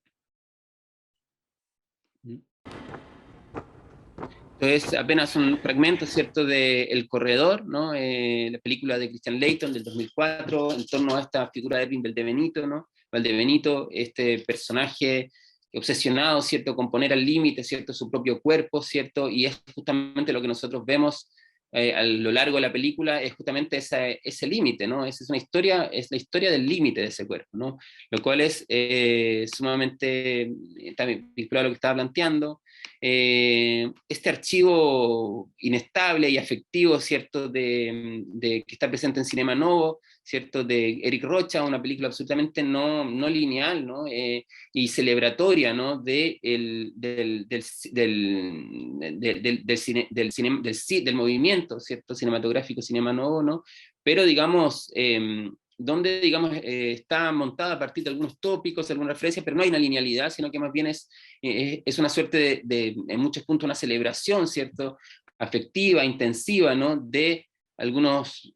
Speaker 7: Entonces, apenas un fragmento, ¿cierto?, de El Corredor, ¿no? La película de Christian Leighton del 2004, en torno a esta figura de Erwin Valdebenito, ¿no? Valdebenito, este personaje obsesionado, ¿cierto?, con poner al límite, ¿cierto?, su propio cuerpo, ¿cierto?, y es justamente lo que nosotros vemos a lo largo de la película, es justamente ese límite, ¿no? Es la historia del límite de ese cuerpo, ¿no? Lo cual es sumamente también vinculado a lo que estaba planteando. Este archivo inestable y afectivo, ¿cierto?, que está presente en Cinema Novo, ¿cierto?, de Eric Rocha, una película absolutamente no lineal, ¿no? Y celebratoria, ¿no? Del movimiento, ¿cierto?, cinematográfico Cinema Novo, ¿no? Pero digamos, donde digamos, está montada a partir de algunos tópicos, algunas referencias, pero no hay una linealidad, sino que más bien es una suerte en muchos puntos, una celebración, ¿cierto?, afectiva, intensiva, ¿no?, de algunos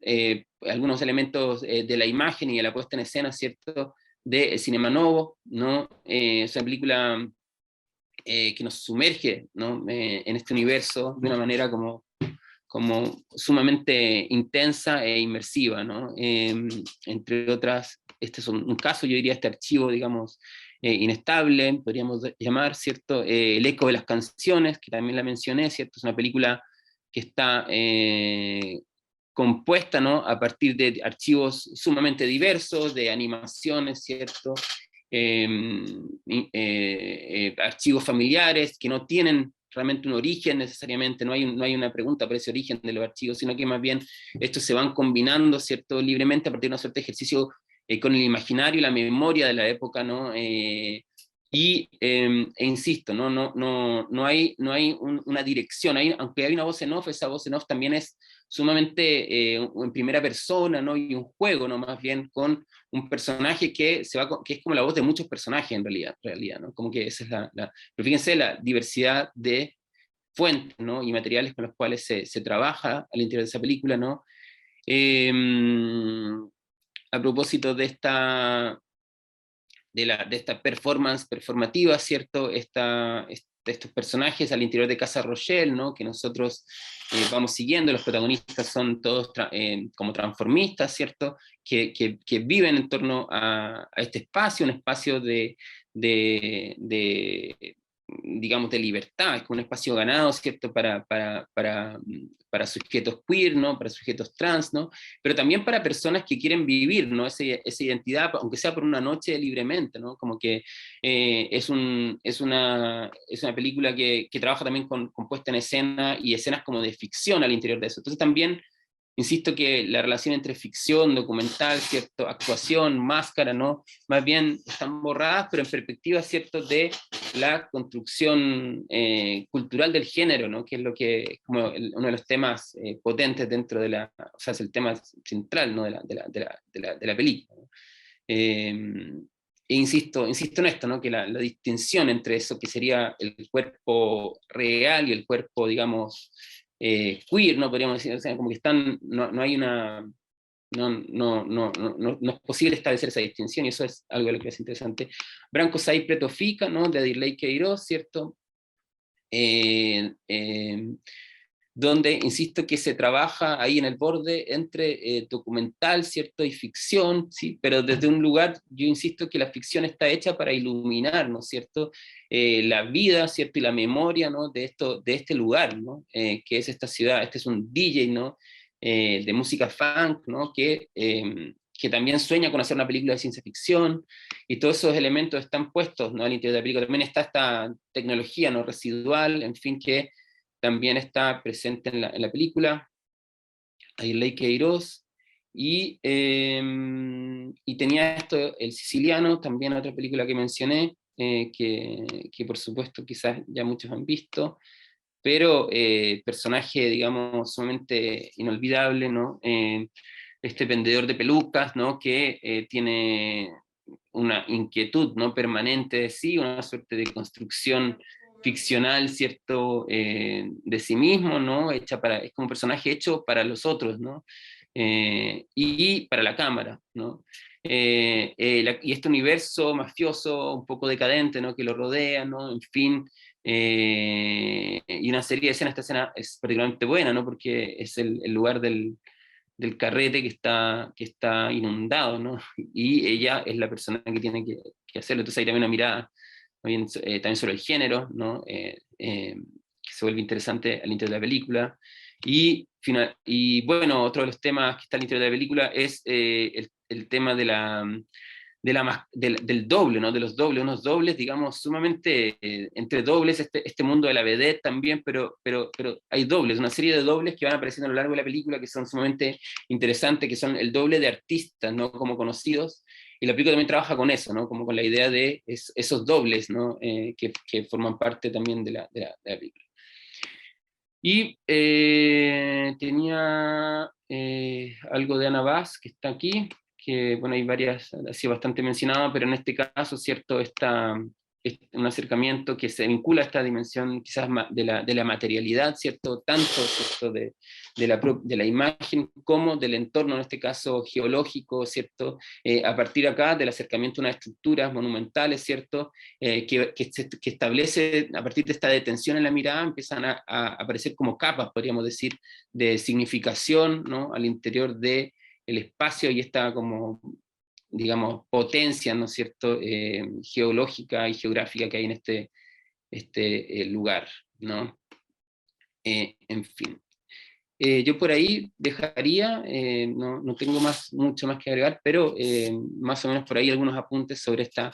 Speaker 7: elementos de la imagen y de la puesta en escena, ¿cierto?, de Cinema Novo, ¿no? Es una película que nos sumerge, ¿no?, en este universo de una manera como sumamente intensa e inmersiva, ¿no? Entre otras, este es un caso, yo diría, este archivo, digamos, inestable, podríamos llamar, ¿cierto? El eco de las canciones, que también la mencioné, ¿cierto? Es una película que está compuesta, ¿no?, a partir de archivos sumamente diversos, de animaciones, ¿cierto? Archivos familiares que no tienen realmente un origen necesariamente, no hay una pregunta por ese origen de los archivos, sino que más bien estos se van combinando, ¿cierto?, libremente a partir de una suerte de ejercicio con el imaginario y la memoria de la época, ¿no? E insisto, no hay una dirección, aunque hay una voz en off, esa voz en off también es sumamente en primera persona, ¿no? Y un juego, ¿no?, más bien con un personaje que es como la voz de muchos personajes en realidad, ¿no? Como que esa es pero fíjense la diversidad de fuentes, ¿no?, y materiales con los cuales se trabaja al interior de esa película, ¿no? A propósito de esta performance performativa, ¿cierto? Estos personajes al interior de Casa Rochelle, ¿no?, que nosotros vamos siguiendo, los protagonistas son todos como transformistas, ¿cierto?, que viven en torno a este espacio, un espacio digamos, de libertad, es como un espacio ganado, ¿cierto?, para sujetos queer, ¿no?, para sujetos trans, ¿no?, pero también para personas que quieren vivir, ¿no?, esa identidad, aunque sea por una noche libremente, ¿no?, como que es una película que trabaja también con puesta en escena y escenas como de ficción al interior de eso. Entonces también insisto que la relación entre ficción, documental, ¿cierto?, actuación, máscara, ¿no?, más bien están borradas, pero en perspectiva, ¿cierto?, de la construcción cultural del género, ¿no?, que es lo que es como uno de los temas potentes dentro de o sea, es el tema central, ¿no?, de la película, ¿no? E insisto en esto, ¿no?, que la distinción entre eso que sería el cuerpo real y el cuerpo, digamos, queer, ¿no?, podríamos decir, o sea, como que no hay una, no es posible establecer esa distinción, y eso es algo de lo que es interesante. Branco Sai Pretofica, ¿no?, de Adirley Queiroz, ¿cierto? donde, insisto, que se trabaja ahí en el borde entre documental, ¿cierto?, y ficción, ¿sí? Pero desde un lugar, yo insisto que la ficción está hecha para iluminar, ¿no es cierto?, la vida, ¿cierto?, y la memoria, ¿no?, de este lugar, ¿no?, que es esta ciudad. Este es un DJ, ¿no?, de música funk, ¿no?, que también sueña con hacer una película de ciencia ficción, y todos esos elementos están puestos, ¿no?, al interior de la película. También está esta tecnología, ¿no?, residual, en fin, que también está presente en la película. Hay Ley Queiroz, y tenía esto, El Siciliano, también otra película que mencioné, que por supuesto quizás ya muchos han visto, pero personaje, digamos, sumamente inolvidable, ¿no? Este vendedor de pelucas, ¿no?, que tiene una inquietud, ¿no?, permanente de sí, una suerte de construcción ficcional, ¿cierto?, de sí mismo, ¿no?, es como un personaje hecho para los otros, ¿no?, y para la cámara, ¿no? Y este universo mafioso, un poco decadente, ¿no?, que lo rodea, ¿no?, en fin, y una serie de escenas. Esta escena es particularmente buena, ¿no?, porque es el lugar del carrete que está inundado, ¿no? Y ella es la persona que tiene que hacerlo. Entonces hay también una mirada también sobre el género, ¿no? Que se vuelve interesante al interior de la película. Y bueno, otro de los temas que está al interior de la película es el tema del doble, ¿no? De los dobles, unos dobles, digamos, sumamente entre dobles, este mundo de la vedette también, pero hay dobles, una serie de dobles que van apareciendo a lo largo de la película que son sumamente interesantes, que son el doble de artistas, ¿no?, como conocidos, y la película también trabaja con eso, ¿no?, como con la idea de esos dobles, ¿no?, que forman parte también de la película. Y tenía algo de Ana Vaz, que está aquí, que bueno, hay varias, ha sido bastante mencionada, pero en este caso, ¿cierto?, un acercamiento que se vincula a esta dimensión quizás de la materialidad, ¿cierto?, tanto, ¿cierto?, de la imagen como del entorno, en este caso geológico, ¿cierto?, a partir acá del acercamiento a unas estructuras monumentales, ¿cierto?, que establece, a partir de esta detención en la mirada, empiezan a aparecer como capas, podríamos decir, de significación, ¿no?, al interior del espacio, y esta como, digamos, potencia, ¿no es cierto?, geológica y geográfica que hay en este lugar, ¿no? En fin. Yo por ahí dejaría, no tengo mucho más que agregar, pero más o menos por ahí algunos apuntes sobre esta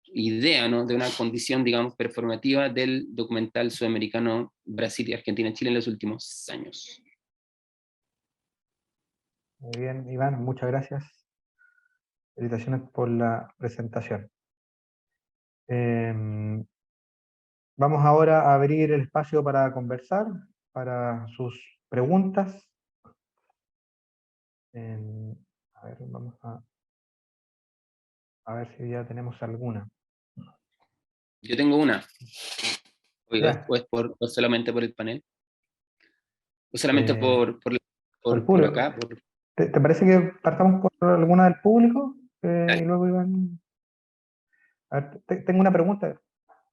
Speaker 7: idea, ¿no?, de una condición, digamos, performativa del documental sudamericano Brasil, Argentina, Chile en los últimos años.
Speaker 1: Muy bien, Iván, muchas gracias. Felicitaciones por la presentación. Vamos ahora a abrir el espacio para conversar, para sus preguntas. A ver, vamos a ver si ya tenemos alguna.
Speaker 7: Yo tengo una.
Speaker 1: Ya.
Speaker 7: ¿O solamente por el panel? ¿O solamente
Speaker 1: Por el
Speaker 7: por
Speaker 1: público.
Speaker 7: acá?
Speaker 1: ¿Te parece que partamos por alguna del público?
Speaker 7: Dale.
Speaker 1: Y luego Iván. A ver, tengo una pregunta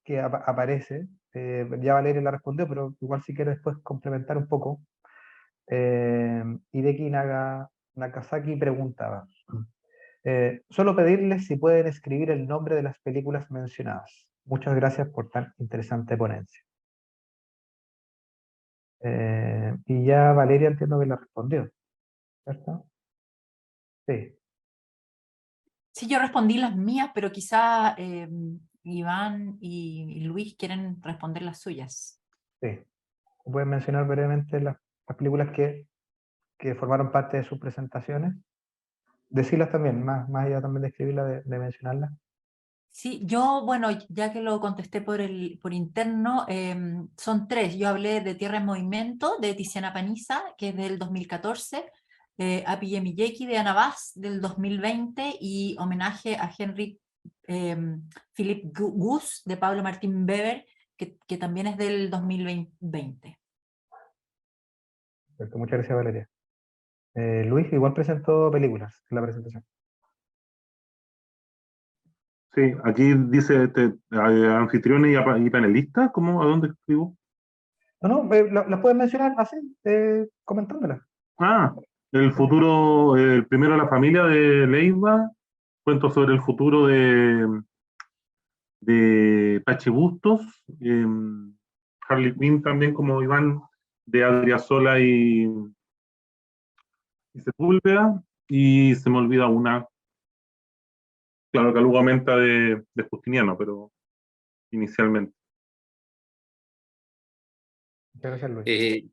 Speaker 1: que aparece. Ya Valeria la respondió, pero igual si quieres después complementar un poco. Hideki Nakazaki preguntaba. Solo pedirles si pueden escribir el nombre de las películas mencionadas. Muchas gracias por tan interesante ponencia. Y ya Valeria entiendo que la respondió, ¿cierto? Sí.
Speaker 3: Sí, yo respondí las mías, pero quizá Iván y Luis quieren responder las suyas.
Speaker 1: Sí. ¿Pueden mencionar brevemente las películas que formaron parte de sus presentaciones? Decirlas también, más allá también de escribirlas, de mencionarlas.
Speaker 3: Sí, yo, bueno, ya que lo contesté por interno, son tres. Yo hablé de Tierra en Movimiento, de Tiziana Paniza, que es del 2014, Api Yemiyeki, de Ana Vaz, del 2020, y Homenaje a Henry Philip Goose, de Pablo Martín Weber, que también es del 2020.
Speaker 1: Perfecto, muchas gracias, Valeria. Luis igual presentó películas en la presentación.
Speaker 2: Sí, aquí dice anfitriones y panelistas, ¿cómo? ¿A dónde escribo?
Speaker 1: No, las puedes mencionar así, comentándolas.
Speaker 2: El futuro, el primero la familia de Leiva, cuento sobre el futuro de Pachi Bustos, Harley Quinn también como Iván, de Adriasola y Sepúlveda, y se me olvida una, claro que luego aumenta de Justiniano, pero inicialmente.
Speaker 1: Muchas gracias, Luis.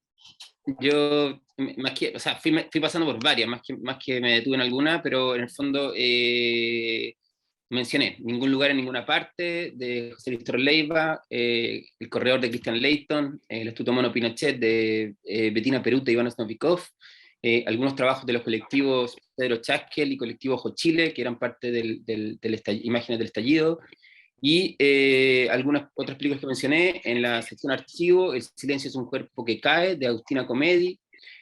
Speaker 7: Yo, más que, o sea, fui pasando por varias, más que me detuve en alguna, pero en el fondo mencioné Ningún lugar en ninguna parte, de José Luis Torres Leiva, El corredor de Christian Leighton, El astuto mono Pinochet, de Bettina Peruta y Iván Novikov, algunos trabajos de los colectivos Pedro Chaskel y colectivo Ojo Chile, que eran parte Imágenes del Estallido, y algunas otras películas que mencioné en la sección archivo: El silencio es un cuerpo que cae, de Agustina Comedi,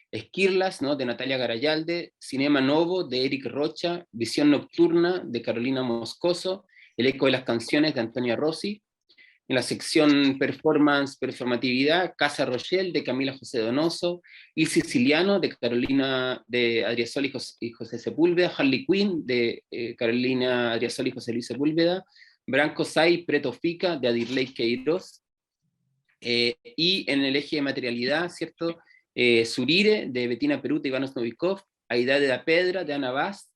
Speaker 7: Esquirlas, ¿no?, de Natalia Garayalde, Cinema Novo, de Eric Rocha, Visión Nocturna, de Carolina Moscoso, El eco de las canciones, de Antonia Rossi. En la sección performatividad, Casa Rochelle, de Camila José Donoso, Il Siciliano, de Carolina, de Adriasol y José Sepúlveda, Harley Quinn, de Carolina Adriasol y José Luis Sepúlveda, Branco Sai, Preto Fica, de Adirley Queiroz, y en el eje de materialidad, ¿cierto?, Surire, de Bettina Peruta y Iván Novikov, Aidade de la Pedra, de Ana Vaz,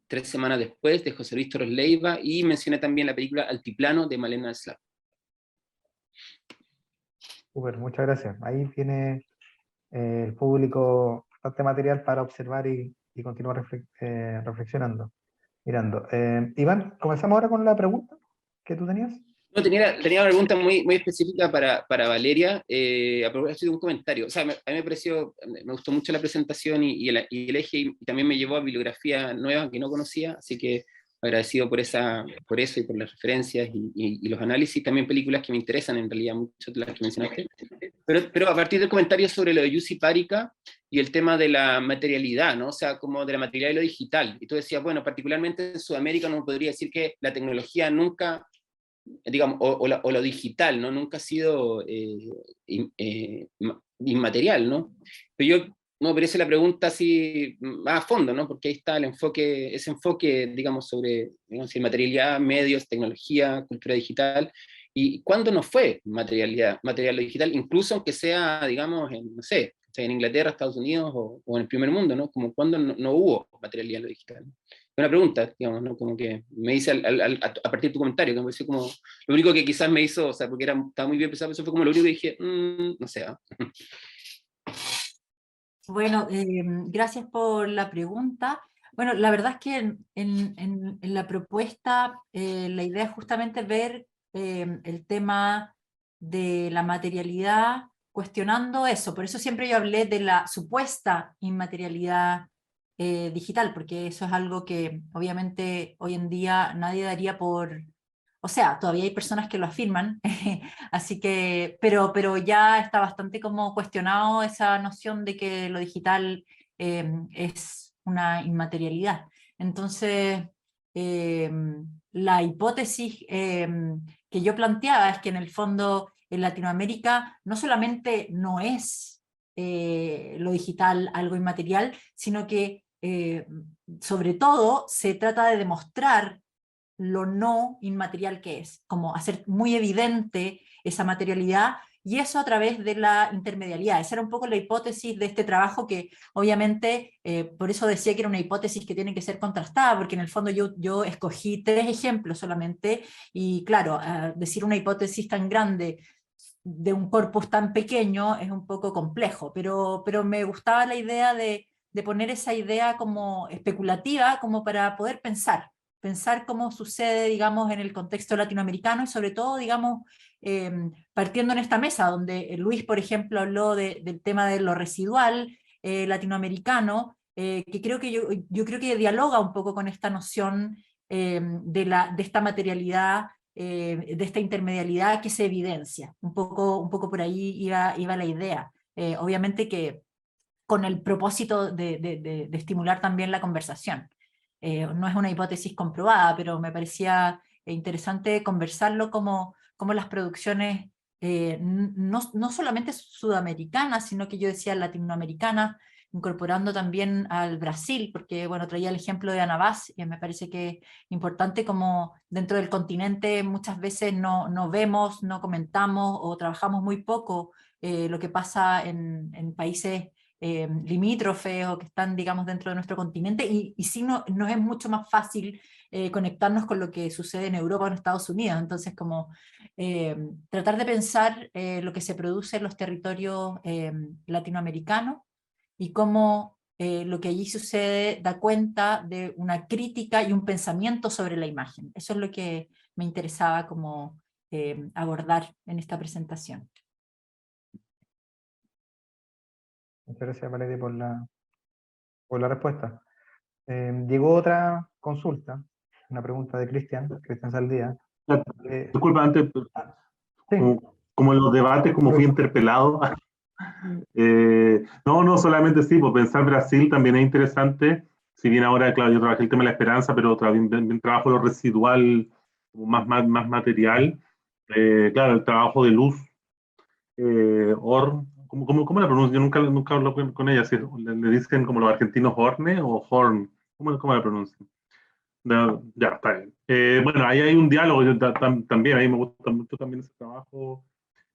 Speaker 7: 3 semanas después, de José Luis Torres Leiva, y mencioné también la película Altiplano, de Malena Slav.
Speaker 1: Súper, muchas gracias. Ahí tiene el público bastante material para observar y continuar reflexionando, mirando. Iván, comenzamos ahora con la pregunta que tú tenías.
Speaker 7: No, tenía una pregunta muy específica para Valeria, a propósito de un comentario. O sea, a mí me pareció, me gustó mucho la presentación y el eje, y también me llevó a bibliografía nueva que no conocía, así que agradecido por eso y por las referencias y los análisis, también películas que me interesan en realidad, muchas de las que mencionaste. Pero a partir del comentario sobre lo de Yussi Párica y el tema de la materialidad, ¿no? O sea, como de la materialidad y lo digital. Y tú decías, bueno, particularmente en Sudamérica uno podría decir que la tecnología nunca, digamos, o lo digital, ¿no?, nunca ha sido inmaterial, ¿no? Pero yo no merece la pregunta así más a fondo, ¿no? Porque ahí está ese enfoque, digamos, sobre, digamos, materialidad, medios, tecnología, cultura digital, y cuándo no fue material digital, incluso aunque sea, digamos, no sé, en Inglaterra, Estados Unidos o en el primer mundo, ¿no? Como cuándo no hubo materialidad en lo digital. Una pregunta, digamos, ¿no? Como que me hice a partir de tu comentario, que me pareció como lo único que quizás me hizo, o sea, porque estaba muy bien pensado, eso fue como lo único que dije, no sé.
Speaker 3: Bueno, gracias por la pregunta. Bueno, la verdad es que en la propuesta la idea es justamente ver el tema de la materialidad cuestionando eso. Por eso siempre yo hablé de la supuesta inmaterialidad digital, porque eso es algo que obviamente hoy en día nadie daría por... O sea, todavía hay personas que lo afirman, así que, pero ya está bastante como cuestionado esa noción de que lo digital es una inmaterialidad. Entonces, la hipótesis que yo planteaba es que en el fondo en Latinoamérica no solamente no es lo digital algo inmaterial, sino que sobre todo se trata de demostrar lo no inmaterial que es, como hacer muy evidente esa materialidad, y eso a través de la intermedialidad. Esa era un poco la hipótesis de este trabajo, que obviamente, por eso decía que era una hipótesis que tiene que ser contrastada, porque en el fondo yo escogí 3 ejemplos solamente, y claro, decir una hipótesis tan grande de un corpus tan pequeño es un poco complejo, pero me gustaba la idea de poner esa idea como especulativa, como para poder pensar cómo sucede, digamos, en el contexto latinoamericano, y sobre todo, digamos, partiendo en esta mesa, donde Luis, por ejemplo, habló del tema de lo residual latinoamericano, que creo que yo creo que dialoga un poco con esta noción de esta materialidad, de esta intermedialidad que se evidencia. Un poco por ahí iba la idea. Obviamente que con el propósito de estimular también la conversación. No es una hipótesis comprobada, pero me parecía interesante conversarlo como las producciones no solamente sudamericana, sino que yo decía latinoamericana, incorporando también al Brasil, porque bueno, traía el ejemplo de Anabás, y me parece que es importante como dentro del continente muchas veces no vemos, no comentamos o trabajamos muy poco lo que pasa en países limítrofes o que están, digamos, dentro de nuestro continente, y sí nos es mucho más fácil conectarnos con lo que sucede en Europa o en Estados Unidos. Entonces, como tratar de pensar lo que se produce en los territorios latinoamericanos y cómo lo que allí sucede da cuenta de una crítica y un pensamiento sobre la imagen. Eso es lo que me interesaba como abordar en esta presentación.
Speaker 1: Muchas gracias, Valeria, por la respuesta. Llegó otra consulta, una pregunta de Cristian Saldía.
Speaker 2: Disculpa, antes,
Speaker 1: Sí,
Speaker 2: como en los debates, como fui interpelado. No, solamente sí, pues pensar Brasil también es interesante. Si bien ahora, claro, yo trabajé el tema de la esperanza, pero también trabajo lo residual, como más material. Claro, el trabajo de luz, ¿cómo la pronuncio? Yo nunca hablo con ella. Si le dicen como los argentinos Horne o Horn. ¿Cómo la pronuncian? No, ya, está bien. Bueno, ahí hay un diálogo también, a mí me gusta mucho también ese trabajo.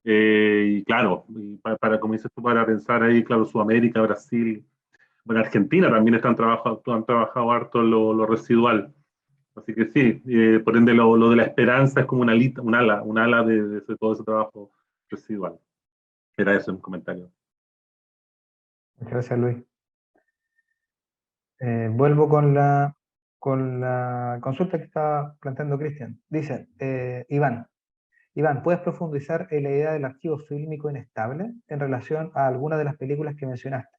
Speaker 2: Y claro, como dices tú, para pensar ahí, claro, Sudamérica, Brasil, bueno, Argentina también han trabajado harto lo residual. Así que sí, por ende lo de la esperanza es como un ala de todo ese trabajo residual. Era eso un comentario.
Speaker 1: muchas gracias, Luis. Vuelvo con la consulta que estaba planteando Cristian. Dice, Iván, ¿puedes profundizar en la idea del archivo fílmico inestable en relación a alguna de las películas que mencionaste?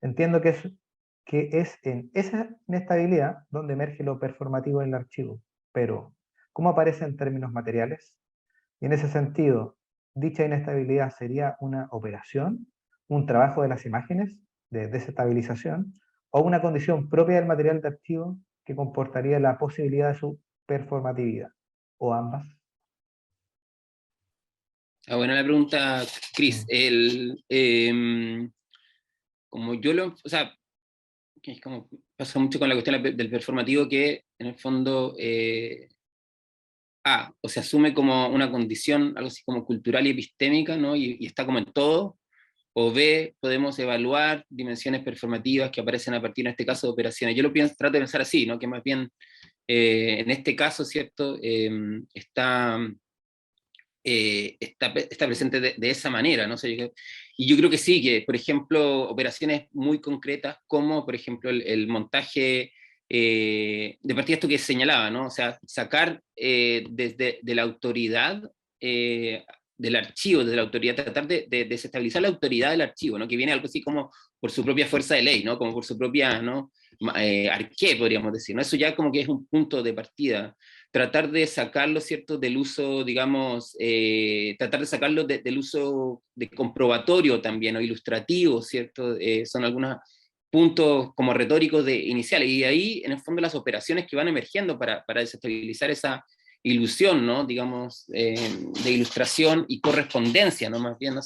Speaker 1: Entiendo que es en esa inestabilidad donde emerge lo performativo del archivo, pero ¿cómo aparece en términos materiales? Y en ese sentido, ¿dicha inestabilidad sería una operación, un trabajo de las imágenes de desestabilización, o una condición propia del material de archivo que comportaría la posibilidad de su performatividad, o ambas?
Speaker 7: Buena la pregunta, Chris. Como yo o sea, que es como pasa mucho con la cuestión del performativo, que en el fondo o se asume como una condición, algo así como cultural y epistémica, ¿no? Y está como en todo, o B, podemos evaluar dimensiones performativas que aparecen a partir, en este caso, de operaciones. Yo trato de pensar así, ¿no? Que más bien, en este caso, ¿cierto? Está presente de esa manera, ¿no? O sea, y yo creo que sí, que por ejemplo, operaciones muy concretas como por ejemplo el montaje, de partida esto que señalaba, ¿no? O sea, sacar desde de la autoridad, del archivo, desde la autoridad, tratar de desestabilizar la autoridad del archivo, ¿no? Que viene algo así como por su propia fuerza de ley, ¿no? Como por su propia, ¿no? Arqué, podríamos decir, ¿no? Eso ya como que es un punto de partida. Tratar de sacarlo, ¿cierto?, del uso, digamos, tratar de sacarlo del uso de comprobatorio también, o ilustrativo, ¿cierto? Son algunos puntos como retóricos iniciales, y ahí, en el fondo, las operaciones que van emergiendo para desestabilizar esa ilusión, ¿no?, digamos, de ilustración y correspondencia, ¿no?, más bien, ¿no?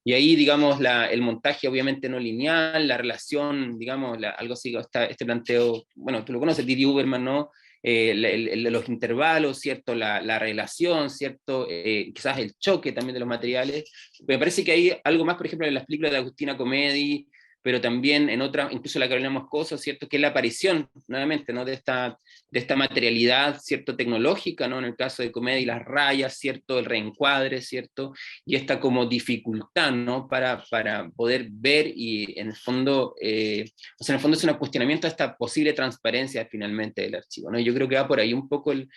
Speaker 7: Y ahí, digamos, el montaje obviamente no lineal, la relación, digamos, algo así, este planteo, bueno, tú lo conoces, Didi Uberman, ¿no?, los intervalos, ¿cierto? La relación, ¿cierto? Quizás el choque también de los materiales. Me parece que hay algo más, por ejemplo, en las películas de Agustina Comedi, pero también en otras, incluso la Carolina Moscoso, ¿cierto? Que es la aparición, nuevamente, ¿no?, de esta materialidad, ¿cierto?, tecnológica, ¿no? En el caso de Comedi, las rayas, ¿cierto?, el reencuadre, ¿cierto?, y esta como dificultad, ¿no?, para poder ver, y en el fondo, o sea, en el fondo es un cuestionamiento a esta posible transparencia finalmente del archivo, ¿no? Yo creo que va por ahí un poco el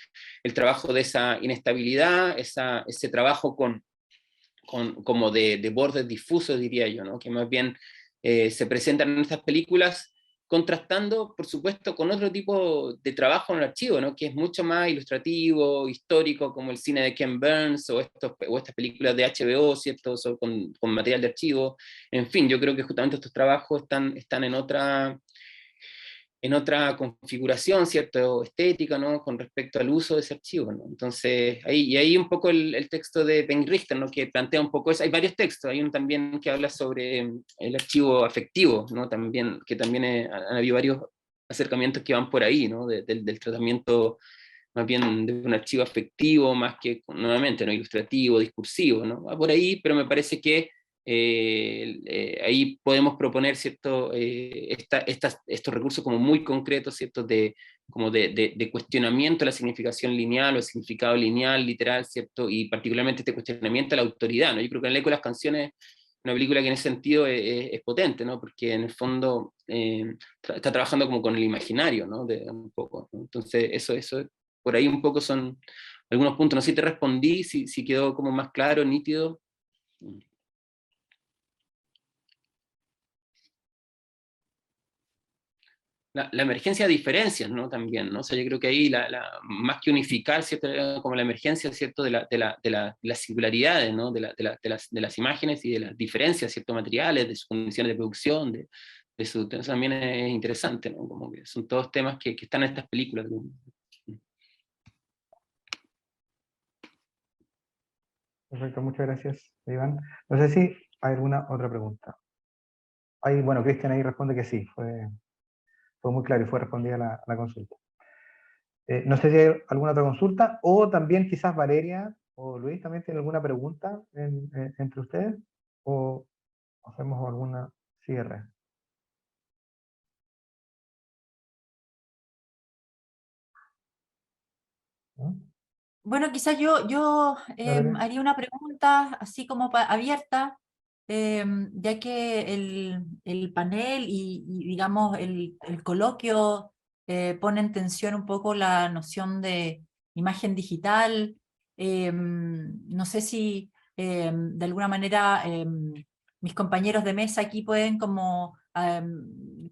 Speaker 7: trabajo de esa inestabilidad, ese trabajo como de bordes difusos, diría yo, ¿no?, que más bien se presentan en estas películas, contrastando, por supuesto, con otro tipo de trabajo en el archivo, ¿no?, que es mucho más ilustrativo, histórico, como el cine de Ken Burns, o estas películas de HBO, ¿cierto?, con material de archivo. En fin, yo creo que justamente estos trabajos están en en otra configuración, ¿cierto? Estética, ¿no? Con respecto al uso de ese archivo, ¿no? Entonces, ahí un poco el texto de Ben Richter, ¿no? Que plantea un poco eso. Hay varios textos, hay uno también que habla sobre el archivo afectivo, ¿no? También, que también han habido varios acercamientos que van por ahí, ¿no? Del tratamiento más bien de un archivo afectivo, más que, nuevamente, ¿no? Ilustrativo, discursivo, ¿no? Va por ahí, pero me parece que ahí podemos proponer, ¿cierto? Estos recursos como muy concretos, ¿cierto? Como de cuestionamiento de la significación lineal o el significado lineal, literal, ¿cierto? Y particularmente este cuestionamiento a la autoridad, ¿no? Yo creo que El eco de las canciones, una película que en ese sentido es potente, ¿no? Porque en el fondo está trabajando como con el imaginario, ¿no? Un poco, ¿no? Entonces eso por ahí un poco son algunos puntos. No sé si te respondí, si quedó como más claro, nítido. La emergencia de diferencias, ¿no? También, ¿no? O sea, yo creo que ahí, más que unificar, ¿cierto? Como la emergencia, ¿cierto? De las singularidades, ¿no? De las imágenes y de las diferencias, ¿cierto? Materiales, de sus condiciones de producción, eso también es interesante, ¿no? Como que son todos temas que están en estas películas.
Speaker 1: Perfecto, muchas gracias, Iván. No sé si hay alguna otra pregunta. Bueno, Cristian ahí responde que sí, fue muy claro y fue respondida la consulta. No sé si hay alguna otra consulta, o también quizás Valeria o Luis también tienen alguna pregunta entre ustedes, o hacemos alguna cierre. ¿No?
Speaker 3: Bueno, quizás yo
Speaker 1: Valeria.
Speaker 3: haría una pregunta así como abierta, ya que el panel y, digamos el coloquio pone en tensión un poco la noción de imagen digital. No sé si de alguna manera mis compañeros de mesa aquí pueden como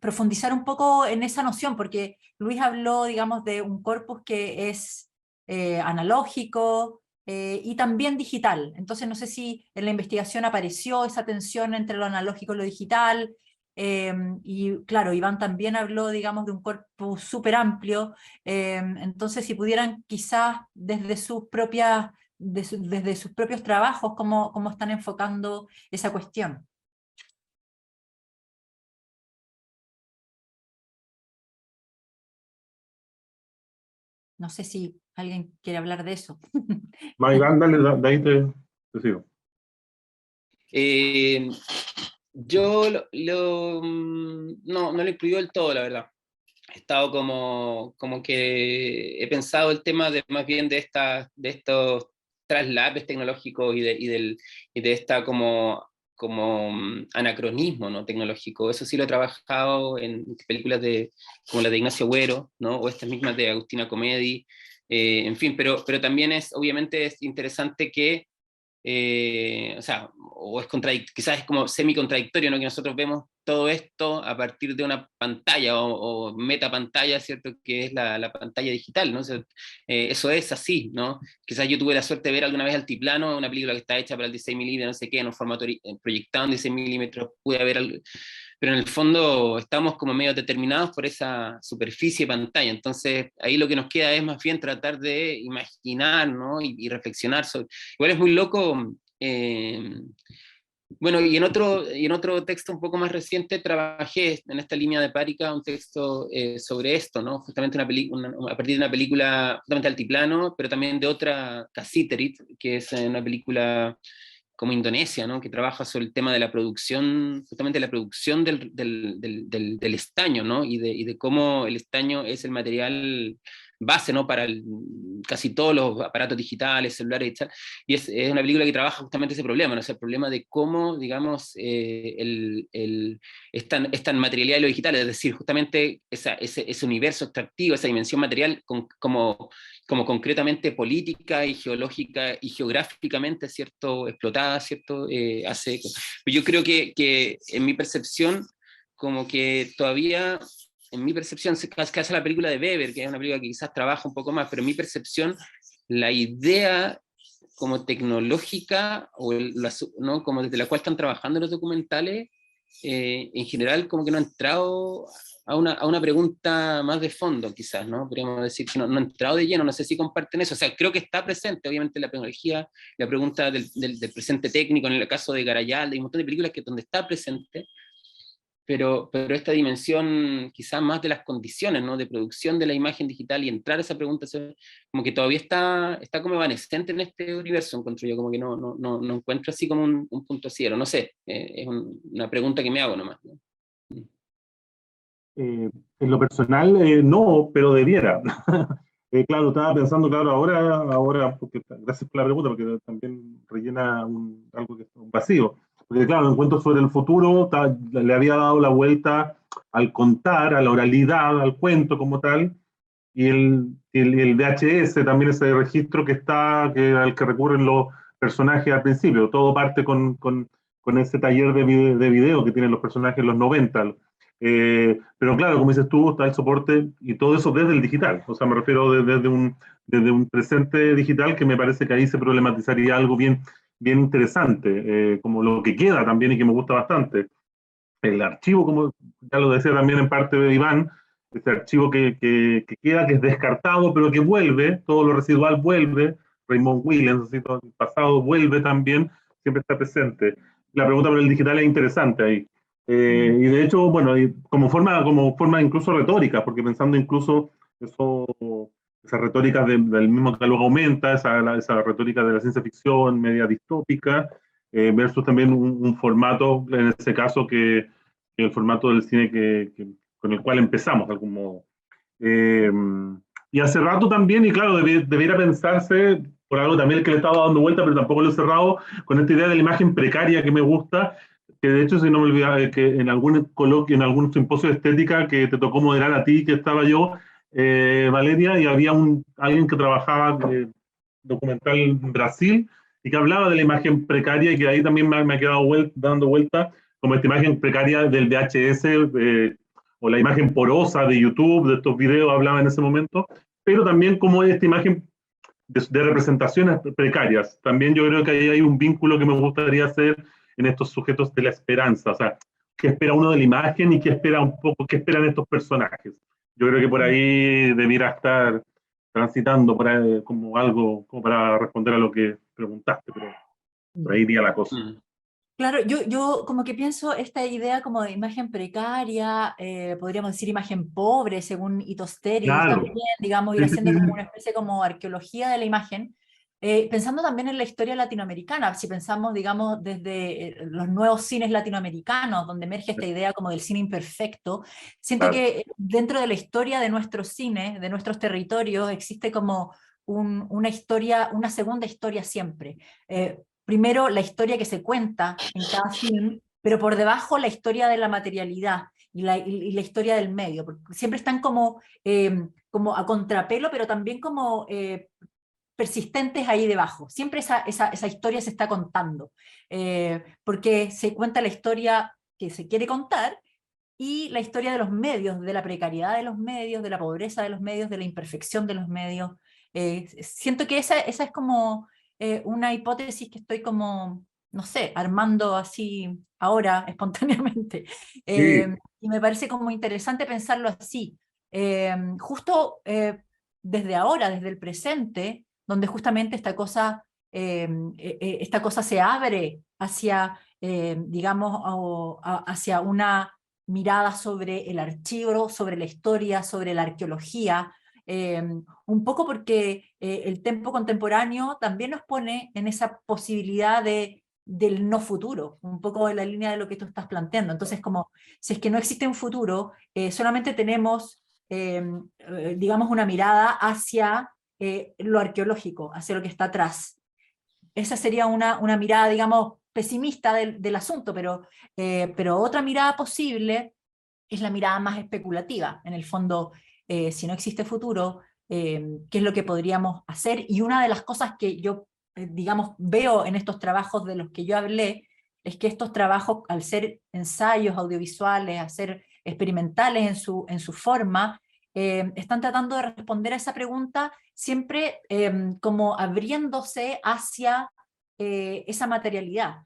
Speaker 3: profundizar un poco en esa noción, porque Luis habló, digamos, de un corpus que es analógico y también digital. Entonces no sé si en la investigación apareció esa tensión entre lo analógico y lo digital. Y claro, Iván también habló, digamos, de un corpus súper amplio. Entonces, si pudieran quizás desde sus propios trabajos, cómo están enfocando esa cuestión. No sé si alguien quiere hablar de eso.
Speaker 2: Iván, dale, de ahí te sigo.
Speaker 7: Yo no lo incluyo del todo, la verdad. He estado como que he pensado el tema más bien de estos traslapes tecnológicos y de esta como anacronismo, ¿no? Tecnológico. Eso sí lo he trabajado en películas como la de Ignacio Güero, ¿no? O estas mismas de Agustina Comedi, en fin, pero también obviamente es interesante que o sea, quizás es como semi-contradictorio, ¿no? Que nosotros vemos todo esto a partir de una pantalla o metapantalla, ¿cierto? Que es la pantalla digital, ¿no? O sea, eso es así, ¿no? Quizás yo tuve la suerte de ver alguna vez Altiplano, una película que está hecha para el 16 milímetros, no sé qué, en un formato proyectado en 16 milímetros, pude ver algo, pero en el fondo estamos como medio determinados por esa superficie de pantalla, entonces ahí lo que nos queda es más bien tratar de imaginar, ¿no? y reflexionar sobre. Igual es muy loco, bueno, y en otro texto un poco más reciente trabajé en esta línea de Párica un texto sobre esto, ¿no? Justamente a partir de una película, justamente Altiplano, pero también de otra, Casiterit, que es una película como Indonesia, ¿no? Que trabaja sobre el tema de la producción, justamente la producción del estaño, ¿no? Y de cómo el estaño es el material base, ¿no? Para casi todos los aparatos digitales, celulares y tal. Y es una película que trabaja justamente ese problema, ¿no? Es el problema de cómo, digamos, esta materialidad de lo digital, es decir, justamente ese universo extractivo, esa dimensión material como concretamente política y geológica y geográficamente, ¿cierto? Explotada, ¿cierto? Yo creo que en mi percepción, como que todavía, en mi percepción, se hace la película de Weber, que es una película que quizás trabaja un poco más, pero en mi percepción, la idea como tecnológica, ¿no? Como desde la cual están trabajando los documentales, en general como que no ha entrado a una pregunta más de fondo, quizás, ¿no? Podríamos decir que no he entrado de lleno, no sé si comparten eso. O sea, creo que está presente, obviamente, la tecnología, la pregunta del presente técnico, en el caso de Garayal, hay un montón de películas que donde está presente, pero esta dimensión quizás más de las condiciones, ¿no? De producción de la imagen digital y entrar a esa pregunta, como que todavía está como evanescente en este universo, encuentro yo, como que no encuentro así como un punto ciego, no sé, es una pregunta que me hago nomás, ¿no?
Speaker 2: En lo personal, no, pero debiera. Claro, estaba pensando, claro, ahora porque, gracias por la pregunta, porque también rellena algo que es un vacío. Porque claro, el cuento sobre el futuro le había dado la vuelta al contar, a la oralidad, al cuento como tal, y el VHS, también ese registro que está, al que recurren los personajes al principio. Todo parte con ese taller de video que tienen los personajes en los 90. Pero claro, como dices tú, está el soporte y todo eso desde el digital. O sea, me refiero desde un presente digital, que me parece que ahí se problematizaría algo bien interesante, como lo que queda también y que me gusta bastante. El archivo, como ya lo decía también en parte de Iván, este archivo que queda, que es descartado, pero que vuelve, todo lo residual vuelve. Raymond Williams, así, todo el pasado vuelve también, siempre está presente. La pregunta por el digital es interesante ahí. Y de hecho, bueno, como forma incluso retórica, porque pensando incluso esas retóricas del mismo que luego aumenta, esa retórica de la ciencia ficción media distópica, versus también un formato, en ese caso, que el formato del cine con el cual empezamos, de algún modo. Eh, y hace rato también, y claro, debiera pensarse, por algo también que le estaba dando vuelta, pero tampoco lo he cerrado, con esta idea de la imagen precaria que me gusta, que de hecho, si no me olvidaba, que en algún coloquio, en algún simposio de estética que te tocó moderar a ti, que estaba yo, Valeria, y había alguien que trabajaba documental en Brasil, y que hablaba de la imagen precaria, y que ahí también me ha quedado dando vuelta, como esta imagen precaria del VHS, o la imagen porosa de YouTube, de estos videos, hablaba en ese momento, pero también como esta imagen de representaciones precarias. También yo creo que ahí hay un vínculo que me gustaría hacer en estos sujetos de la esperanza, o sea, qué espera uno de la imagen y qué espera un poco, qué esperan estos personajes. Yo creo que por ahí debiera estar transitando como algo, como para responder a lo que preguntaste, pero por ahí iría la cosa.
Speaker 3: Claro, yo como que pienso esta idea como de imagen precaria, podríamos decir imagen pobre, según Itosterius,
Speaker 2: Claro.
Speaker 3: también, digamos, ir haciendo como una especie como arqueología de la imagen, pensando también en la historia latinoamericana, si pensamos, digamos, desde los nuevos cines latinoamericanos, donde emerge esta idea como del cine imperfecto, siento que dentro de la historia de nuestros cines, de nuestros territorios, existe como una historia, una segunda historia siempre. Primero la historia que se cuenta en cada film, pero por debajo la historia de la materialidad y la historia del medio, porque siempre están como a contrapelo, pero también como persistentes ahí debajo. Siempre esa historia se está contando, porque se cuenta la historia que se quiere contar, y la historia de los medios, de la precariedad de los medios, de la pobreza de los medios, de la imperfección de los medios. Siento que esa es como una hipótesis que estoy como, no sé, armando así ahora, espontáneamente. Y me parece como interesante pensarlo así. Justo desde ahora, desde el presente, donde justamente esta cosa se abre hacia, digamos, hacia una mirada sobre el archivo, sobre la historia, sobre la arqueología, un poco porque el tiempo contemporáneo también nos pone en esa posibilidad del no futuro, un poco en la línea de lo que tú estás planteando. Entonces, como si es que no existe un futuro, solamente tenemos, digamos, una mirada hacia lo arqueológico, hacia lo que está atrás. Esa sería una mirada, digamos, pesimista del asunto, pero otra mirada posible es la mirada más especulativa. En el fondo, si no existe futuro, ¿qué es lo que podríamos hacer? Y una de las cosas que yo, digamos, veo en estos trabajos de los que yo hablé, es que estos trabajos, al ser ensayos audiovisuales, a ser experimentales en su forma, están tratando de responder a esa pregunta siempre como abriéndose hacia esa materialidad,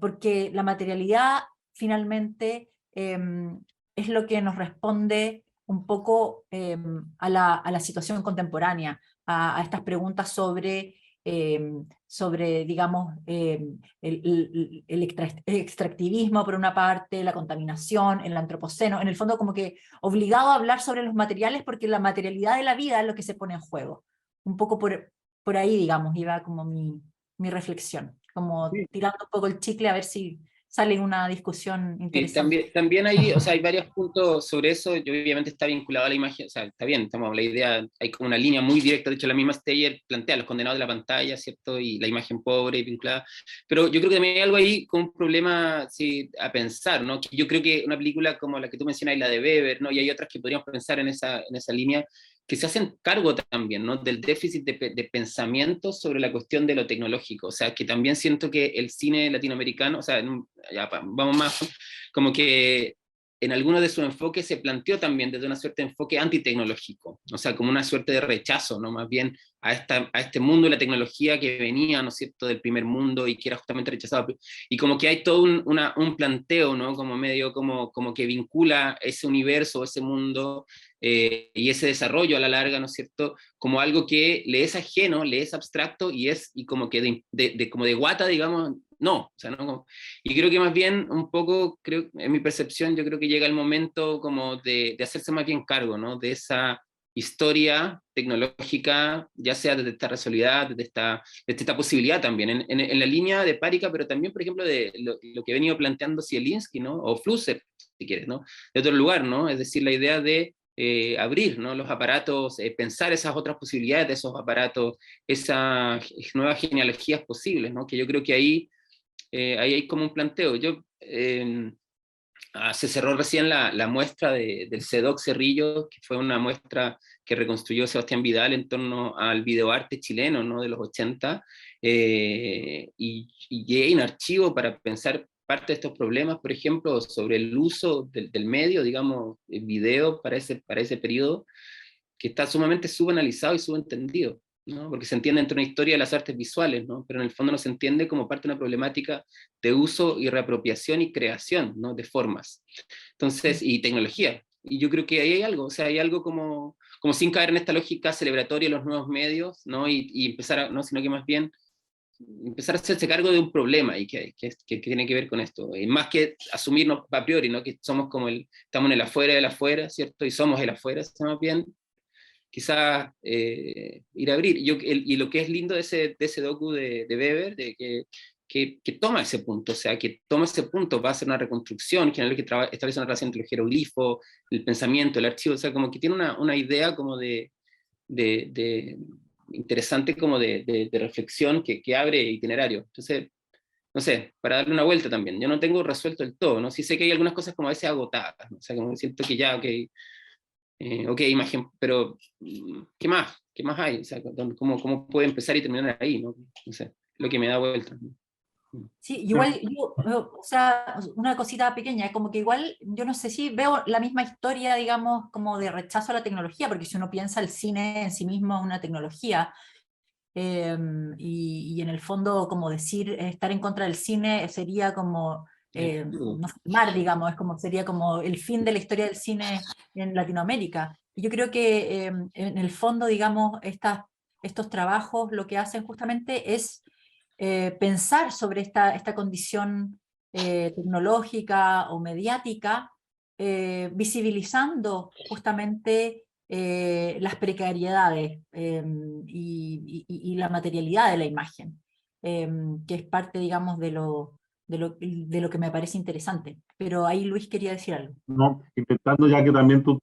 Speaker 3: porque la materialidad finalmente es lo que nos responde un poco a la situación contemporánea, a estas preguntas sobre, digamos, el extractivismo por una parte, la contaminación, el antropoceno, en el fondo como que obligado a hablar sobre los materiales porque la materialidad de la vida es lo que se pone en juego. Un poco por ahí, digamos, iba como mi reflexión, como
Speaker 7: Sí.
Speaker 3: tirando un poco el chicle a ver si sale una discusión
Speaker 7: Sí,
Speaker 3: interesante.
Speaker 7: también hay, o sea, hay varios puntos sobre eso. Yo obviamente está vinculado a la imagen, o sea, está bien, estamos, la idea, hay como una línea muy directa, de hecho la misma Steyer plantea los condenados de la pantalla, ¿cierto? Y la imagen pobre y vinculada, pero yo creo que también hay algo ahí con un problema, sí, a pensar, ¿no? Que yo creo que una película como la que tú mencionas, la de Weber, ¿no? Y hay otras que podríamos pensar en esa línea, que se hacen cargo también, ¿no? Del déficit de pensamiento sobre la cuestión de lo tecnológico, o sea, que también siento que el cine latinoamericano, o sea, ya, vamos más, como que en alguno de sus enfoques se planteó también desde una suerte de enfoque antitecnológico, o sea, como una suerte de rechazo, ¿no? Más bien a este mundo de la tecnología que venía, ¿no es cierto?, del primer mundo y que era justamente rechazado. Y como que hay todo un planteo, ¿no?, como medio como que vincula ese universo, ese mundo y ese desarrollo a la larga, ¿no es cierto?, como algo que le es ajeno, le es abstracto y como que como de guata, digamos, no, o sea, no. Y creo que más bien un poco, creo, en mi percepción, yo creo que llega el momento como de hacerse más bien cargo, ¿no?, de esa historia tecnológica, ya sea desde esta racionalidad, desde esta posibilidad también, en la línea de Párica, pero también, por ejemplo, de lo que ha venido planteando Zielinski, ¿no?, o Flusser, si quieres, ¿no?, de otro lugar, ¿no?, es decir, la idea de abrir, ¿no?, los aparatos, pensar esas otras posibilidades de esos aparatos, esas nuevas genealogías posibles, ¿no?, que yo creo que ahí hay como un planteo. Se cerró recién la muestra del CEDOC Cerrillo, que fue una muestra que reconstruyó Sebastián Vidal en torno al videoarte chileno, ¿no?, de los 80, y hay un archivo para pensar parte de estos problemas, por ejemplo, sobre el uso del medio, digamos, el video para ese periodo, que está sumamente subanalizado y subentendido, ¿no?, porque se entiende entre una historia de las artes visuales, ¿no?, pero en el fondo no se entiende como parte de una problemática de uso y reapropiación y creación, ¿no?, de formas. Entonces, y tecnología. Y yo creo que ahí hay algo, o sea, hay algo como sin caer en esta lógica celebratoria de los nuevos medios, ¿no?, y empezar no, sino que más bien empezar a hacerse cargo de un problema y que tiene que ver con esto, y más que asumirnos a priori, ¿no?, que somos como estamos en el afuera del afuera, ¿cierto?, y somos el afuera, más bien quizás ir a abrir. Y lo que es lindo de ese docu de Weber, que toma ese punto, o sea, que toma ese punto, va a hacer una reconstrucción, que establece una relación entre el jeroglifo, el pensamiento, el archivo, o sea, como que tiene una idea como de interesante, como de reflexión que abre itinerario. Entonces, no sé, para darle una vuelta también, yo no tengo resuelto el todo, ¿no? Sí sé que hay algunas cosas como a veces agotadas, ¿no? O sea, como siento que ya, ok, imagen, pero ¿qué más? ¿Qué más hay? O sea, ¿cómo puede empezar y terminar ahí? No sé, lo que me da vuelta.
Speaker 3: Sí, igual, o sea, una cosita pequeña, como que igual, yo no sé si veo la misma historia, digamos, como de rechazo a la tecnología, porque si uno piensa el cine en sí mismo es una tecnología, y en el fondo, como decir, estar en contra del cine sería como no filmar, digamos, sería como el fin de la historia del cine en Latinoamérica. Y yo creo que en el fondo, digamos, estos trabajos lo que hacen justamente es pensar sobre esta condición tecnológica o mediática, visibilizando justamente las precariedades y la materialidad de la imagen, que es parte, digamos, de lo que me parece interesante. Pero ahí Luis quería decir algo.
Speaker 2: No, intentando, ya que también tú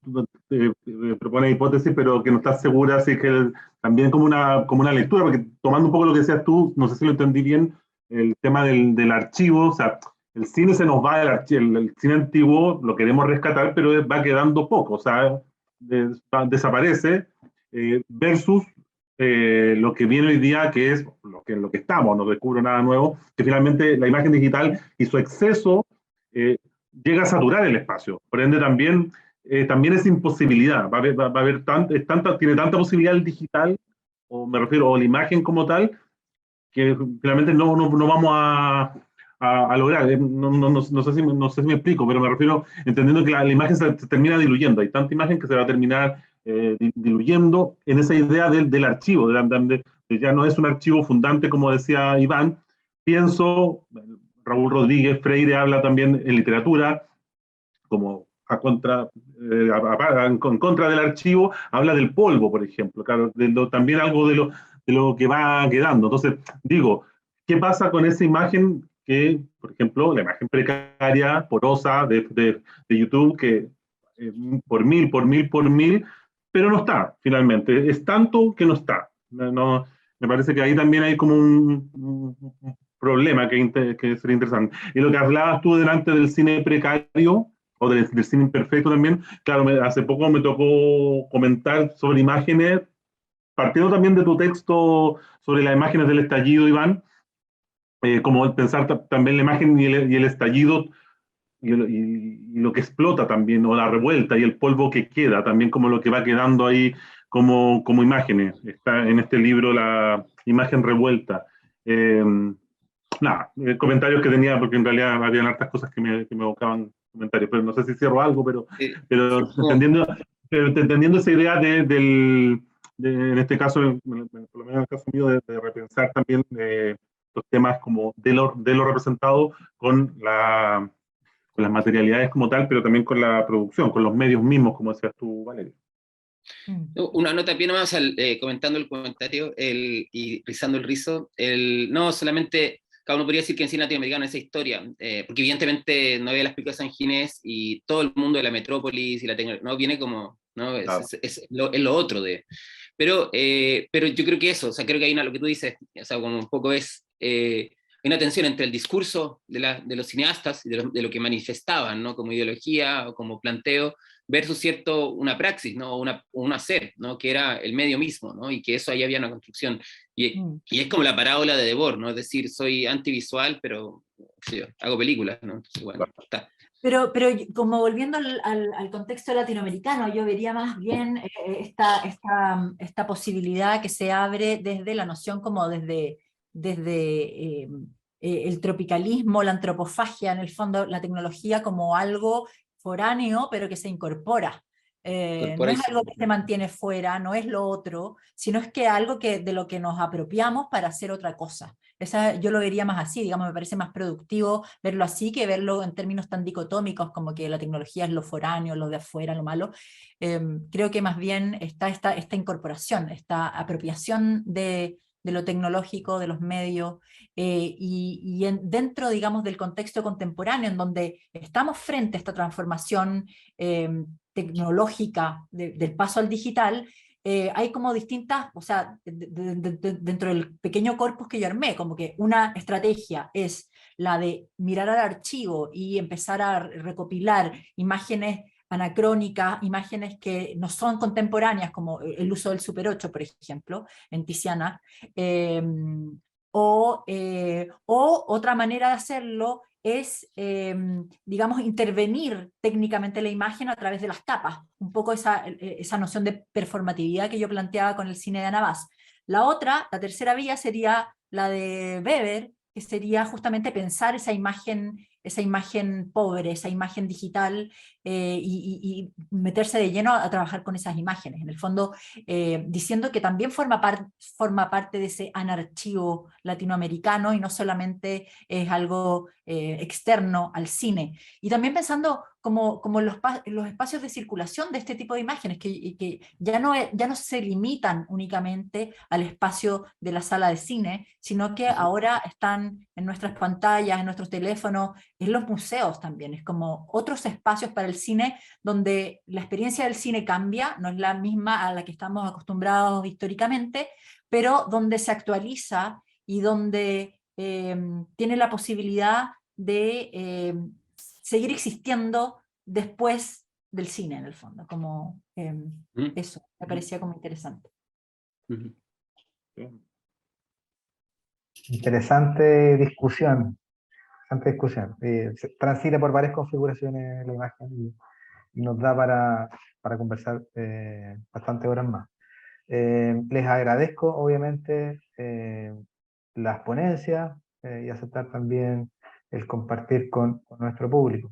Speaker 2: propones hipótesis, pero que no estás segura, así que también como una lectura, porque tomando un poco lo que decías tú, no sé si lo entendí bien, el tema del archivo, o sea, el cine se nos va del archivo, el cine antiguo lo queremos rescatar, pero va quedando poco, o sea, desaparece, versus lo que viene hoy día, que es lo que estamos, no descubro nada nuevo, que finalmente la imagen digital y su exceso llega a saturar el espacio. Por ende, también es imposibilidad. Va a haber tiene tanta posibilidad el digital, o me refiero, o la imagen como tal, que finalmente no vamos a lograr. No sé no sé si me explico, pero me refiero entendiendo que la imagen se termina diluyendo. Hay tanta imagen que se va a terminar diluyendo en esa idea del archivo, de ya no es un archivo fundante, como decía Iván. Pienso, Raúl Rodríguez Freire habla también en literatura, como en contra del archivo, habla del polvo, por ejemplo, claro, también algo de lo que va quedando. Entonces, digo, ¿qué pasa con esa imagen que, por ejemplo, la imagen precaria, porosa de YouTube, que por mil, pero no está, finalmente? Es tanto que no está. Me parece que ahí también hay como un problema que sería interesante. Y lo que hablabas tú delante del cine precario, o del cine imperfecto también, claro, hace poco me tocó comentar sobre imágenes, partiendo también de tu texto sobre las imágenes del estallido, Iván, como pensar también la imagen y el estallido y lo que explota también, o la revuelta y el polvo que queda, también como lo que va quedando ahí como imágenes. Está en este libro la imagen revuelta. Eh, Nada, comentarios que tenía, porque en realidad habían hartas cosas que me evocaban comentarios, pero no sé si cierro algo, pero
Speaker 7: No,
Speaker 2: entendiendo esa idea en este caso, por lo menos en el caso mío, de repensar también los temas como de lo representado con las materialidades como tal, pero también con la producción, con los medios mismos, como decías tú, Valeria.
Speaker 7: una nota bien más comentando el comentario y rizando el rizo. No, solamente cada uno podría decir que en cine latinoamericano esa historia, porque evidentemente no había las películas de San Ginés y todo el mundo de la metrópolis y la tecnología, no viene como, ¿no?
Speaker 2: Claro.
Speaker 7: Es lo otro de. Pero yo creo que eso, o sea, creo que hay lo que tú dices, o sea, como un poco hay una tensión entre el discurso de los cineastas y de lo que manifestaban, ¿no? Como ideología o como planteo, versus una praxis, ¿no? Un hacer, ¿no? Que era el medio mismo, ¿no? Y que eso ahí había una construcción. Y es como la parábola de Debord, ¿no? Es decir, soy antivisual, pero sí, hago películas, ¿no? Entonces, bueno, está.
Speaker 3: Pero como volviendo al contexto latinoamericano, yo vería más bien esta posibilidad que se abre desde la noción como desde el tropicalismo, la antropofagia, en el fondo la tecnología como algo foráneo, pero que se incorpora. No es algo que se mantiene fuera, no es lo otro, sino es que algo de lo que nos apropiamos para hacer otra cosa. Yo lo vería más así, digamos, me parece más productivo verlo así que verlo en términos tan dicotómicos como que la tecnología es lo foráneo, lo de afuera, lo malo. Creo que más bien está esta incorporación, esta apropiación de lo tecnológico, de los medios, dentro, digamos, del contexto contemporáneo, en donde estamos frente a esta transformación tecnológica del paso al digital. Hay como distintas, o sea, dentro del pequeño corpus que yo armé, como que una estrategia es la de mirar al archivo y empezar a recopilar imágenes anacrónicas, imágenes que no son contemporáneas, como el uso del Super 8, por ejemplo, en Tiziana, o otra manera de hacerlo es, digamos, intervenir técnicamente la imagen a través de las capas, un poco esa noción de performatividad que yo planteaba con el cine de Anabás. La tercera vía sería la de Weber, que sería justamente pensar esa imagen pobre, esa imagen digital, y meterse de lleno a trabajar con esas imágenes, en el fondo diciendo que también forma parte de ese anarchivo latinoamericano y no solamente es algo externo al cine. Y también pensando como los espacios de circulación de este tipo de imágenes, que ya no se limitan únicamente al espacio de la sala de cine, sino que ahora están en nuestras pantallas, en nuestros teléfonos, en los museos también. Es como otros espacios para el cine donde la experiencia del cine cambia, no es la misma a la que estamos acostumbrados históricamente, pero donde se actualiza y donde tiene la posibilidad de seguir existiendo después del cine, en el fondo, como eso, me parecía como interesante.
Speaker 1: Interesante discusión. Transita por varias configuraciones la imagen y nos da para conversar bastantes horas más. Les agradezco, obviamente, las ponencias y aceptar también el compartir con nuestro público.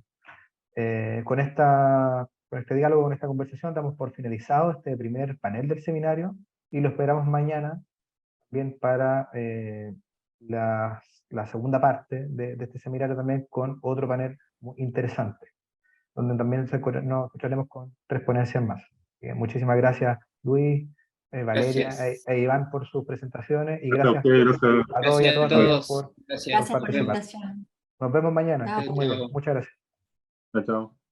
Speaker 1: Con este diálogo, con esta conversación, damos por finalizado este primer panel del seminario y lo esperamos mañana bien para la segunda parte de este seminario también con otro panel muy interesante, donde también nos encontraremos con 3 ponencias más. Muchísimas gracias, Luis, Valeria e Iván por sus presentaciones y gracias a todos y a todas también por
Speaker 3: Gracias por la
Speaker 1: participar.
Speaker 3: invitación.
Speaker 1: Nos vemos mañana.
Speaker 3: Chao.
Speaker 1: Que estén muy bien. Muchas gracias.
Speaker 2: Chao.